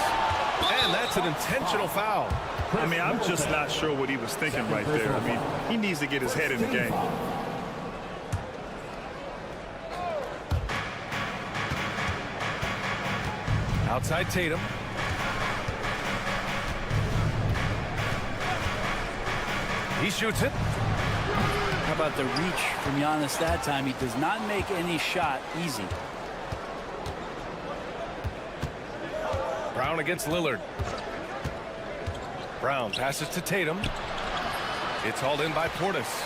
And that's an intentional foul. I mean, I'm just not sure what he was thinking right there. I mean, he needs to get his head in the game. Outside Tatum. He shoots it. How about the reach from Giannis that time? He does not make any shot easy. Brown against Lillard. Brown passes to Tatum. It's hauled in by Portis.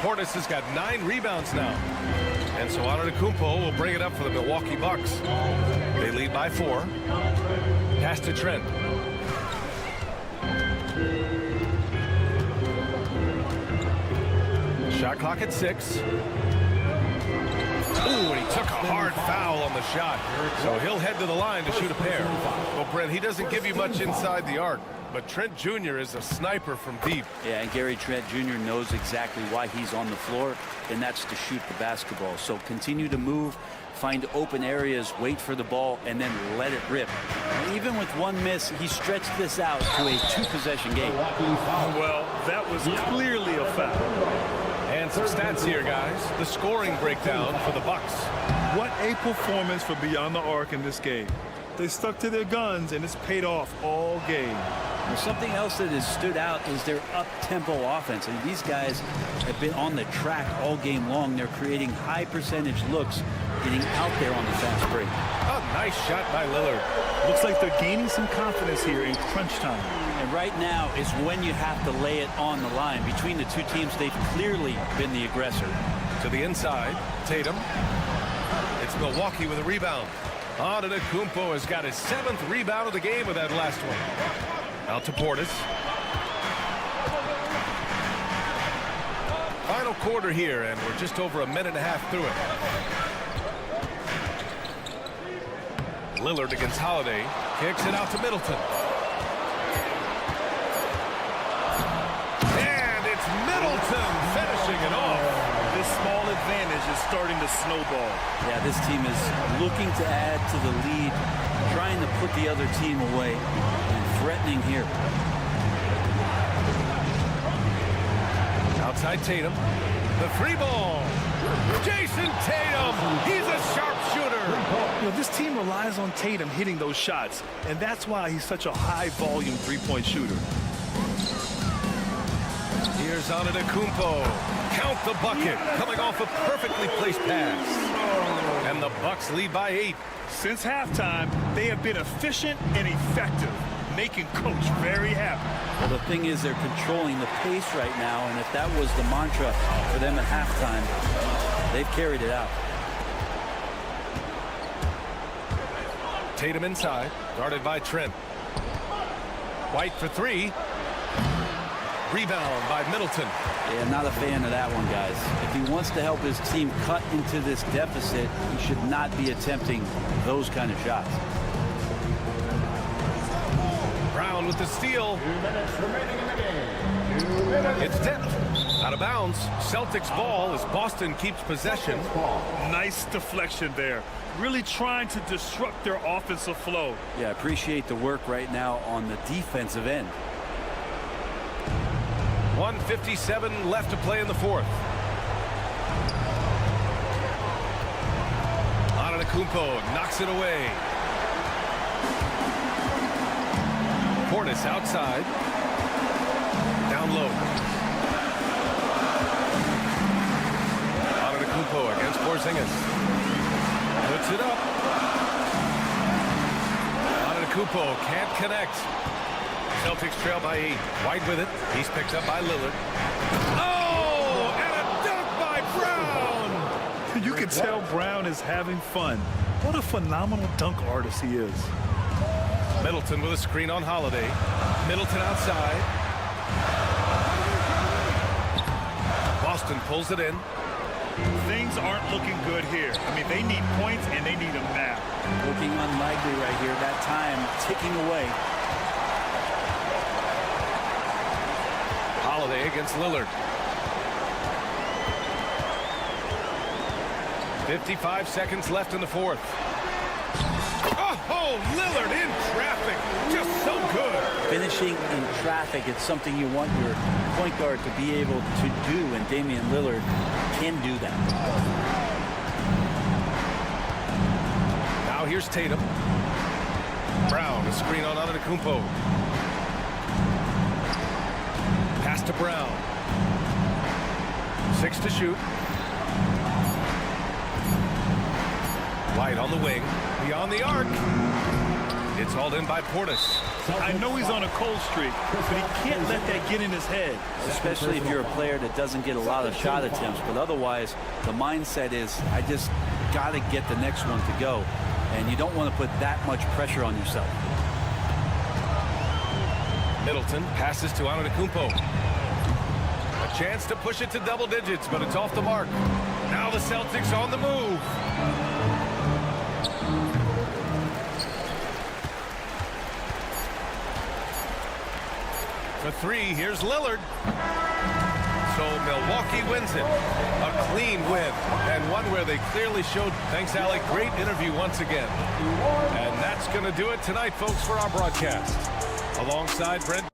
Portis has got 9 rebounds now. And so Antetokounmpo will bring it up for the Milwaukee Bucks. They lead by 4. Pass to Trent. Shot clock at 6. Ooh, and he took a hard foul on the shot. So he'll head to the line to shoot a pair. Well, Brent, he doesn't give you much inside the arc. But Trent Jr. is a sniper from deep. Yeah, and Gary Trent Jr. knows exactly why he's on the floor, and that's to shoot the basketball. So continue to move, find open areas, wait for the ball, and then let it rip. Even with one miss, he stretched this out to a 2-possession game. Well, that was clearly a foul. And some stats here, guys. The scoring breakdown for the Bucks. What a performance for Beyond the Arc in this game. They stuck to their guns, and it's paid off all game. Well, something else that has stood out is their up-tempo offense. And these guys have been on the track all game long. They're creating high-percentage looks, getting out there on the fast break. A nice shot by Lillard. Looks like they're gaining some confidence here in crunch time. And right now is when you have to lay it on the line. Between the two teams, they've clearly been the aggressor. To the inside, Tatum. It's Milwaukee with a rebound. Antetokounmpo has got his 7th rebound of the game with that last one. Out to Portis. Final quarter here, and we're just over a minute and a half through it. Lillard against Holiday. Kicks it out to Middleton. And it's Middleton finishing it off. This small advantage is starting to snowball. Yeah, this team is looking to add to the lead, trying to put the other team away, and threatening here. Outside Tatum. The 3 ball. Jason Tatum. He's a sharpshooter. You know, this team relies on Tatum hitting those shots, and that's why he's such a high-volume three-point shooter. Here's Antetokounmpo. Count the bucket, coming off a perfectly placed pass. And the Bucks lead by 8. Since halftime, they have been efficient and effective, making Coach very happy. Well, the thing is, they're controlling the pace right now, and if that was the mantra for them at halftime, they've carried it out. Tatum inside, guarded by Trent. White for 3. Rebound by Middleton. Yeah, not a fan of that one, guys. If he wants to help his team cut into this deficit, he should not be attempting those kind of shots. Brown with the steal. 2 minutes remaining in the game. It's tipped. Out of bounds. Celtics ball as Boston keeps possession. Nice deflection there. Really trying to disrupt their offensive flow. Yeah, I appreciate the work right now on the defensive end. 1:57 left to play in the 4th. Antetokounmpo knocks it away. Portis outside. Down low. Antetokounmpo against Porzingis. Puts it up. Antetokounmpo can't connect. Celtics trail by 8. White with it. He's picked up by Lillard. Oh, and a dunk by Brown. You can tell Brown is having fun. What a phenomenal dunk artist he is. Middleton with a screen on Holiday. Middleton outside. Boston pulls it in. Things aren't looking good here. I mean, they need points, and they need them now. Looking unlikely right here. That time ticking away. Holiday against Lillard. 55 seconds left in the fourth. Oh, Lillard in traffic. Just so good. Finishing in traffic, it's something you want your point guard to be able to do, and Damian Lillard can do that. Now here's Tatum. Brown, a screen on Antetokounmpo. Pass to Brown. 6 to shoot. White on the wing. Beyond the arc. It's hauled in by Portis. I know he's on a cold streak, but he can't let that get in his head. Especially if you're a player that doesn't get a lot of shot attempts. But otherwise, the mindset is, I just got to get the next one to go. And you don't want to put that much pressure on yourself. Middleton passes to Antetokounmpo. A chance to push it to double digits, but it's off the mark. Now the Celtics on the move. For three, here's Lillard. So Milwaukee wins it. A clean win, and one where they clearly showed, thanks Alec, great interview once again. And that's going to do it tonight, folks, for our broadcast. Alongside Brent.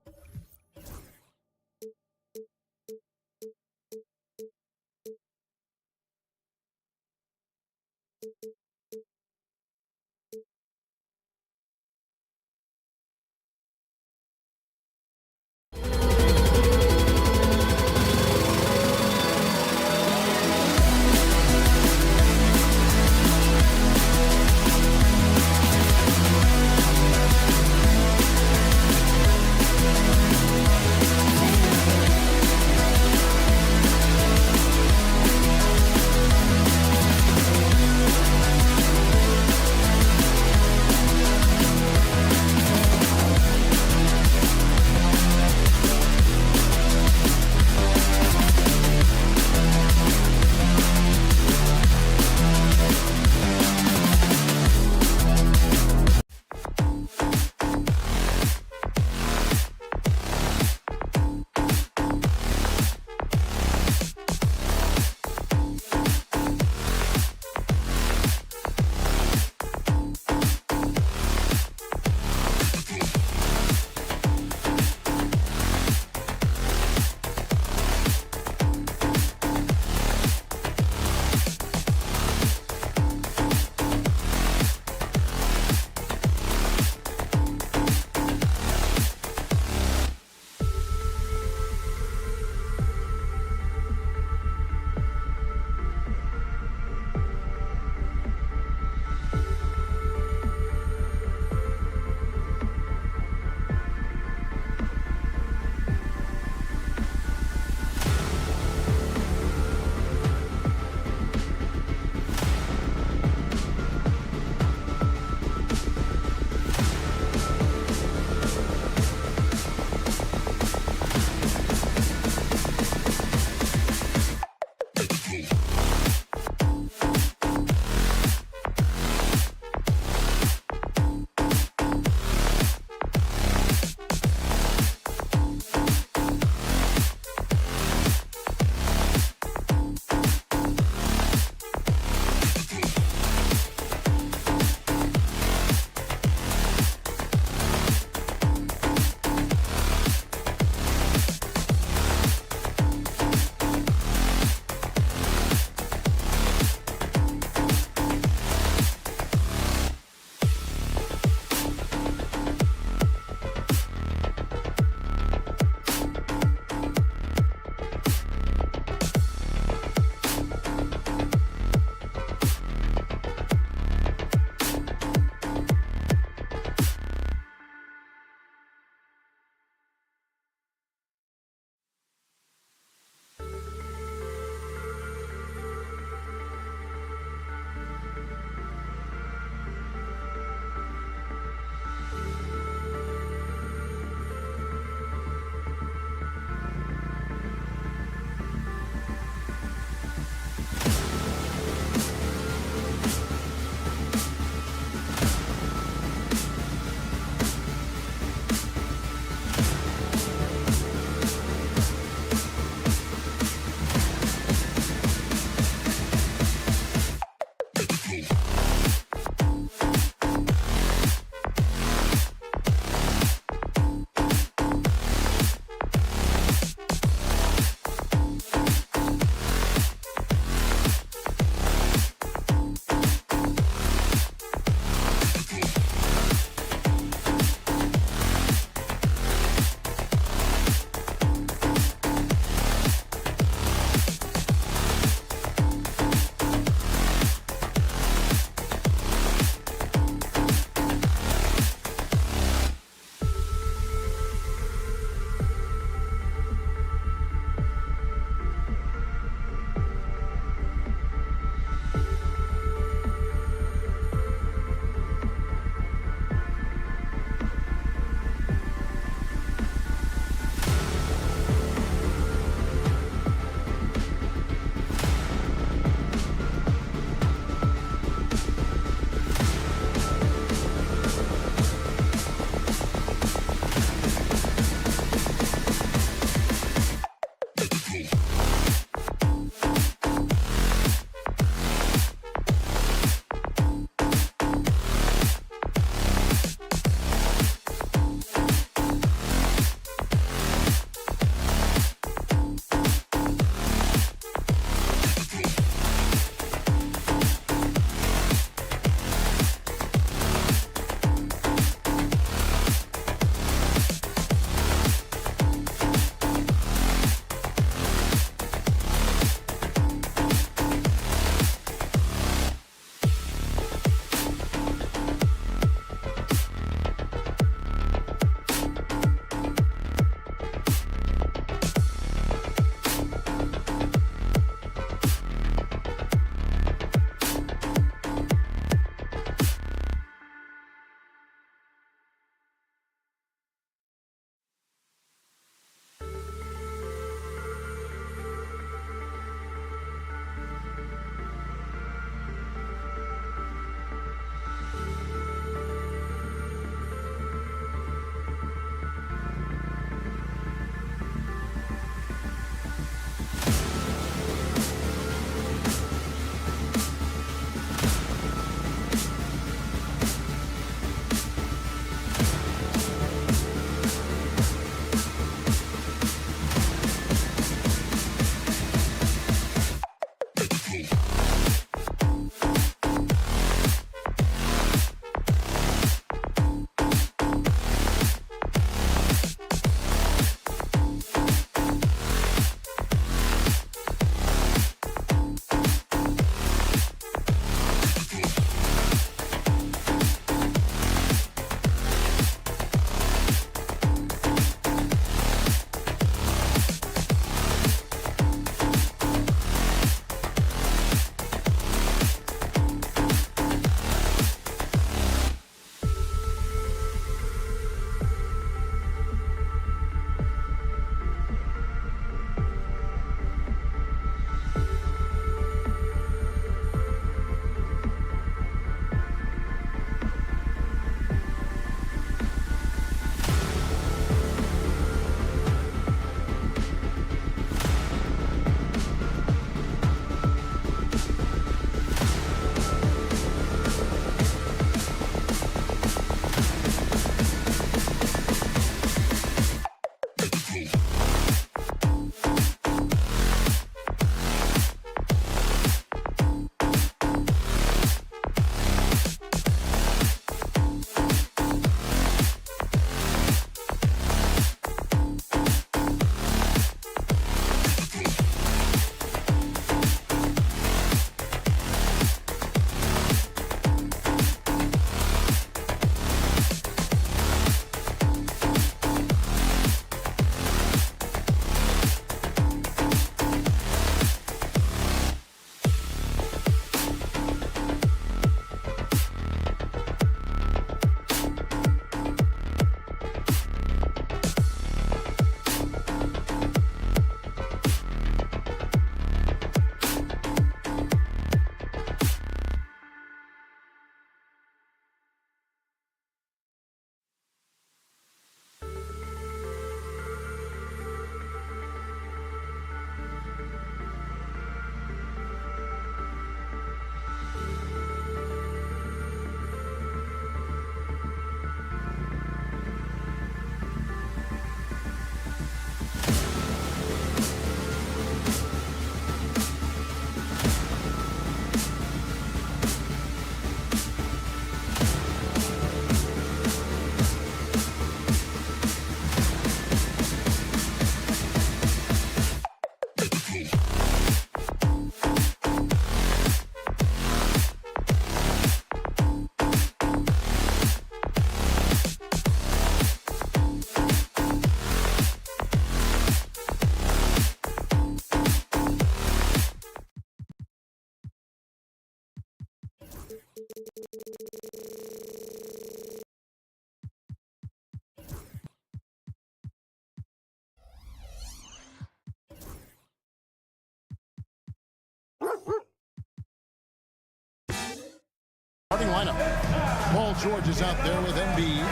Starting lineup. Paul George is out there with Embiid.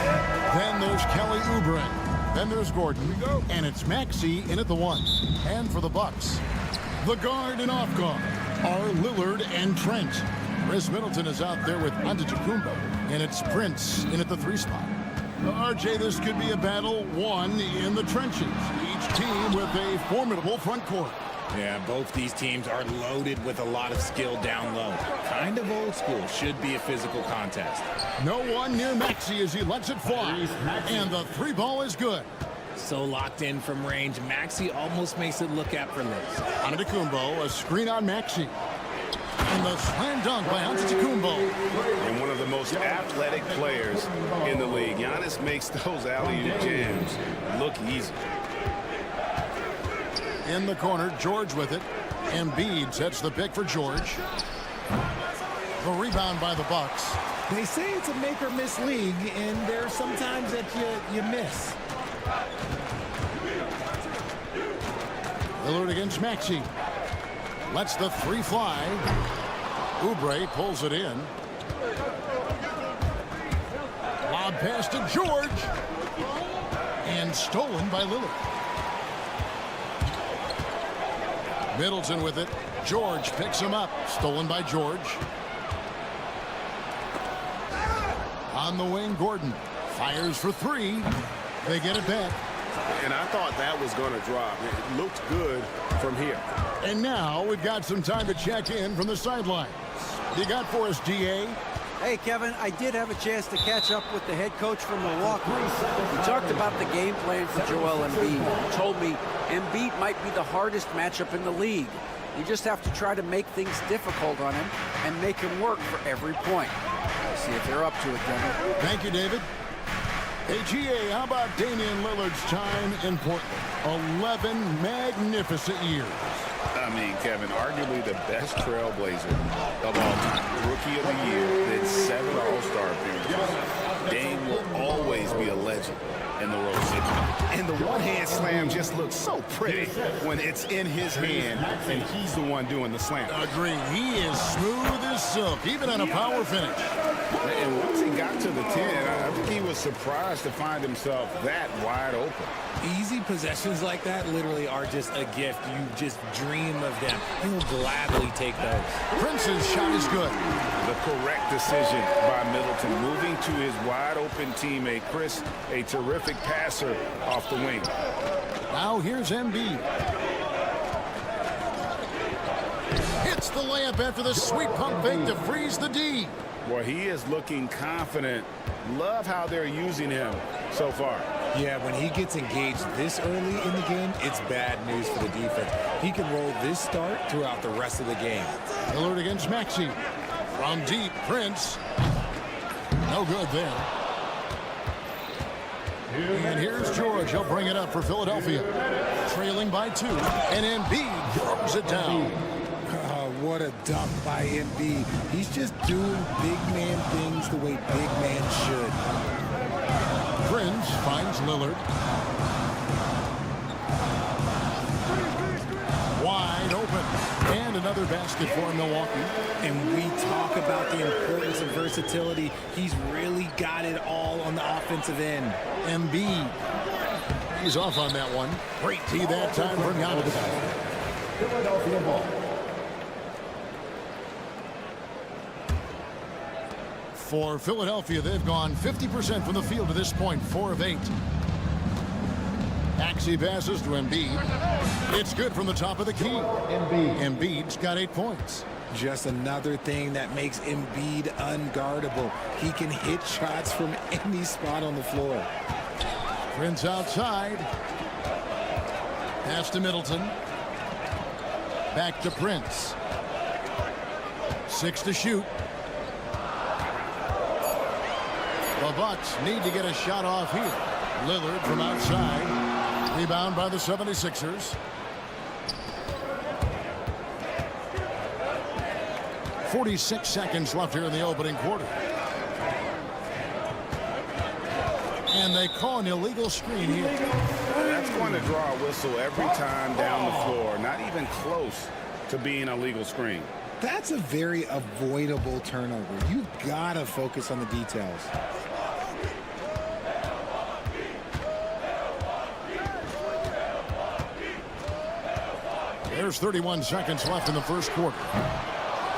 Then there's Kelly Oubre. Then there's Gordon. And it's Maxey in at the 1. And for the Bucks, the guard and off guard are Lillard and Trent. Chris Middleton is out there with Antetokounmpo. And it's Prince in at the 3 spot. RJ, this could be a battle won in the trenches. Each team with a formidable front court. Yeah, both these teams are loaded with a lot of skill down low. Kind of old school. Should be a physical contest. No one near Maxey as he lets it fly. And the 3 ball is good. So locked in from range. Maxey almost makes it look effortless. Antetokounmpo, a screen on Maxey. And the slam dunk by Antetokounmpo. And one of the most athletic players in the league. Giannis makes those alley-oop jams look easy. In the corner, George with it. Embiid sets the pick for George. The rebound by the Bucks. They say it's a make or miss league, and there's sometimes that you miss. Lillard against Maxey. Lets the 3 fly. Oubre pulls it in. Lob pass to George. And stolen by Lillard. Middleton with it. George picks him up. Stolen by George. On the wing, Gordon fires for 3. They get it back. And I thought that was going to drop. It looked good from here. And now we've got some time to check in from the sidelines. You got for us, DA? Hey, Kevin, I did have a chance to catch up with the head coach from Milwaukee. He talked about the game plan for Joel Embiid. He told me Embiid might be the hardest matchup in the league. You just have to try to make things difficult on him and make him work for every point. We'll see if they're up to it, Kevin. Thank you, David. Hey, GA, how about Damian Lillard's time in Portland? 11 magnificent years. I mean, Kevin, arguably the best trailblazer of all time. Rookie of the year, then 7 All-Star appearances. Dame will always be a legend in the Rose City. And the one-hand slam just looks so pretty when it's in his hand and he's the one doing the slam. Agree. He is smooth as silk, even on a power finish. And once he got to the 10, I think he was surprised to find himself that wide open. Easy possessions like that literally are just a gift. You just dream of them. He'll gladly take those. Prince's shot is good. The correct decision by Middleton, moving to his wide open teammate, Chris, a terrific passer off the wing. Now here's Embiid. Hits the layup after the sweet pump fake to freeze the D. Well, he is looking confident. Love how they're using him so far. Yeah, when he gets engaged this early in the game, it's bad news for the defense. He can roll this start throughout the rest of the game. Lillard against Maxey. From deep, Prince. No good there. And here's George. He'll bring it up for Philadelphia. Trailing by 2. And Embiid throws it down. What a dunk by Embiid. He's just doing big man things the way big man should. Prince finds Lillard. Wide open. And another basket for Milwaukee. And we talk about the importance of versatility. He's really got it all on the offensive end. Embiid. He's off on that one. Great tee that time from Giannis. Philadelphia ball. For Philadelphia, they've gone 50% from the field to this point, 4 of 8. Maxey passes to Embiid. It's good from the top of the key. Embiid's got 8 points. Just another thing that makes Embiid unguardable. He can hit shots from any spot on the floor. Prince outside. Pass to Middleton. Back to Prince. 6 to shoot. The Bucks need to get a shot off here. Lillard from outside. Rebound by the 76ers. 46 seconds left here in the opening quarter. And they call an illegal screen here. That's going to draw a whistle every time down the floor. Not even close to being a legal screen. That's a very avoidable turnover. You've got to focus on the details. There's 31 seconds left in the first quarter.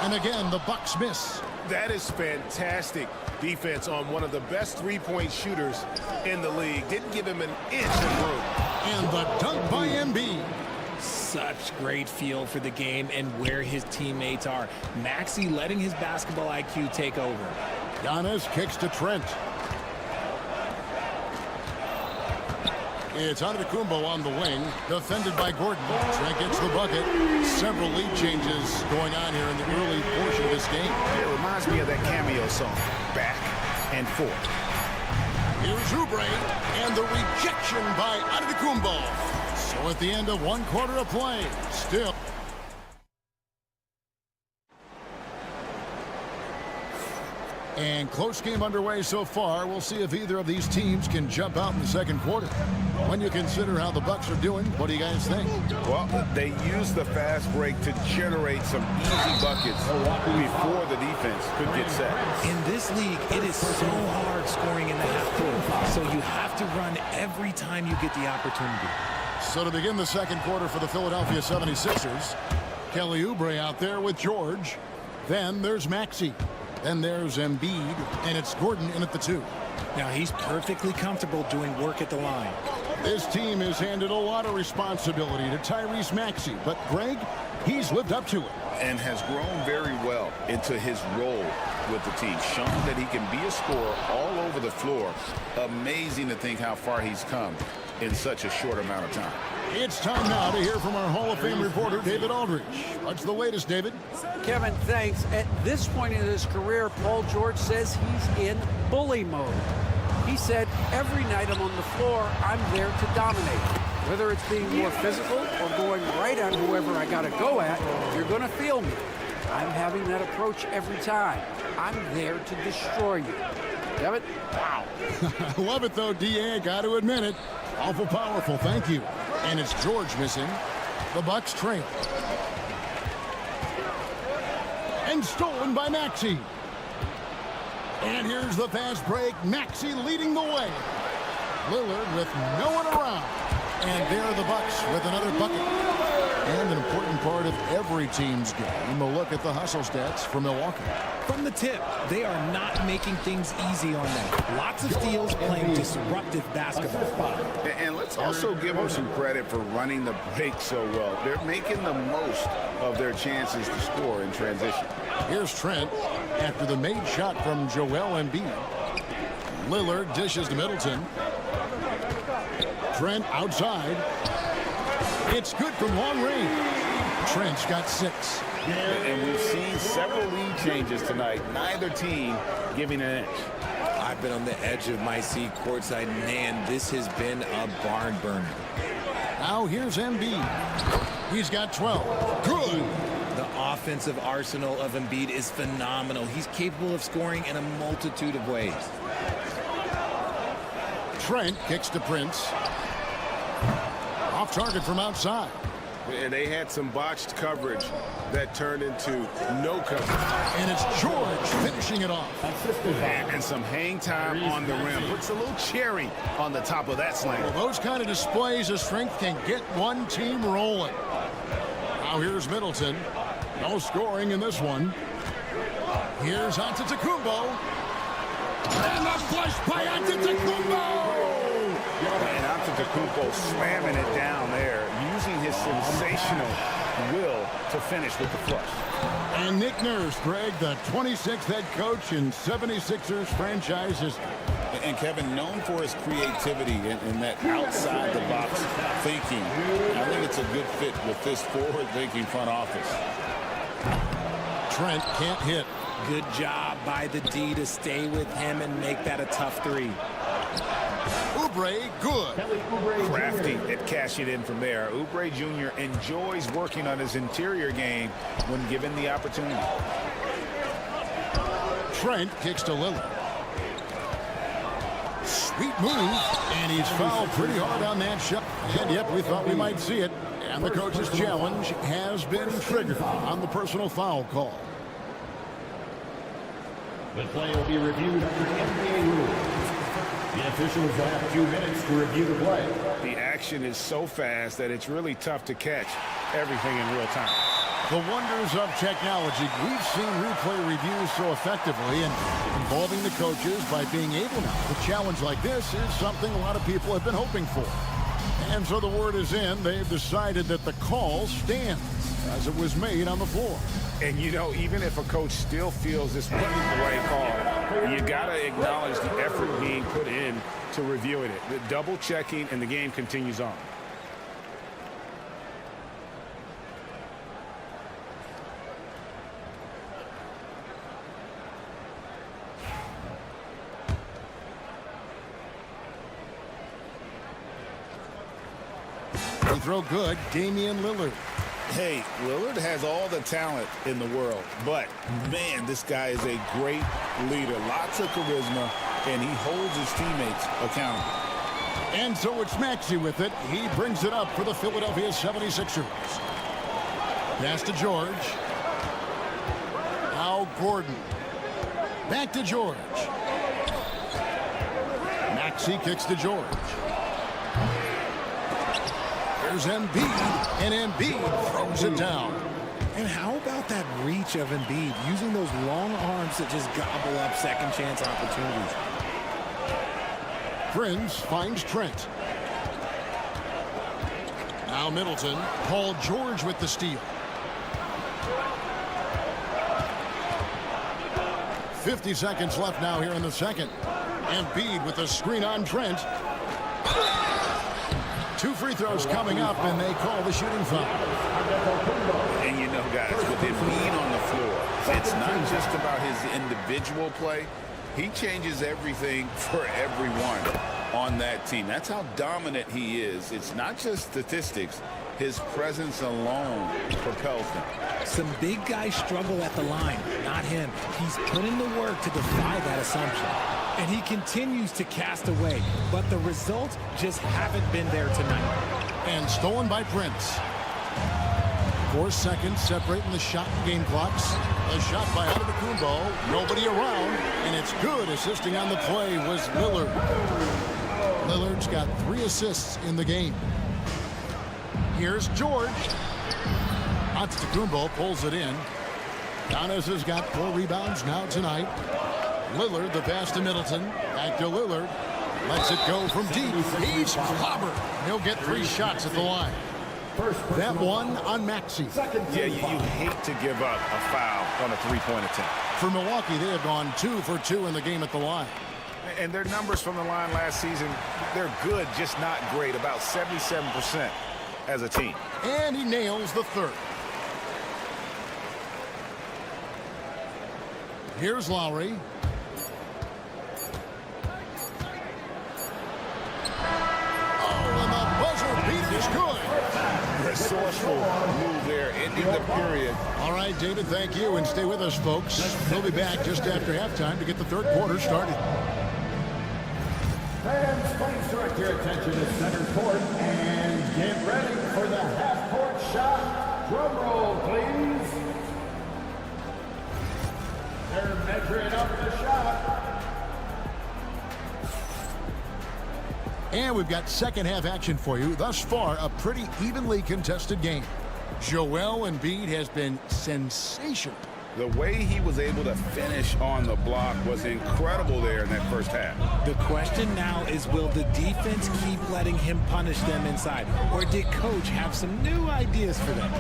And again, the Bucks miss. That is fantastic defense on one of the best three-point shooters in the league. Didn't give him an inch of room. And the dunk by Embiid. Such great feel for the game and where his teammates are. Maxey letting his basketball IQ take over. Giannis kicks to Trent. It's Antetokounmpo on the wing, defended by Gordon. Trent gets the bucket. Several lead changes going on here in the early portion of this game. It reminds me of that cameo song, Back and Forth. Here's Oubre, and the rejection by Antetokounmpo. So at the end of one quarter of play, still. And close game underway so far. We'll see if either of these teams can jump out in the second quarter. When you consider how the Bucks are doing, what do you guys think? Well, they used the fast break to generate some easy buckets before the defense could get set. In this league, it is so hard scoring in the half court. So you have to run every time you get the opportunity. So to begin the second quarter for the Philadelphia 76ers, Kelly Oubre out there with George. Then there's Maxey. Then there's Embiid, and it's Gordon in at the 2. Now he's perfectly comfortable doing work at the line. This team has handed a lot of responsibility to Tyrese Maxey, but Greg, he's lived up to it. And has grown very well into his role with the team. Shown that he can be a scorer all over the floor. Amazing to think how far he's come in such a short amount of time. It's time now to hear from our Hall of Fame reporter, David Aldridge. What's the latest, David? Kevin, thanks. At this point in his career, Paul George says he's in bully mode. He said, every night I'm on the floor, I'm there to dominate. Whether it's being more physical or going right on whoever I got to go at, you're going to feel me. I'm having that approach every time. I'm there to destroy you. Kevin? Wow. I love it, though, D.A. Got to admit it. Awful powerful, thank you. And it's George missing. The Bucks trail. And stolen by Maxey. And here's the fast break. Maxey leading the way. Lillard with no one around. And there are the Bucks with another bucket. And an important part of every team's game, a look at the hustle stats for Milwaukee. From the tip, they are not making things easy on them. Lots of steals, playing disruptive basketball. And let's also give them some credit for running the break so well. They're making the most of their chances to score in transition. Here's Trent after the made shot from Joel Embiid. Lillard dishes to Middleton. Trent outside. It's good from long range. Trent's got 6. And we've seen several lead changes tonight. Neither team giving an inch. I've been on the edge of my seat courtside. Man, this has been a barn burner. Now here's Embiid. He's got 12. Good. The offensive arsenal of Embiid is phenomenal. He's capable of scoring in a multitude of ways. Trent kicks to Prince. Off target from outside. And they had some botched coverage that turned into no coverage. And it's George finishing it off. And some hang time on the rim. Puts a little cherry on the top of that slam. Well, those kind of displays of strength can get one team rolling. Now here's Middleton. No scoring in this one. Here's Antetokounmpo. And the flush by Antetokounmpo! And Antetokounmpo slamming it down there, using his sensational will to finish with the flush. And Nick Nurse, Greg, the 26th head coach in 76ers franchise history. And Kevin, known for his creativity and that outside-the-box thinking. I think it's a good fit with this forward-thinking front office. Trent can't hit. Good job by the D to stay with him and make that a tough 3. Oubre, good. Crafty at cashing in from there. Oubre Jr. enjoys working on his interior game when given the opportunity. Trent kicks to Lillard. Sweet move, and he's fouled pretty hard on that shot. And yep, we thought we might see it. And the coach's challenge has been triggered on the personal foul call. The play will be reviewed under NBA rules. The officials will have 2 minutes to review the play. The action is so fast that it's really tough to catch everything in real time. The wonders of technology. We've seen replay reviews so effectively and involving the coaches by being able now. A challenge like this is something a lot of people have been hoping for. And so the word is in. They've decided that the call stands as it was made on the floor. And, you know, even if a coach still feels this wasn't the right call, you got to acknowledge the effort being put in to reviewing it. The double checking, and the game continues on. Free throw good. Damian Lillard. Hey, Lillard has all the talent in the world, but, man, this guy is a great leader. Lots of charisma, and he holds his teammates accountable. And so it's Maxey with it. He brings it up for the Philadelphia 76ers. Pass to George. Now Gordon. Back to George. Maxey kicks to George. There's Embiid, and Embiid throws it down. And how about that reach of Embiid, using those long arms to just gobble up second chance opportunities? Prince finds Trent. Now Middleton. Paul George with the steal. 50 seconds left now here in the second. Embiid with the screen on Trent. 2 free throws coming up, and they call the shooting foul. And you know, guys, with Embiid on the floor, it's not just about his individual play. He changes everything for everyone on that team. That's how dominant he is. It's not just statistics. His presence alone propels them. Some big guys struggle at the line, not him. He's put in the work to defy that assumption. And he continues to cast away, but the results just haven't been there tonight. And stolen by Prince. 4 seconds separating the shot and game clocks. A shot by Antetokounmpo. Nobody around, and it's good. Assisting on the play was Lillard. Lillard's got 3 assists in the game. Here's George. Antetokounmpo pulls it in. Giannis has got 4 rebounds now tonight. Lillard, the pass to Middleton. Back to Lillard. Lets it go from deep. He's clobbered. He'll get 3 shots at the line. That one on Maxey. Yeah, you hate to give up a foul on a 3-point attempt. For Milwaukee, they have gone 2 for 2 in the game at the line. And their numbers from the line last season, they're good, just not great. About 77% as a team. And he nails the 3rd. Here's Lowry. Resourceful move there, ending the period. All right, David, thank you. And stay with us, folks. We'll be back just after halftime to get the 3rd quarter started. Fans, please direct your attention to center court and get ready for the half-court shot. Drum roll, please. They're measuring up the shot. And we've got second half action for you. Thus far, a pretty evenly contested game. Joel Embiid has been sensational. The way he was able to finish on the block was incredible there in that first half. The question now is, will the defense keep letting him punish them inside? Or did Coach have some new ideas for them?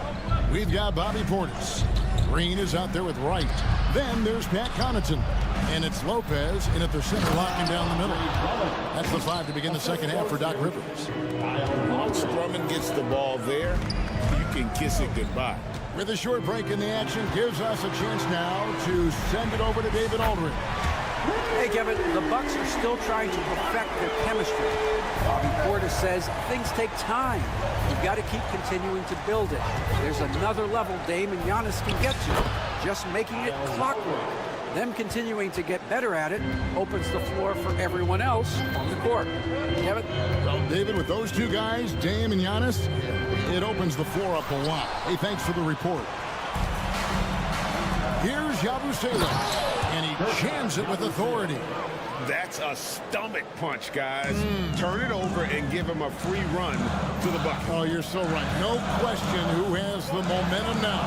We've got Bobby Portis. Green is out there with Wright. Then there's Pat Connaughton. And it's Lopez in at the center, locking down the middle. That's the 5 to begin the second half for Doc Rivers. Once Drummond gets the ball there, you can kiss it goodbye. With a short break in the action, gives us a chance now to send it over to David Aldridge. Hey, Kevin, the Bucks are still trying to perfect their chemistry. Bobby Portis says things take time. You've got to keep continuing to build it. There's another level Dame and Giannis can get to, just making it clockwork. Them continuing to get better at it opens the floor for everyone else on the court. Kevin? Well, David, with those two guys, Dame and Giannis, it opens the floor up a lot. Hey, thanks for the report. Here's Yabusele, and he jams it with authority. That's a stomach punch, guys. Turn it over and give him a free run to the bucket. Oh, you're so right. No question who has the momentum now.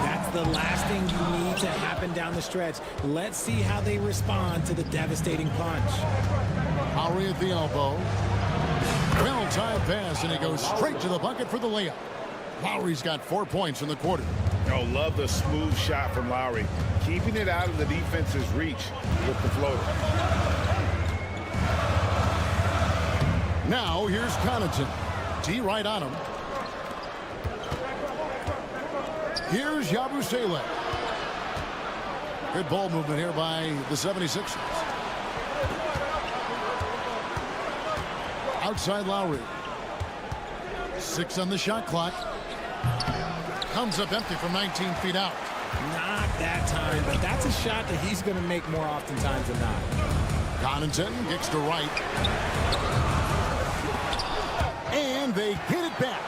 That's the last thing you need to happen down the stretch. Let's see how they respond to the devastating punch. Lowry at the elbow. Well-timed pass, and he goes straight to the bucket for the layup. Lowry's got 4 points in the quarter. Oh, love the smooth shot from Lowry. Keeping it out of the defense's reach with the floater. Now, here's Connaughton. D right on him. Here's Yabusele. Good ball movement here by the 76ers. Outside Lowry. 6 on the shot clock. Comes up empty from 19 feet out. Not that time, but that's a shot that he's going to make more oftentimes than not. Connaughton kicks to right. And they get it back.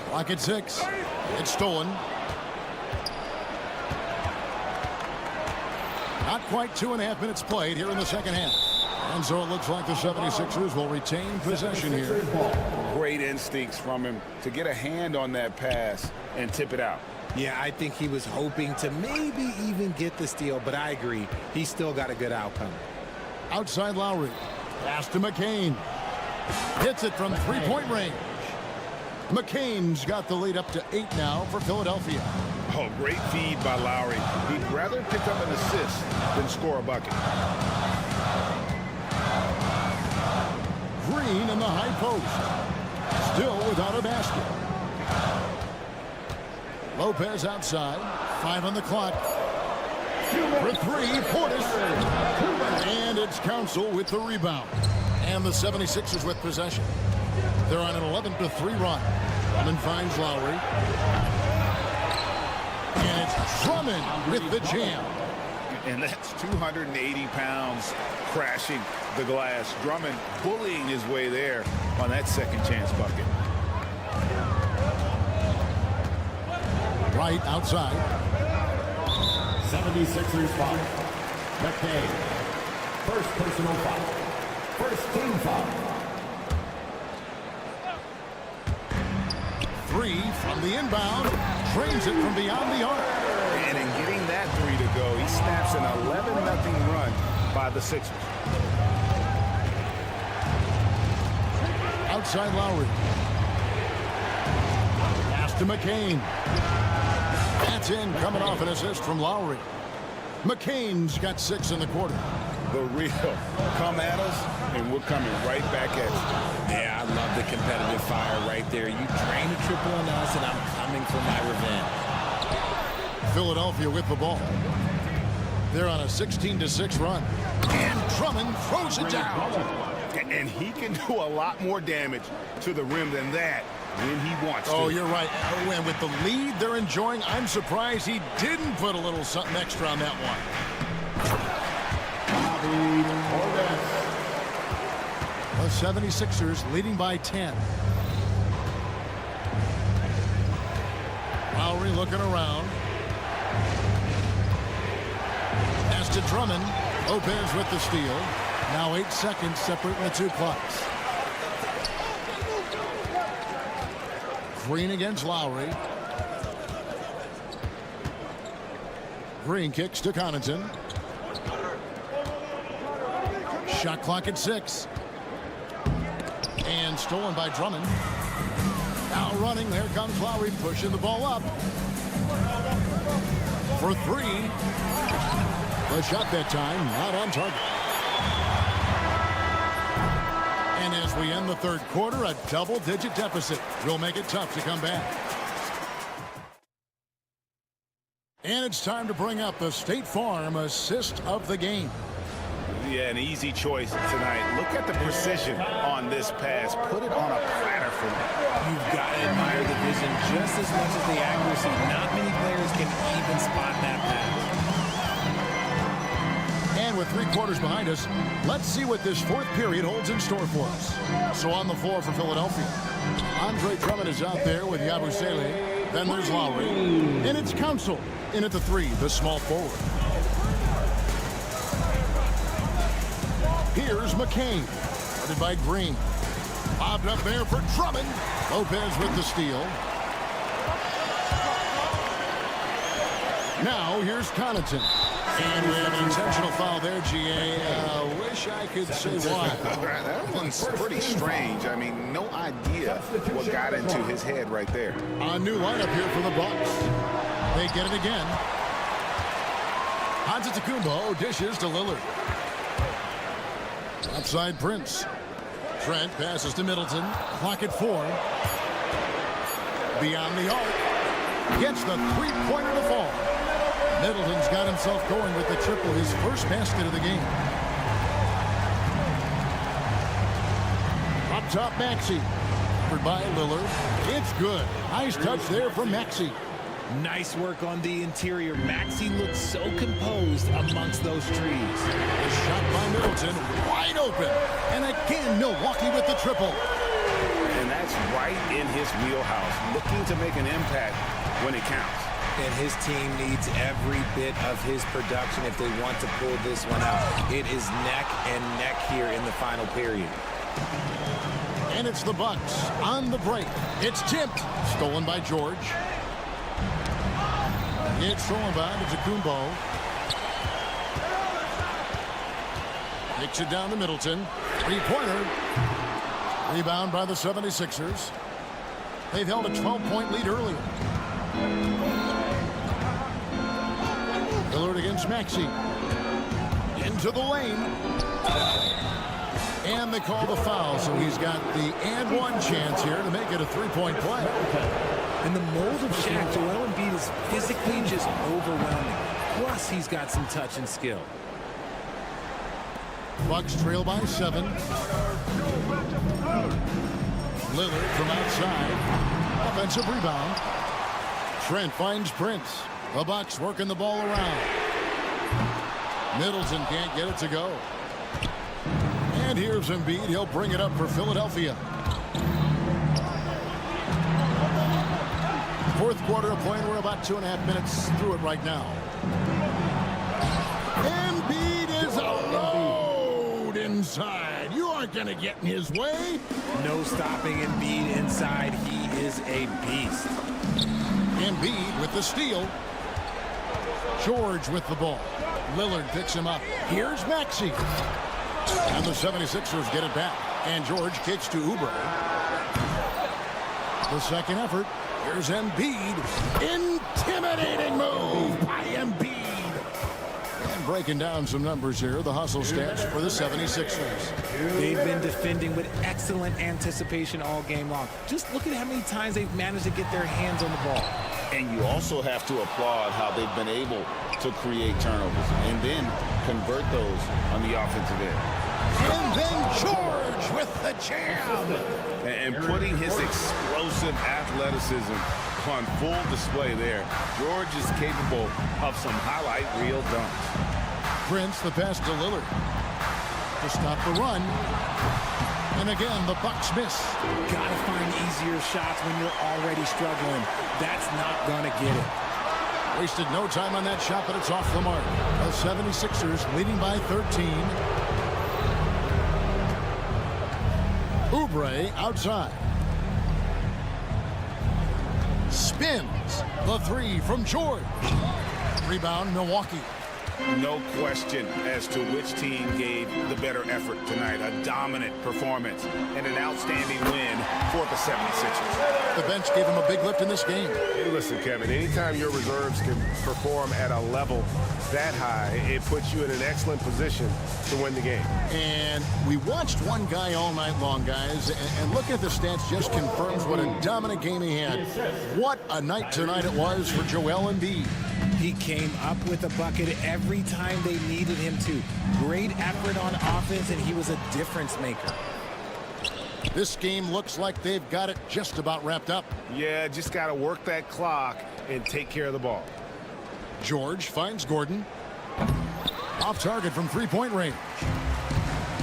Clock at 6. It's stolen. Not quite 2.5 minutes played here in the second half. And so it looks like the 76ers will retain possession here. Great instincts from him to get a hand on that pass and tip it out. Yeah, I think he was hoping to maybe even get the steal, but I agree. He's still got a good outcome. Outside Lowry. Pass to McCain. Hits it from three-point range. McCain's got the lead up to 8 now for Philadelphia. Oh, great feed by Lowry. He'd rather pick up an assist than score a bucket. Green in the high post. Still without a basket. Lopez outside. 5 on the clock. For 3, Portis. And it's Council with the rebound. And the 76ers with possession. They're on an 11-3 run. Drummond finds Lowry. And it's Drummond with the jam. And that's 280 pounds crashing the glass. Drummond bullying his way there on that second chance bucket. Right outside. 76ers foul. McCain. First personal foul. First team foul. 3 from the inbound. Trains it from beyond the arc. And in getting that 3 to go, he snaps an 11-0 run by the Sixers. Outside Lowry. Pass to McCain. That's in, coming off an assist from Lowry. McCain's got 6 in the quarter. The real come at us, and we're coming right back at you. Yeah, I love the competitive fire right there. You drain a triple on us, and I'm coming for my revenge. Philadelphia with the ball. They're on a 16-6 run. And Drummond throws it down. And he can do a lot more damage to the rim than that when he wants to. Oh, you're right. And with the lead they're enjoying, I'm surprised he didn't put a little something extra on that one. The 76ers leading by 10. Lowry looking around. Pass to Drummond. Lopez with the steal. Now 8 seconds separating the 2 clocks. Green against Lowry. Green kicks to Connaughton. Shot clock at 6. And stolen by Drummond. Now running. There comes Lowry pushing the ball up. For 3. The shot that time not on target. And as we end the third quarter, a double-digit deficit will make it tough to come back. And it's time to bring up the State Farm assist of the game. Yeah, an easy choice tonight. Look at the precision on this pass. Put it on a platter for me. You've got to admire the vision just as much as the accuracy. Not many players can even spot that pass. And with 3 quarters behind us, let's see what this 4th period holds in store for us. So on the floor for Philadelphia, Andre Drummond is out there with Yabusele. Then there's Lowry. And it's Council in at the 3, the small forward. Here's McCain, guarded by Green. Bobbed up there for Drummond. Lopez with the steal. Now here's Connaughton. And we have an intentional foul there, GA. Wish I could say why. That one's pretty strange. I mean, no idea what got into his head right there. A new lineup here for the Bucks. They get it again. Antetokounmpo dishes to Lillard. Outside Prince. Trent passes to Middleton. Clock at 4. Beyond the arc. Gets the 3-pointer to fall. Middleton's got himself going with the triple, his first basket of the game. Up top, Maxey. Covered by Lillard. It's good. Nice touch there from Maxey. Nice work on the interior. Maxey looks so composed amongst those trees. The shot by Middleton, wide open. And again, Milwaukee with the triple. And that's right in his wheelhouse, looking to make an impact when it counts. And his team needs every bit of his production if they want to pull this one out. It is neck and neck here in the final period. And it's the Bucks on the break. It's tipped. Stolen by George. It's stolen by Antetokounmpo. Kicks it down to Middleton. 3-pointer. Rebound by the 76ers. They've held a 12-point lead earlier. Lillard against Maxey. Into the lane. And they call the foul, so he's got the and one chance here to make it a 3-point play. In the mold of Shaq, Joel Embiid is physically just overwhelming. Plus, he's got some touch and skill. Bucks trail by 7. Lillard from outside. Offensive rebound. Trent finds Prince. The Bucks working the ball around. Middleton can't get it to go. And here's Embiid. He'll bring it up for Philadelphia. 4th quarter of play. We're about 2.5 minutes through it right now. Embiid is a load inside. You aren't going to get in his way. No stopping Embiid inside. He is a beast. Embiid with the steal. George with the ball. Lillard picks him up. Here's Maxey. And the 76ers get it back. And George kicks to Oubre. The second effort. Here's Embiid. Intimidating move by Embiid. And breaking down some numbers here. The hustle stats for the 76ers. They've been defending with excellent anticipation all game long. Just look at how many times they've managed to get their hands on the ball. And you also have to applaud how they've been able to create turnovers and then convert those on the offensive end. And then George with the jam. And putting his explosive athleticism on full display there. George is capable of some highlight reel dunks. Prince, the pass to Lillard. To stop the run. And again, the Bucks miss. Gotta find easier shots when you're already struggling. That's not gonna get it. Wasted no time on that shot, but it's off the mark. The 76ers leading by 13. Oubre outside. Spins. The 3 from George. Rebound, Milwaukee. No question as to which team gave the better effort tonight. A dominant performance and an outstanding win for the 76ers. The bench gave him a big lift in this game. Hey, listen, Kevin, anytime your reserves can perform at a level that high, it puts you in an excellent position to win the game. And we watched one guy all night long, guys, and look at the stats, just confirms what a dominant game he had. What a night tonight it was for Joel Embiid. He came up with a bucket every time they needed him to. Great effort on offense, and he was a difference maker. This game looks like they've got it just about wrapped up. Yeah, just got to work that clock and take care of the ball. George finds Gordon. Off target from three-point range.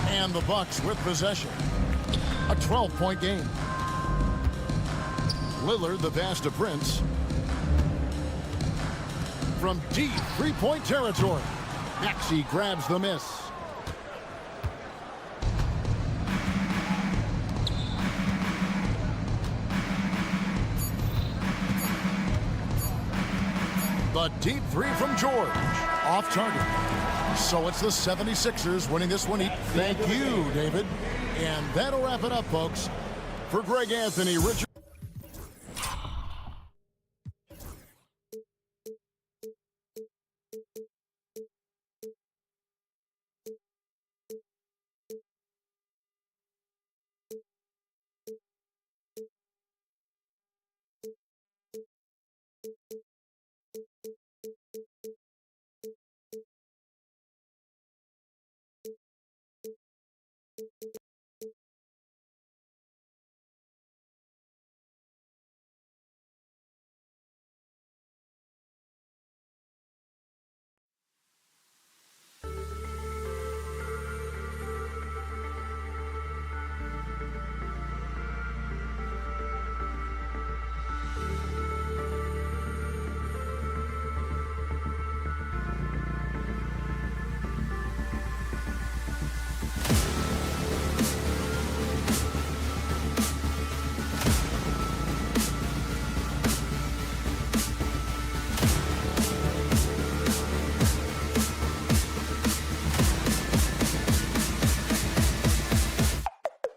And the Bucks with possession. A 12-point game. Lillard the pass to Prince. From deep three-point territory. Maxey grabs the miss. The deep three from George. Off target. So it's the 76ers winning this one. Thank you, David. And that'll wrap it up, folks. For Greg Anthony, Richard.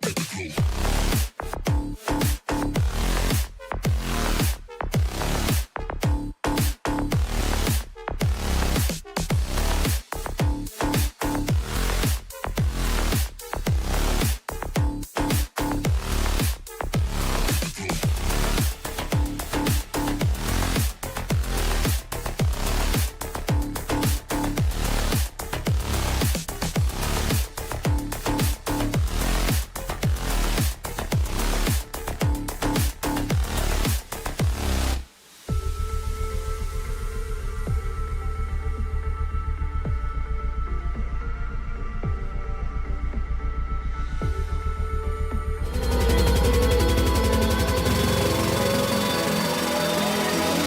Let's go.